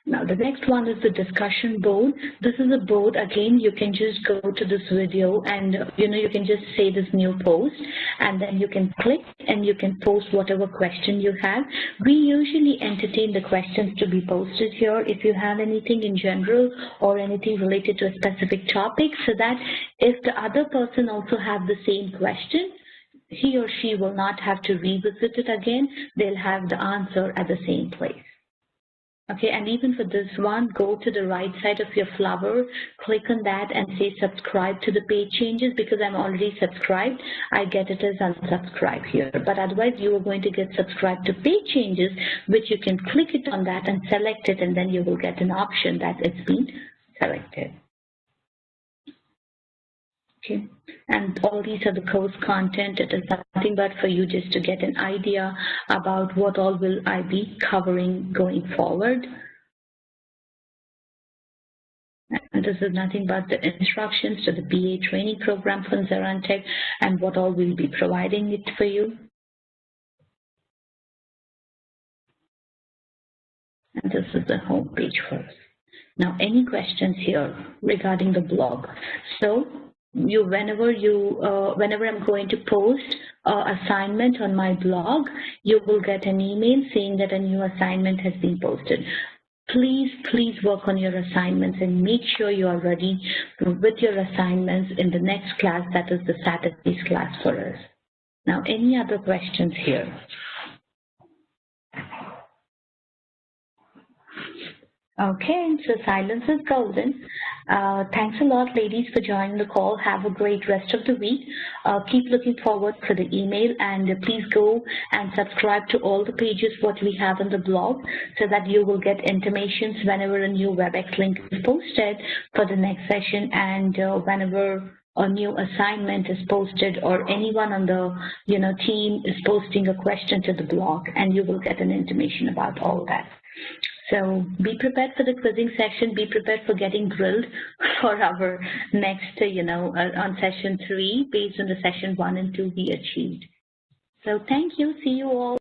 Now, the next one is the discussion board. This is a board. Again, you can just go to this video and, you can just say this new post, and then you can click and you can post whatever question you have. We usually entertain the questions to be posted here if you have anything in general or anything related to a specific topic, so that if the other person also have the same question, he or she will not have to revisit it again. They'll have the answer at the same place. Okay, and even for this one, go to the right side of your flower, click on that and say subscribe to the page changes. Because I'm already subscribed, I get it as unsubscribe here. But otherwise, you are going to get subscribed to page changes, which you can click it on that and select it, and then you will get an option that it's been selected. Okay, and all these are the course content. It is nothing but for you just to get an idea about what all will I be covering going forward. And this is nothing but the instructions to the BA training program from Xerantech and what all will be providing it for you. And this is the home page for us. Now, any questions here regarding the blog? So, whenever I'm going to post an assignment on my blog, you will get an email saying that a new assignment has been posted. Please work on your assignments and make sure you are ready with your assignments in the next class, that is the Saturday's class for us. Now, any other questions here? Okay, so silence is golden. Thanks a lot, ladies, for joining the call. Have a great rest of the week. Keep looking forward for the email, and please go and subscribe to all the pages what we have on the blog, so that you will get intimations whenever a new WebEx link is posted for the next session, and whenever a new assignment is posted or anyone on the team is posting a question to the blog, and you will get an intimation about all that. So be prepared for the quizzing session. Be prepared for getting grilled for our next, on session 3 based on the session 1 and 2 we achieved. So thank you. See you all.